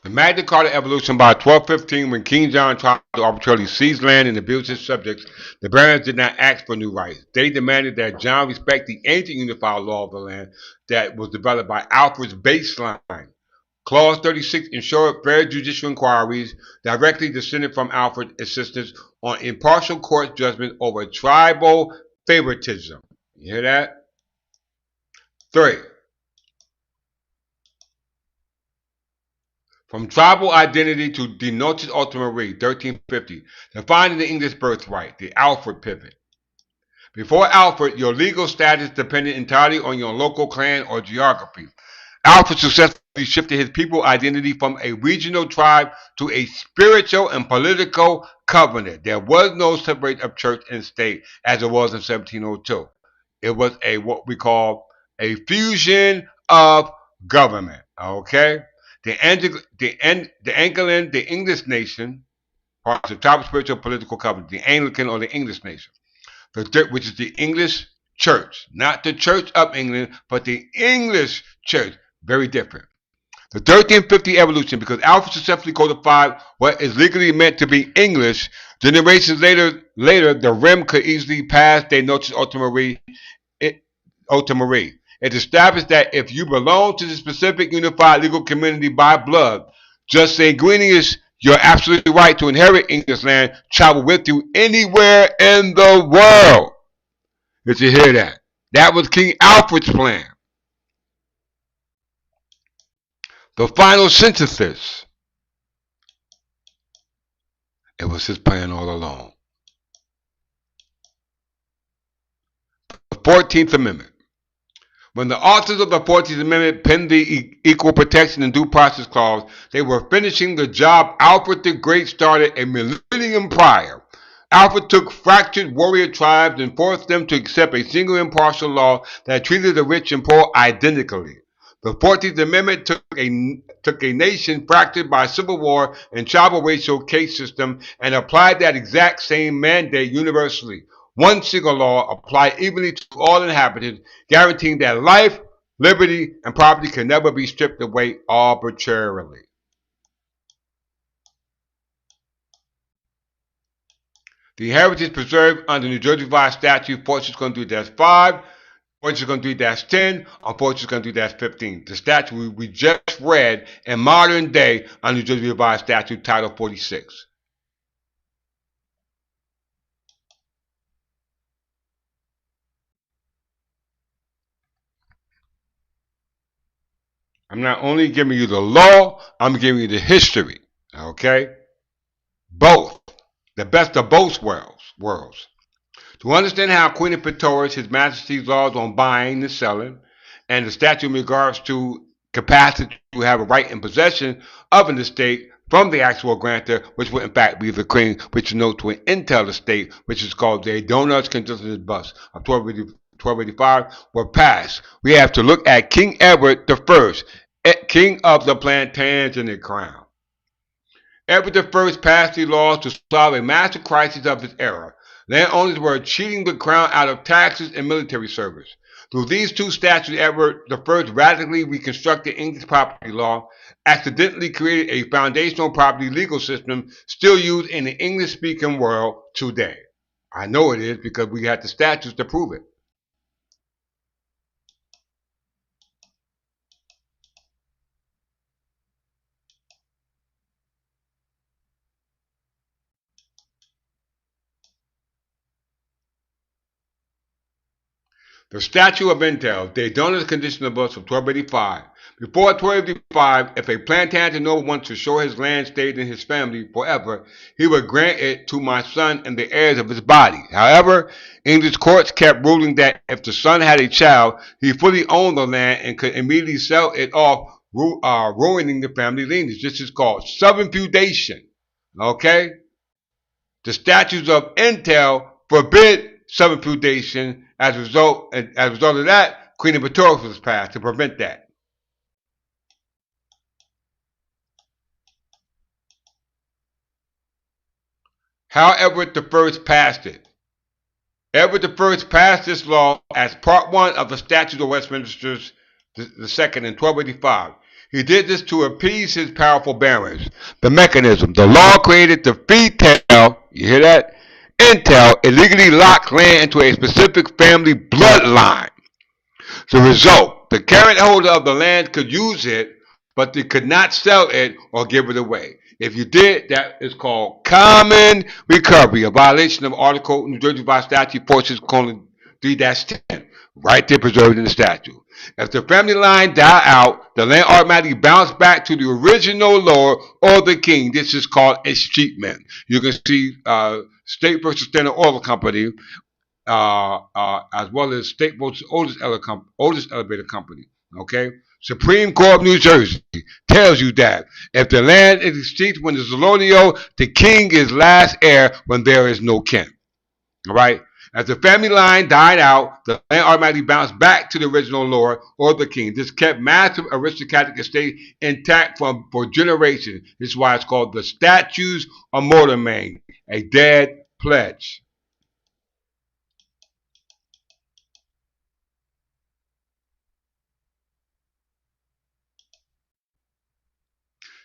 The Magna Carta evolution by 1215, when King John tried to arbitrarily seize land and abuse his subjects, the barons did not ask for new rights. They demanded that John respect the ancient unified law of the land that was developed by Alfred's baseline. Clause 36 ensured fair judicial inquiries directly descended from Alfred's insistence on impartial court judgment over tribal favoritism. You hear that? 3. From tribal identity to de notis ultima re, 1350, defining the English birthright, the Alfred pivot. Before Alfred, your legal status depended entirely on your local clan or geography. Alfred successfully shifted his people identity from a regional tribe to a spiritual and political covenant. There was no separation of church and state as it was in 1702. It was a what we call a fusion of government. Okay, the Anglican, the English nation, or the tribal spiritual political covenant, the Anglican or the English nation, which is the English church, not the Church of England, but the English church. Very different. The 1350 evolution, because Alfred successfully codified what is legally meant to be English, generations later, the rim could easily pass de notis ultima re. It established that if you belong to the specific unified legal community by blood, just sanguineous, your absolute right to inherit English land travel with you anywhere in the world. Did you hear that? That was King Alfred's plan. The final synthesis. It was his plan all along. The 14th Amendment. When the authors of the 14th Amendment penned the Equal Protection and Due Process Clause, they were finishing the job Alfred the Great started a millennium prior. Alfred took fractured warrior tribes and forced them to accept a single impartial law that treated the rich and poor identically. The 14th Amendment took a nation fractured by civil war and tribal racial caste system and applied that exact same mandate universally. One single law applied evenly to all inhabitants, guaranteeing that life, liberty, and property can never be stripped away arbitrarily. The heritage preserved under New Jersey Revised Statute 46-5, 46-10, or 46-15. The statute we just read in modern day on New Jersey Revised Statute Title 46. I'm not only giving you the law, I'm giving you the history. Okay? Both. The best of both worlds. To understand how Queen of Pretorius, His Majesty's laws on buying and selling, and the statute in regards to capacity to have a right in possession of an estate from the actual grantor, which would in fact be the Queen, which is known to an entail estate, which is called the Donuts Conditions Bus of 1285, were passed. We have to look at King Edward I, King of the Plantagenet Crown. Edward I passed these laws to solve a massive crisis of his era. Landowners were cheating the crown out of taxes and military service. Through these two statutes, Edward I radically reconstructed English property law, accidentally created a foundational property legal system still used in the English-speaking world today. I know it is because we got the statutes to prove it. The Statute of Entail, the Donuts Conditional Bus of 1285. Before 1285, if a Plantagenet noble wanted to shore his land stayed in his family forever, he would grant it to my son and the heirs of his body. However, English courts kept ruling that if the son had a child, he fully owned the land and could immediately sell it off, ruining the family lineage. This is called subimputation. Okay? The statutes of entail forbid subimputation. As a result of that, Queen of Pretorius was passed to prevent that. How Edward I passed it. Edward I passed this law as Part 1 of the Statute of Westminster II in 1285. He did this to appease his powerful barons. The mechanism. The law created the fee-tail, you hear that? Intel illegally locked land into a specific family bloodline. The result, the current holder of the land could use it, but they could not sell it or give it away. If you did, that is called common recovery, a violation of Article New Jersey Revised Statute 46:3-10, right there preserved in the statute. If the family line die out, the land automatically bounces back to the original lord or the king. This is called escheatment. You can see State versus Standard Oil Company, as well as State Boat's oldest elevator company. Okay, Supreme Court of New Jersey tells you that if the land is extinct when it's colonial, the king is last heir when there is no kin. All right. As the family line died out, the land automatically bounced back to the original lord or the king. This kept massive aristocratic estate intact for generations. This is why it's called the Statutes of Mortmain, a dead pledge.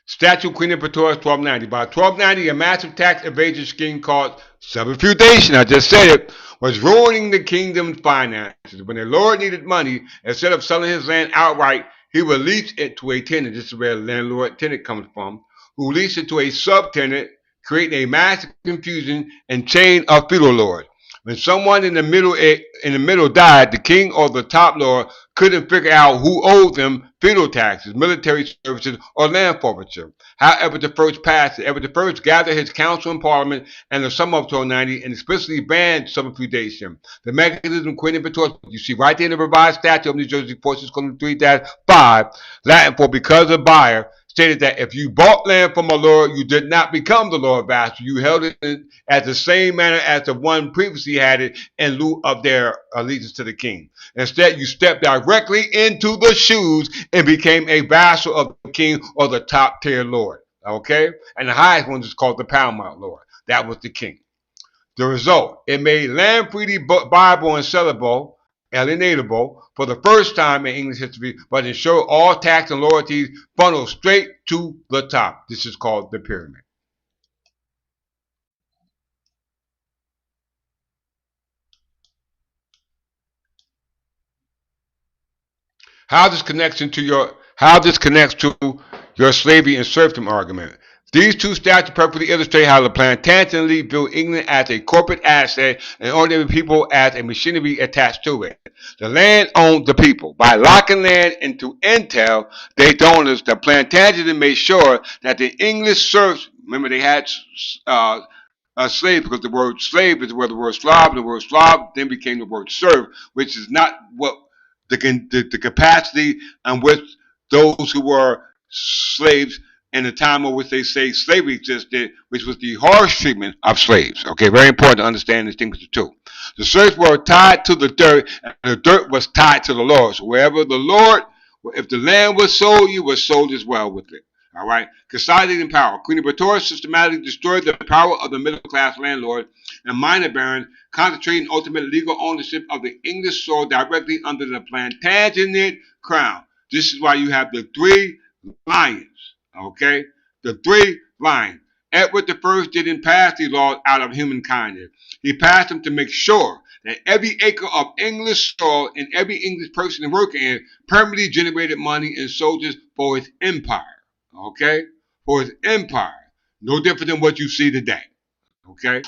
Statute Queen and Pretorius 1290. By 1290, a massive tax evasion scheme called subfeudation, I just said it, was ruining the kingdom's finances. When the lord needed money, instead of selling his land outright, he would lease it to a tenant. This is where landlord-tenant comes from, who leased it to a subtenant, creating a massive confusion and chain of feudal lords. When someone in the middle died, the king or the top lord couldn't figure out who owed them feudal taxes, military services, or land forfeiture. However, the first passed it. Edward I gathered his council and parliament and the summer of 1290 and explicitly banned subfeudation. The mechanism Queen and Pretorius, you see right there in the revised statute of New Jersey 46:3-5, Latin for because of buyer, stated that if you bought land from a lord, you did not become the lord vassal. You held it as the same manner as the one previously had it in lieu of their allegiance to the king. Instead, you stepped directly into the shoes and became a vassal of the king or the top tier lord. Okay? And the highest one is called the paramount lord. That was the king. The result, it made land freely buyable and sellable, alienatable for the first time in English history, but ensured all tax and loyalties funneled straight to the top. This is called the pyramid. How this connects to your slavery and serfdom argument. These two statutes perfectly illustrate how the plantation elite viewed England as a corporate asset and ordinary people as a machinery attached to it. The land owned the people. By locking land into intel, they donors, the plantagenets made sure that the English serfs, remember they had slave, because the word slave is where the word Slav, and the word Slav then became the word serf, which is not what the capacity in which those who were slaves in the time of which they say slavery existed, which was the harsh treatment of slaves. Okay, very important to understand and distinguish the two. The serfs were tied to the dirt, and the dirt was tied to the Lord. So wherever the Lord, if the land was sold, you were sold as well with it. All right, consolidating power. Queen Pretorius systematically destroyed the power of the middle-class landlord and minor baron, concentrating ultimate legal ownership of the English soil directly under the Plantagenet crown. This is why you have the three lions. Okay, the three lions. Edward I didn't pass these laws out of human kindness. He passed them to make sure that every acre of English soil and every English person working in permanently generated money and soldiers for his empire. Okay? For his empire. No different than what you see today. Okay?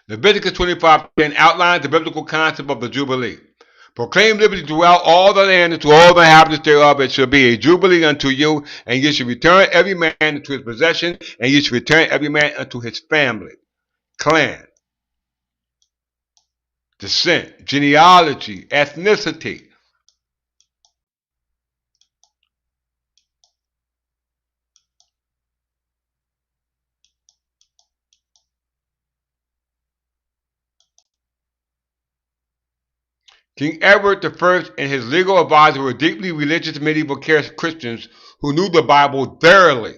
Leviticus 25:10 outlines the biblical concept of the Jubilee. Proclaim liberty throughout all the land and to all the inhabitants thereof. It shall be a jubilee unto you, and you shall return every man into his possession, and you shall return every man unto his family, clan, descent, genealogy, ethnicity. King Edward I and his legal advisor were deeply religious medieval Christians who knew the Bible thoroughly.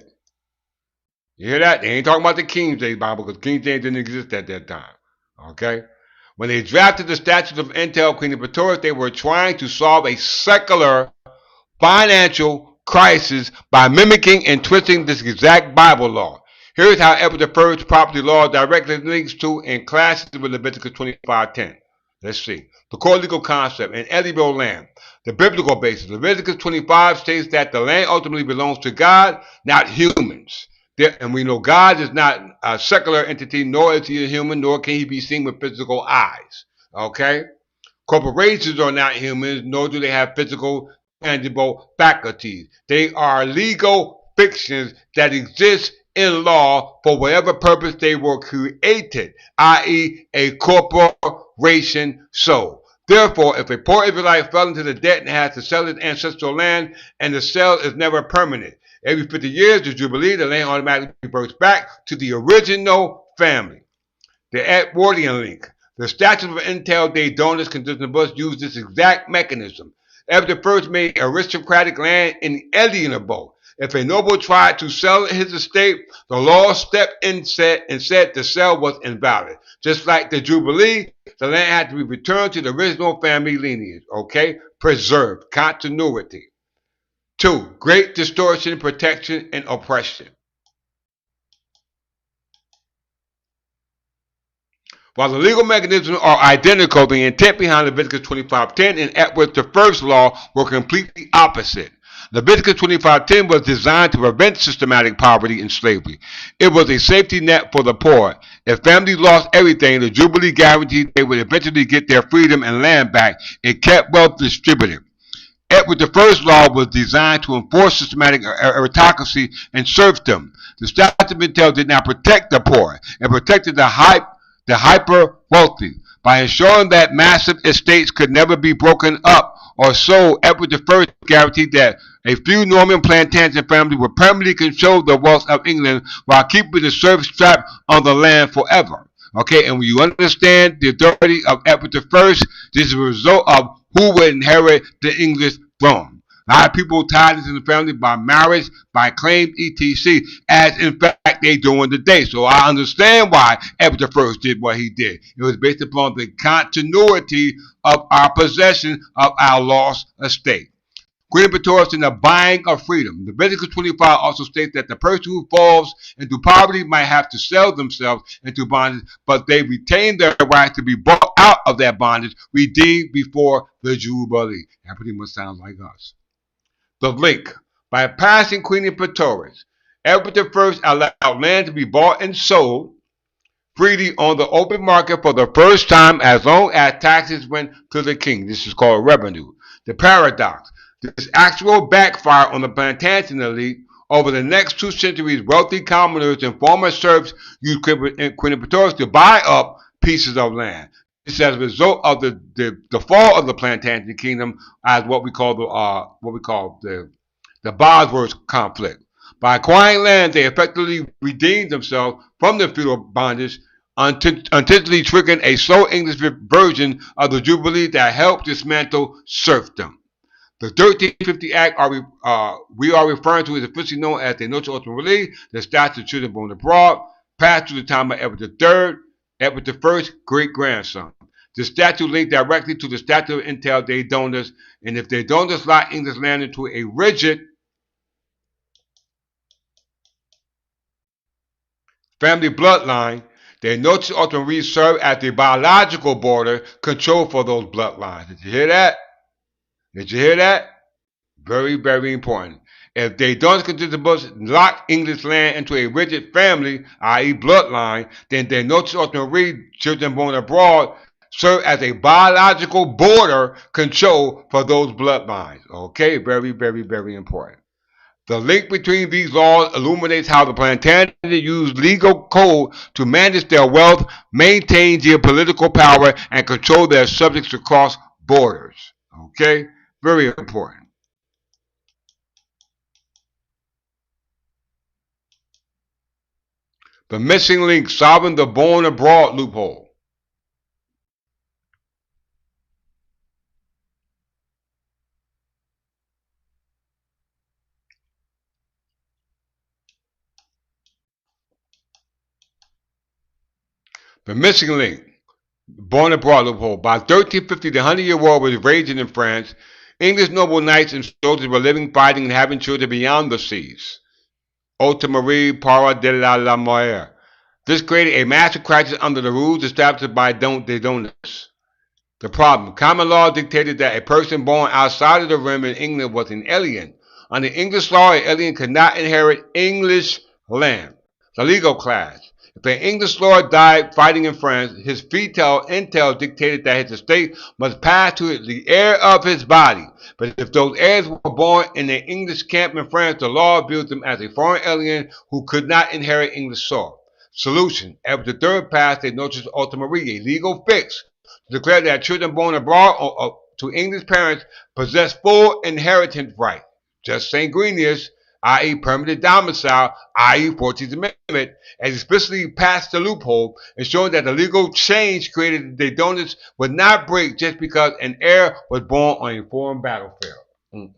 You hear that? They ain't talking about the King James Bible because King James didn't exist at that time. Okay? When they drafted the Statutes of Intel Queen Pretorius, they were trying to solve a secular financial crisis by mimicking and twisting this exact Bible law. Here's how Edward I's property law directly links to and clashes with Leviticus 25:10. Let's see. The core legal concept in edible land. The biblical basis. Leviticus 25 states that the land ultimately belongs to God, not humans. And we know God is not a secular entity, nor is he a human, nor can he be seen with physical eyes. Okay? Corporations are not humans, nor do they have physical, tangible faculties. They are legal fictions that exist in law for whatever purpose they were created, i.e., a corporation soul. Therefore, if a poor Israelite fell into the debt and has to sell his ancestral land, and the sale is never permanent, every 50 years, the Jubilee, the land automatically reverts back to the original family. The Edwardian link. The statute of Intel de Donis Conditionibus used this exact mechanism. Edward I made aristocratic land inalienable. If a noble tried to sell his estate, the law stepped in and said the sale was invalid. Just like the Jubilee, the land had to be returned to the original family lineage. Okay? Preserved. Continuity. 2. Great distortion, protection, and oppression. While the legal mechanisms are identical, the intent behind Leviticus 25:10 and Edward I's law were completely opposite. Leviticus 25:10 was designed to prevent systematic poverty and slavery. It was a safety net for the poor. If families lost everything, the Jubilee guaranteed they would eventually get their freedom and land back. It kept wealth distributed. Edward I's law was designed to enforce systematic aristocracy and serfdom. The statute of Intel did not protect the poor. It protected the hyper wealthy. By ensuring that massive estates could never be broken up or sold, Edward I guaranteed that a few Norman plantation families would permanently control the wealth of England while keeping the serfs trapped on the land forever. Okay, and when you understand the authority of Edward I, this is a result of who would inherit the English throne. A lot of people tied into the family by marriage, by claim, etc., as in fact they do in the day. So I understand why Edward I did what he did. It was based upon the continuity of our possession of our lost estate. Queen Pretorius in the buying of freedom. Leviticus 25 also states that the person who falls into poverty might have to sell themselves into bondage, but they retain their right to be bought out of that bondage, redeemed before the Jubilee. That pretty much sounds like us. The link. By passing Queen Pretorius, Edward I allowed land to be bought and sold freely on the open market for the first time as long as taxes went to the king. This is called revenue. The paradox. This actual backfire on the plantation elite. Over the next 2 centuries, wealthy commoners and former serfs used Queen Pretorius to buy up pieces of land. This is as a result of the fall of the plantation kingdom as what we call the Bosworth conflict. By acquiring land, they effectively redeemed themselves from the feudal bondage, intentionally triggering a slow English version of the Jubilee that helped dismantle serfdom. The 1350 Act we are referring to is officially known as the Notice Ultimately, the Statute of Children Born Abroad, passed through the time of Edward III, Edward I's great-grandson. The statute linked directly to the Statute of Intel de Donis, and if they don't lock English land into a rigid family bloodline, their notice ultimately serve as the biological border control for those bloodlines. Did you hear that? Did you hear that? Very, very important. If they don't consider the books lock English land into a rigid family, i.e. bloodline, then their notice ultimately children born abroad serve as a biological border control for those bloodlines. Okay, very, very, very important. The link between these laws illuminates how the Plantagenets used legal code to manage their wealth, maintain geopolitical power, and control their subjects across borders. Okay? Very important. The missing link, solving the born abroad loophole. The missing link. born abroad, loophole. By 1350, the 100-Year War was raging in France. English noble knights and soldiers were living, fighting, and having children beyond the seas. Marie Para de la Moire. This created a massive crisis under the rules established by the Donuts. The problem: common law dictated that a person born outside of the rim in England was an alien. Under English law, an alien could not inherit English land. The legal class: if an English lord died fighting in France, his fetal entail dictated that his estate must pass to the heir of his body. But if those heirs were born in an English camp in France, the law viewed them as a foreign alien who could not inherit English soil. Solution: Edward III passed a notice ultimarie, a legal fix, to declare that children born abroad or to English parents possess full inheritance rights. Just sanguineous, i.e. permanent domicile, i.e. 14th Amendment, and explicitly passed the loophole, ensuring that the legal change created the donuts would not break just because an heir was born on a foreign battlefield. Mm-mm.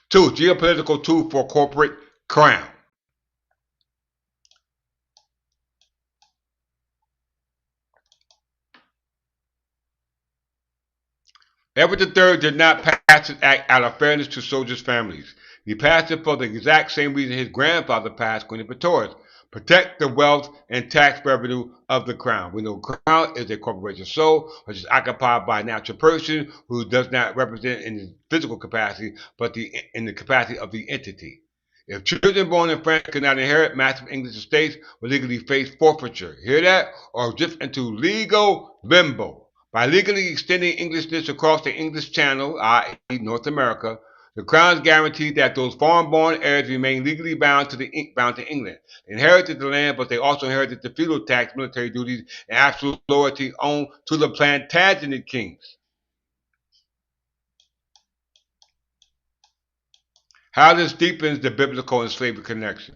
2. Geopolitical tool for corporate crown. Edward III did not pass this act out of fairness to soldiers' families. He passed it for the exact same reason his grandfather passed Queen Victoria's: protect the wealth and tax revenue of the crown. We know crown is a corporation soul, which is occupied by a natural person who does not represent in his physical capacity, but in the capacity of the entity. If children born in France could not inherit massive English estates, would legally face forfeiture. Hear that? Or drift into legal limbo. By legally extending Englishness across the English Channel, i.e. North America, the Crown's guaranteed that those foreign-born heirs remain legally bound to England. They inherited the land, but they also inherited the feudal tax, military duties, and absolute loyalty owed to the Plantagenet kings. How this deepens the biblical and slavery connection.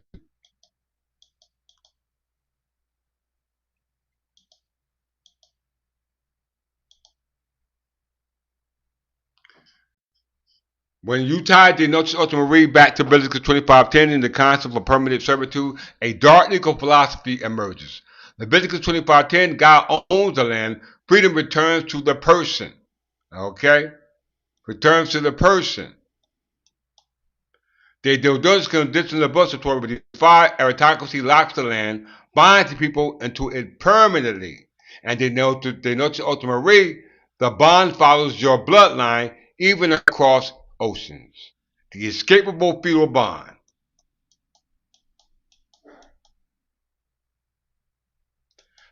When you tie the Notice Ultimarie back to Leviticus 25:10 in the concept of permanent servitude, a dark legal philosophy emerges. Leviticus 25:10, God owns the land, freedom returns to the person. Okay? Returns to the person. The Dildonic condition of the Busatory with defied aristocracy locks the land, binds the people into it permanently. And they Notice Ultimarie, the bond follows your bloodline even across oceans. The escapable feudal bond.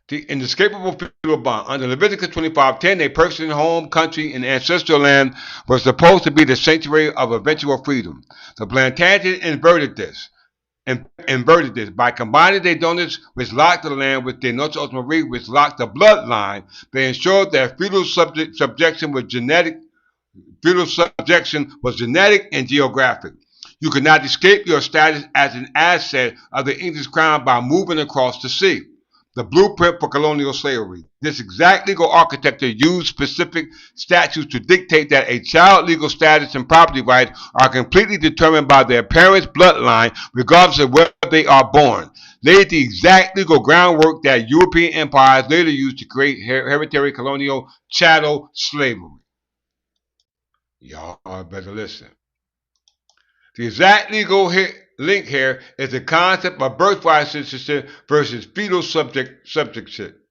The inescapable feudal bond. Under Leviticus 25:10, a person's home, country, and ancestral land was supposed to be the sanctuary of eventual freedom. The Plantagenets inverted this. By combining the donuts which locked the land with the Notice Ultimarie which locked the bloodline, they ensured that feudal subjection was genetic and geographic. You could not escape your status as an asset of the English crown by moving across the sea. The blueprint for colonial slavery. This exact legal architecture used specific statutes to dictate that a child's legal status and property rights are completely determined by their parents' bloodline, regardless of where they are born. Laid the exact legal groundwork that European empires later used to create hereditary colonial chattel slavery. Y'all better listen. The exact legal link here is the concept of birthright citizenship versus feudal subjectship.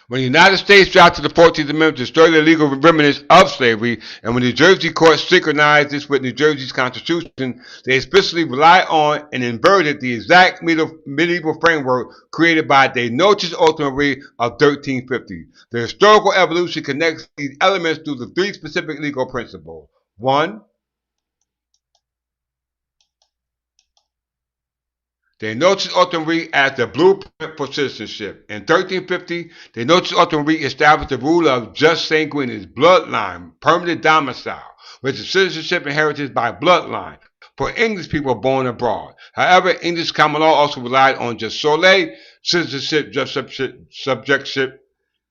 When the United States drafted the 14th Amendment to destroy the legal remnants of slavery, and when New Jersey courts synchronized this with New Jersey's Constitution, they explicitly relied on and inverted the exact medieval framework created by the Notice Ultimarie of 1350. The historical evolution connects these elements through the three specific legal principles. 1. The Notice Ultimarie as the blueprint for citizenship. In 1350, the Notice Ultimarie established the rule of jus sanguinis, bloodline, permanent domicile, which is citizenship inherited by bloodline for English people born abroad. However, English common law also relied on jus soli, citizenship, subjectship,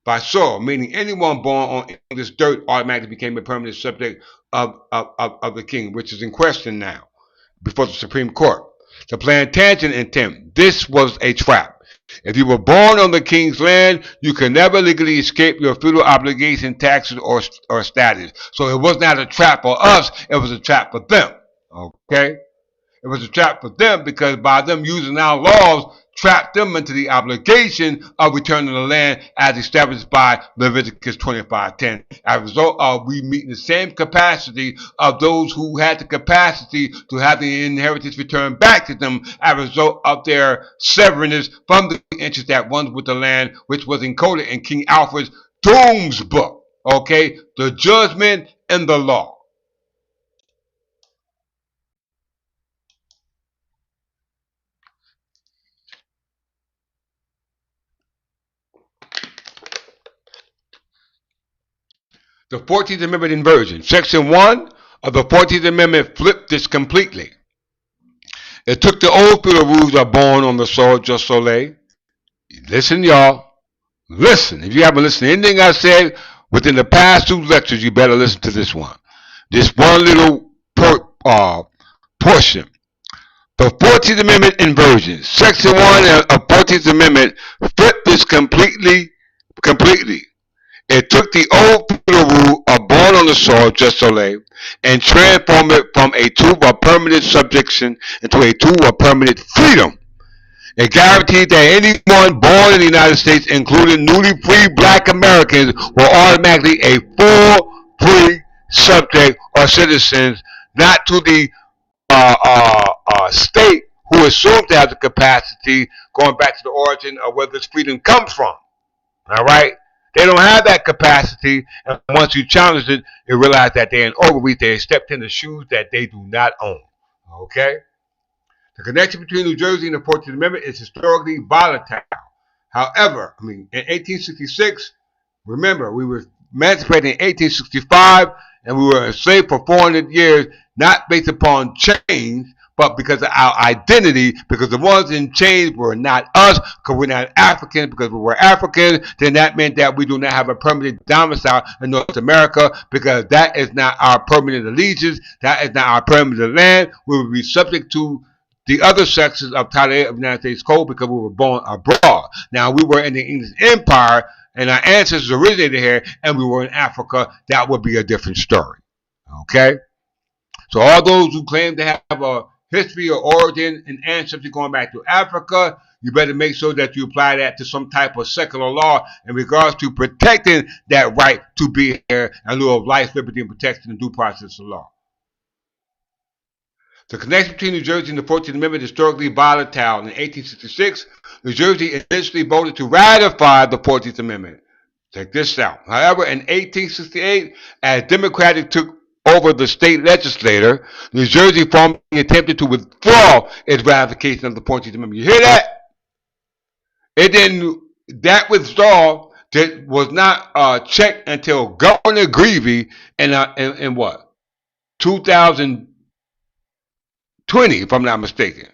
by soil, meaning anyone born on English dirt automatically became a permanent subject of the king, which is in question now before the Supreme Court. The plantation intent. This was a trap. If you were born on the king's land, you could never legally escape your feudal obligation, taxes, or status. So it was not a trap for us, it was a trap for them. Okay? It was a trap for them because by them using our laws, trapped them into the obligation of returning the land as established by Leviticus 25:10. As a result of we meeting the same capacity of those who had the capacity to have the inheritance returned back to them as a result of their severness from the interest that runs with the land, which was encoded in King Alfred's Doom's book. Okay, the judgment and the law. The 14th Amendment inversion. Section 1 of the 14th Amendment flipped this completely. It took the old feudal rules of born on the soil just soleil. Listen, y'all. Listen. If you haven't listened to anything I said within the past 2 lectures, you better listen to this one. This one little portion. The 14th Amendment inversion. Section 1 of 14th Amendment flipped this completely. It took the old feudal rule of born on the soil, just soleil, and transformed it from a tool of permanent subjection into a tool of permanent freedom. It guaranteed that anyone born in the United States, including newly free black Americans, were automatically a full, free subject or citizens, not to the state who assumed to have the capacity, going back to the origin of where this freedom comes from. All right? They don't have that capacity, and once you challenge it, you realize that they're in overreach. They stepped in the shoes that they do not own. Okay? The connection between New Jersey and the 14th Amendment is historically volatile. However, in 1866, remember, we were emancipated in 1865, and we were enslaved for 400 years, not based upon change, but because of our identity, because the ones in chains were not us, because we're not Africans, because we were Africans, then that meant that we do not have a permanent domicile in North America, because that is not our permanent allegiance, that is not our permanent land. We would be subject to the other sections of Title 8 of the United States Code because we were born abroad. Now, we were in the English Empire, and our ancestors originated here, and we were in Africa. That would be a different story. Okay? So all those who claim to have a history or origin and ancestry going back to Africa, you better make sure that you apply that to some type of secular law in regards to protecting that right to be here in lieu of life, liberty, and protection and due process of law. The connection between New Jersey and the 14th Amendment is historically volatile. In 1866, New Jersey initially voted to ratify the 14th Amendment. Check this out. However, in 1868, as Democrats took over the state legislature, New Jersey formally attempted to withdraw its ratification of the 14th Amendment. You hear that? It didn't. That withdrawal was not checked until Governor Greevey in what 2020, if I'm not mistaken.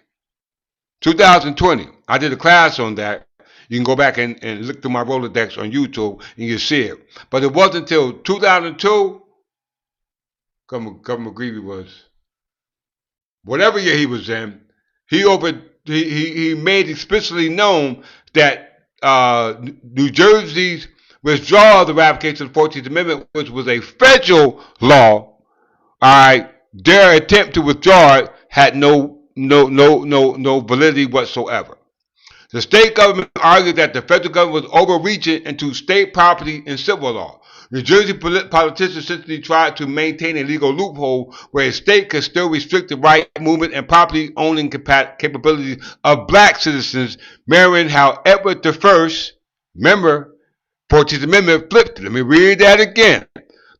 2020. I did a class on that. You can go back and look through my Rolodex on YouTube and you see it. But it wasn't until 2002, Governor Greevey was, whatever year he was in, he made explicitly known that New Jersey's withdrawal of the ratification of the 14th Amendment, which was a federal law, all right, their attempt to withdraw it had no validity whatsoever. The state government argued that the federal government was overreaching into state property and civil law. New Jersey politicians essentially tried to maintain a legal loophole where a state could still restrict the right, movement, and property owning capabilities of black citizens, mirroring how Edward I, remember, 14th Amendment flipped it. Let me read that again.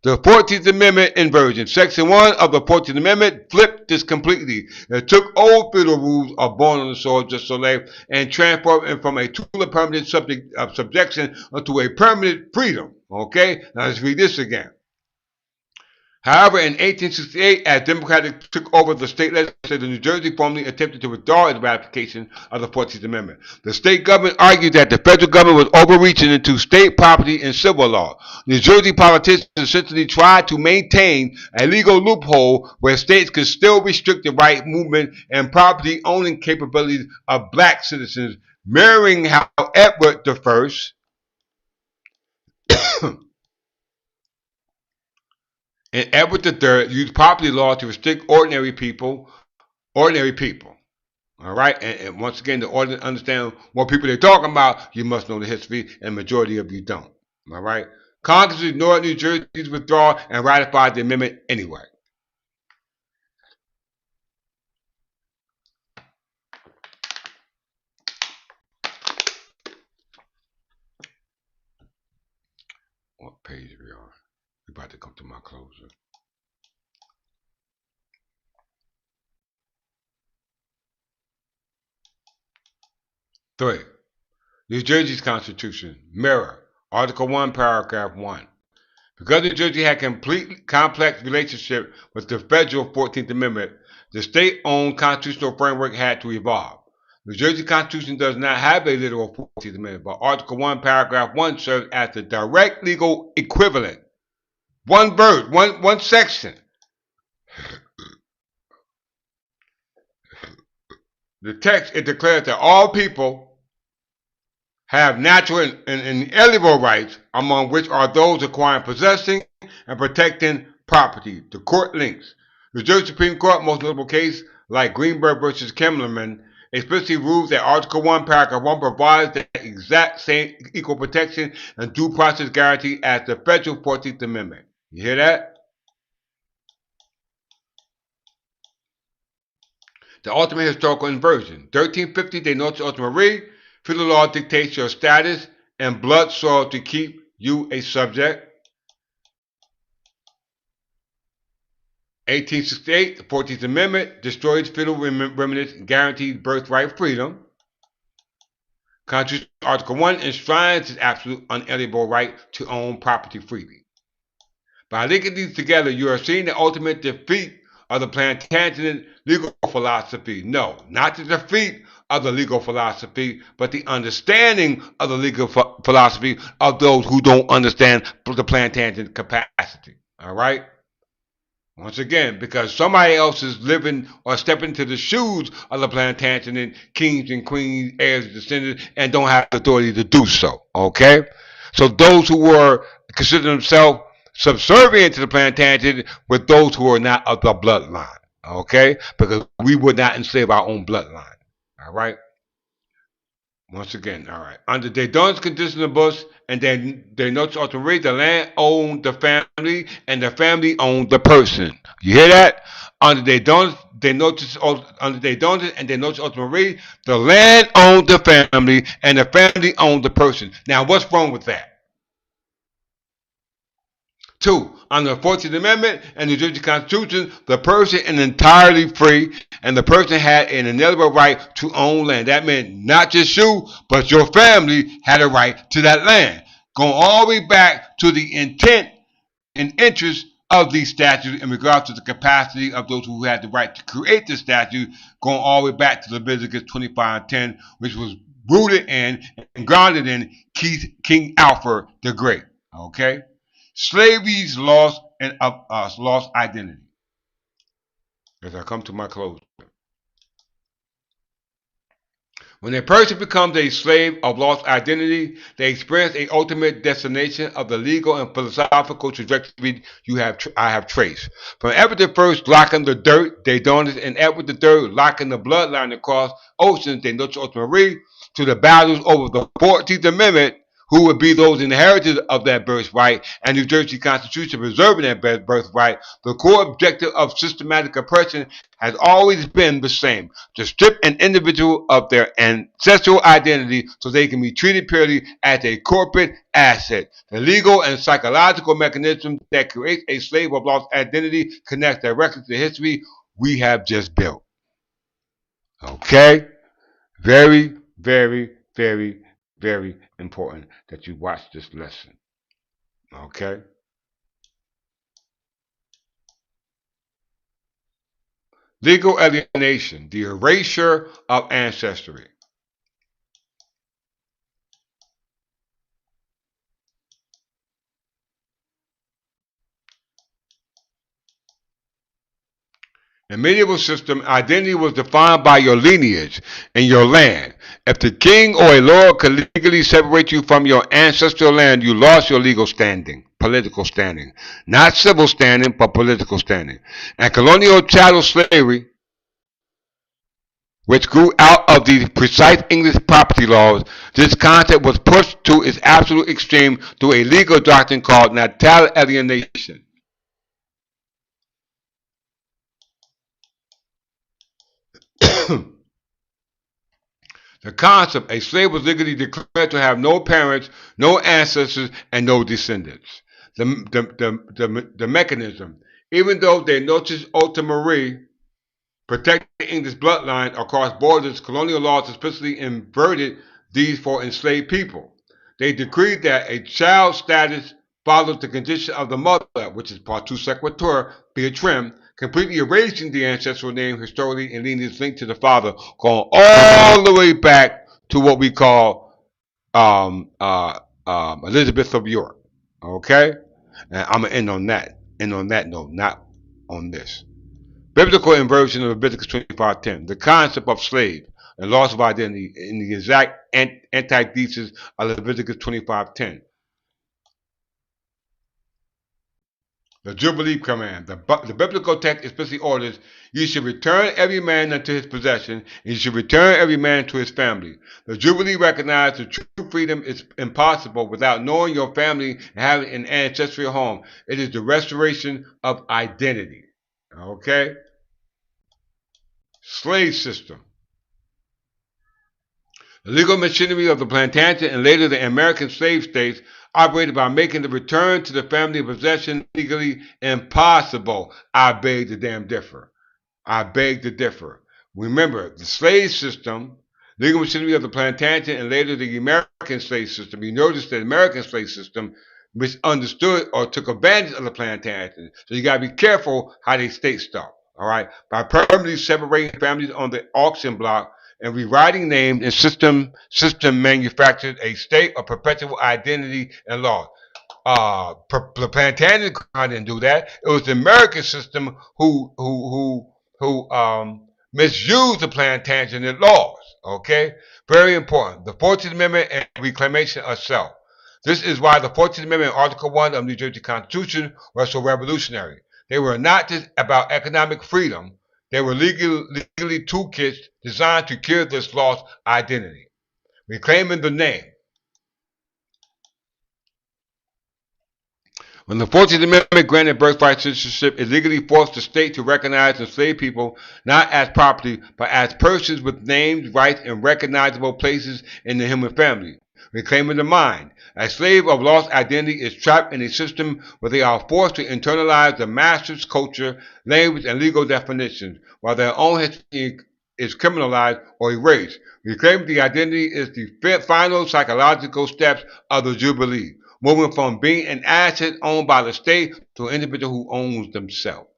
The 14th Amendment inversion. Section 1 of the 14th Amendment flipped this completely. It took old feudal rules of born on the soil, just soleil, and transformed it from a tool of permanent subjection into a permanent freedom. Okay? Now let's read this again. However, in 1868, as Democrats took over the state legislature, New Jersey formally attempted to withdraw its ratification of the 14th Amendment. The state government argued that the federal government was overreaching into state property and civil law. New Jersey politicians essentially tried to maintain a legal loophole where states could still restrict the right, movement, and property owning capabilities of black citizens, mirroring how Edward I and Edward III used property law to restrict ordinary people. All right, and once again, to understand what people they're talking about, you must know the history, and majority of you don't. All right, Congress ignored New Jersey's withdrawal and ratified the amendment anyway. What page are we on? We're about to come to my closer. 3. New Jersey's Constitution. Mirror. Article 1, Paragraph 1. Because New Jersey had a complete complex relationship with the federal 14th Amendment, the state-owned constitutional framework had to evolve. New Jersey Constitution does not have a literal 14th Amendment, but Article 1, Paragraph 1 serves as the direct legal equivalent. One verse, one section. The text, it declares that all people have natural and inalienable rights, among which are those acquiring, possessing, and protecting property. The court links. The Jersey Supreme Court, most notable case like Greenberg versus Kemmerman, explicitly rules that Article 1, Paragraph 1 provides the exact same equal protection and due process guarantee as the federal 14th Amendment. You hear that? The ultimate historical inversion. 1350, de noche ultima federal law dictates your status and blood soil to keep you a subject. 1868, the 14th Amendment destroys federal remnants and guarantees birthright freedom. Constitution Article 1 enshrines its absolute unalienable right to own property freely. By linking these together, you are seeing the ultimate defeat of the Plantagenet legal philosophy. No, not the defeat of the legal philosophy, but the understanding of the legal philosophy of those who don't understand the Plantagenet capacity. All right? Once again, because somebody else is living or stepping into the shoes of the Plantagenet kings and queens, heirs, and descendants, and don't have the authority to do so. Okay? So those who were consider themselves subservient to the Plantagenet were those who are not of the bloodline. Okay? Because we would not enslave our own bloodline. All right? Once again, all right. Under De Don's conditional books and then De noche ultima, the land owned the family and the family owned the person. You hear that? Under De Don's, under De Don's and De noche ultima, the land owned the family and the family owned the person. Now, what's wrong with that? 2. Under the 14th Amendment and the New Jersey Constitution, the person is entirely free and the person had an inalienable right to own land. That meant not just you, but your family had a right to that land. Going all the way back to the intent and interest of these statutes in regards to the capacity of those who had the right to create the statute, going all the way back to Leviticus 25:10, which was rooted in and grounded in King Alfred the Great. Okay? Slavery's lost and lost identity. As I come to my close. When a person becomes a slave of lost identity, they experience a ultimate destination of the legal and philosophical trajectory I have traced. From Edward I locking the dirt, they don't, and Edward III locking the bloodline across oceans, they noche ultima, to the battles over the 14th Amendment, who would be those inheritors of that birthright, and New Jersey Constitution preserving that birthright, the core objective of systematic oppression has always been the same: to strip an individual of their ancestral identity so they can be treated purely as a corporate asset. The legal and psychological mechanism that creates a slave of lost identity connects directly to the history we have just built. Okay? Very, very, very, very important that you watch this lesson. Okay? Legal alienation, the erasure of ancestry. In medieval system, identity was defined by your lineage and your land. If the king or a lord could legally separate you from your ancestral land, you lost your legal standing, political standing. Not civil standing, but political standing. And colonial chattel slavery, which grew out of the precise English property laws, this concept was pushed to its absolute extreme through a legal doctrine called natal alienation. The concept, a slave was legally declared to have no parents, no ancestors, and no descendants. The mechanism, even though they noticed ultra marie protect the English bloodline across borders, colonial laws explicitly inverted these for enslaved people. They decreed that a child's status followed the condition of the mother, which is partu sequitur, Beatrim, completely erasing the ancestral name historically and lineage linked to the father, going all the way back to what we call Elizabeth of York. Okay? And I'm going to end on that note, not on this. Biblical inversion of Leviticus 25:10, the concept of slave and loss of identity in the exact antithesis of Leviticus 25:10. The Jubilee command. The biblical text explicitly orders, you should return every man unto his possession, and you should return every man to his family. The Jubilee recognized that true freedom is impossible without knowing your family and having an ancestral home. It is the restoration of identity. Okay? Slave system. The legal machinery of the plantation and later the American slave states operated by making the return to the family possession legally impossible. I beg to damn differ. I beg to differ. Remember, the slave system, legal machinery of the plantation, and later the American slave system. You notice the American slave system misunderstood or took advantage of the plantation. So you got to be careful how they state stuff. All right, by permanently separating families on the auction block and rewriting names and system manufactured a state of perpetual identity and law. The plantation didn't do that. It was the American system who misused the plantation and laws. Okay, very important. The 14th Amendment and reclamation of self. This is why the 14th Amendment, Article 1 of the New Jersey Constitution, was so revolutionary. They were not just about economic freedom. They were legally toolkits designed to cure this lost identity. Reclaiming the name. When the 14th Amendment granted birthright citizenship, it legally forced the state to recognize enslaved people not as property, but as persons with names, rights, and recognizable places in the human family. Reclaiming the mind. A slave of lost identity is trapped in a system where they are forced to internalize the master's culture, language, and legal definitions, while their own history is criminalized or erased. Reclaiming the identity is the final psychological steps of the Jubilee, moving from being an asset owned by the state to an individual who owns themselves.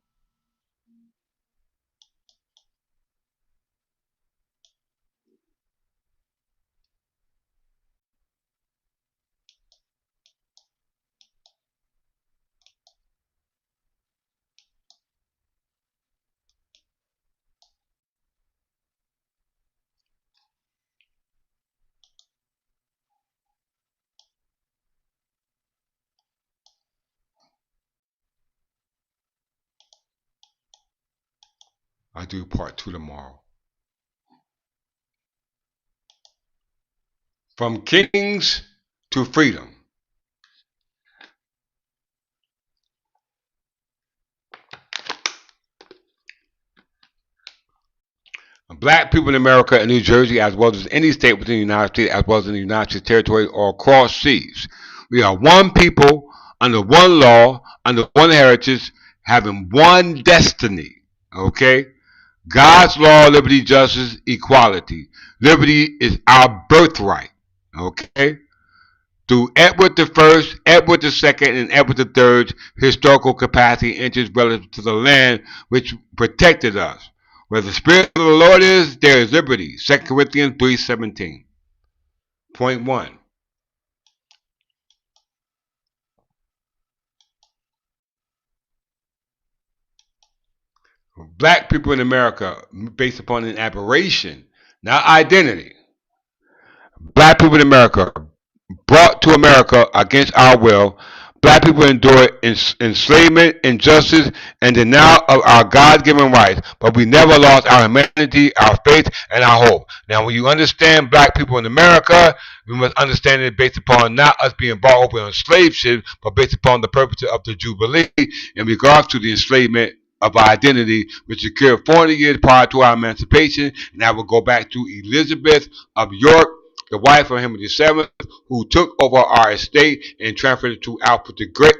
I'll do part 2 tomorrow. From kings to freedom. Black people in America and New Jersey, as well as any state within the United States, as well as in the United States territory or across seas. We are one people, under one law, under one heritage, having one destiny. Okay? God's law, liberty, justice, equality. Liberty is our birthright. Okay? Through Edward the First, Edward the Second, and Edward the Third's historical capacity and interest relative to the land which protected us. Where the Spirit of the Lord is, there is liberty. 2 Corinthians 3:17. Point one. Black people in America, based upon an aberration, not identity. Black people in America, brought to America against our will, black people endured enslavement, injustice, and denial of our God-given rights, but we never lost our humanity, our faith, and our hope. Now, when you understand black people in America, we must understand it based upon not us being brought over on slave ships, but based upon the purpose of the Jubilee in regards to the enslavement of our identity, which occurred 40 years prior to our emancipation, and that will go back to Elizabeth of York, the wife of Henry VII, who took over our estate and transferred it to Alfred the Great,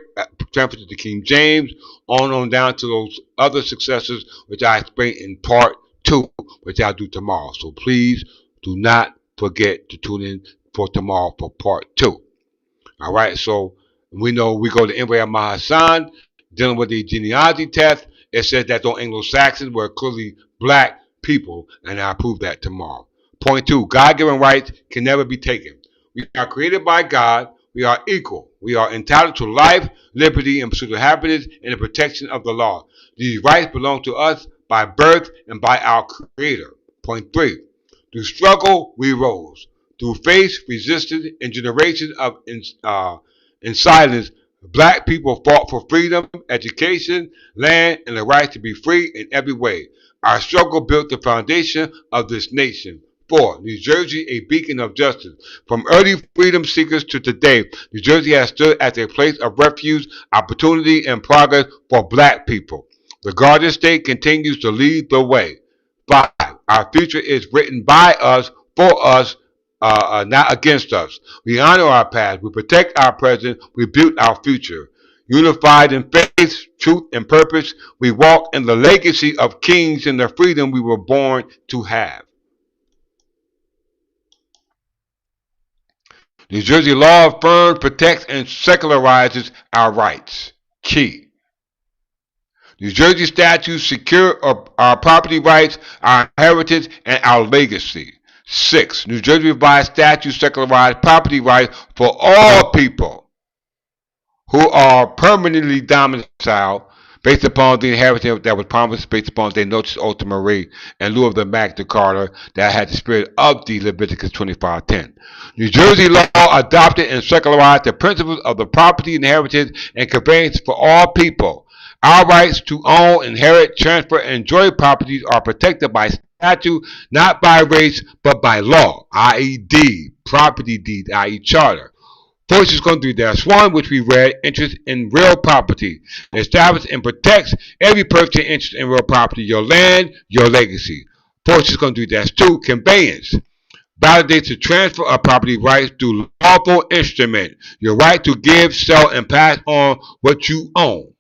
transferred it to King James, on down to those other successors, which I explain in part two, which I'll do tomorrow. So please do not forget to tune in for tomorrow for part two. All right, so we know we go to Imre Mahasan, dealing with the genealogy test. It says that those Anglo-Saxons were clearly black people, and I'll prove that tomorrow. Point two, God-given rights can never be taken. We are created by God. We are equal. We are entitled to life, liberty, and pursuit of happiness and the protection of the law. These rights belong to us by birth and by our Creator. Point three, through struggle, we rose. Through faith, resistance, and generations of in silence, black people fought for freedom, education, land, and the right to be free in every way. Our struggle built the foundation of this nation. 4. New Jersey, a beacon of justice. From early freedom seekers to today, New Jersey has stood as a place of refuge, opportunity, and progress for black people. The Garden State continues to lead the way. 5. Our future is written by us, for us, not against us. We honor our past. We protect our present. We build our future. Unified in faith, truth, and purpose, we walk in the legacy of kings and the freedom we were born to have. New Jersey law affirms, protects, and secularizes our rights. Key. New Jersey statutes secure our property rights, our inheritance, and our legacy. 6. New Jersey revised statutes secularize property rights for all people who are permanently domiciled based upon the inheritance that was promised based upon their notice ultima re in lieu of the Magna Carta that had the spirit of the Leviticus 25:10. New Jersey law adopted and secularized the principles of the property, inheritance, and conveyance for all people. Our rights to own, inherit, transfer, and enjoy properties are protected by statute, not by race, but by law, i.e. deed, property deed, i.e. charter. Forces going through -1, which we read, interest in real property. It establishes and protects every person interest in real property, your land, your legacy. Forces going through -2, conveyance. Validates the transfer of property rights through lawful instrument. Your right to give, sell, and pass on what you own.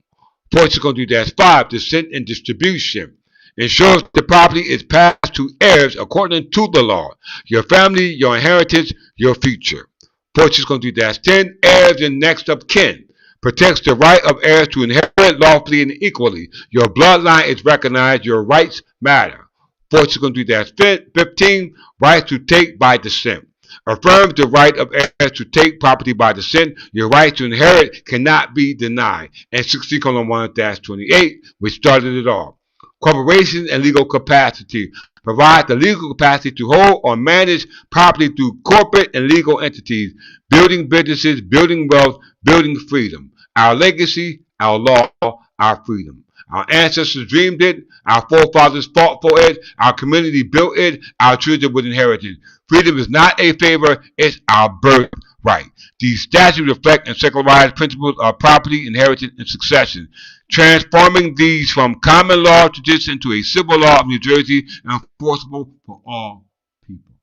Forces going through -5, descent and distribution. Ensures the property is passed to heirs according to the law. Your family, your inheritance, your future. Fortune's going to do -10, heirs and next of kin. Protects the right of heirs to inherit lawfully and equally. Your bloodline is recognized. Your rights matter. Fortune's going to do -15, rights to take by descent. Affirms the right of heirs to take property by descent. Your right to inherit cannot be denied. And 60:1-28, which started it all. Corporations and legal capacity. Provide the legal capacity to hold or manage property through corporate and legal entities, building businesses, building wealth, building freedom. Our legacy, our law, our freedom. Our ancestors dreamed it, our forefathers fought for it, our community built it, our children would inherit it. Freedom is not a favor, it's our birthright. These statutes reflect and secularize principles of property, inheritance, and succession, transforming these from common law tradition into a civil law of New Jersey and enforceable for all people.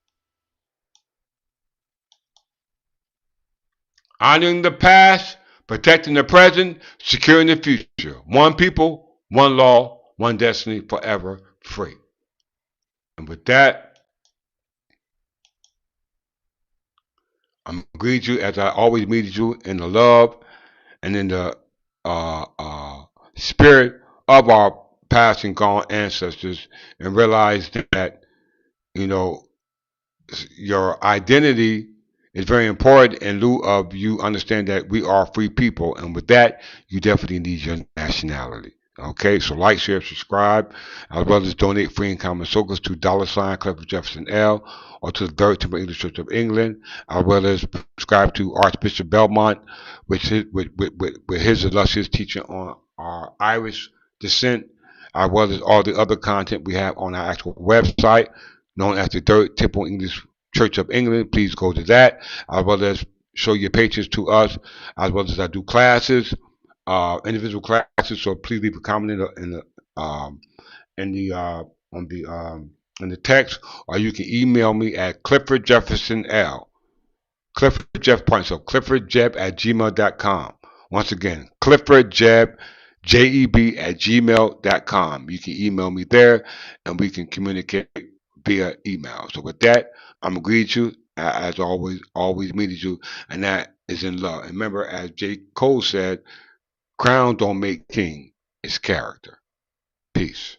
Honoring the past, protecting the present, securing the future. One people, one law, one destiny, forever free. And with that, I'm greeting you as I always meet you in the love and in the spirit of our past and gone ancestors and realize that, you know, your identity is very important in lieu of you understand that we are free people. And with that, you definitely need your nationality. Okay, so like, share, subscribe, as well as donate free and common circles to $ Clifford Jefferson L or to the Third Temple English Church of England, as well as subscribe to Archbishop Belmont, with his illustrious teaching on our Irish descent, as well as all the other content we have on our actual website, known as the Third Temple English Church of England. Please go to that, as well as show your patrons to us, as well as I do classes, individual classes. So please leave a comment in the on the in the text, or you can email me at Clifford Jefferson L. Clifford Jeff Point. So CliffordJeb at gmail.com. Once again, CliffordJeb, JEB at gmail.com. You can email me there and we can communicate via email. So with that, I'm going to greet you as always meet you, and that is in love. And remember, as J. Cole said, crown don't make king, it's character. Peace.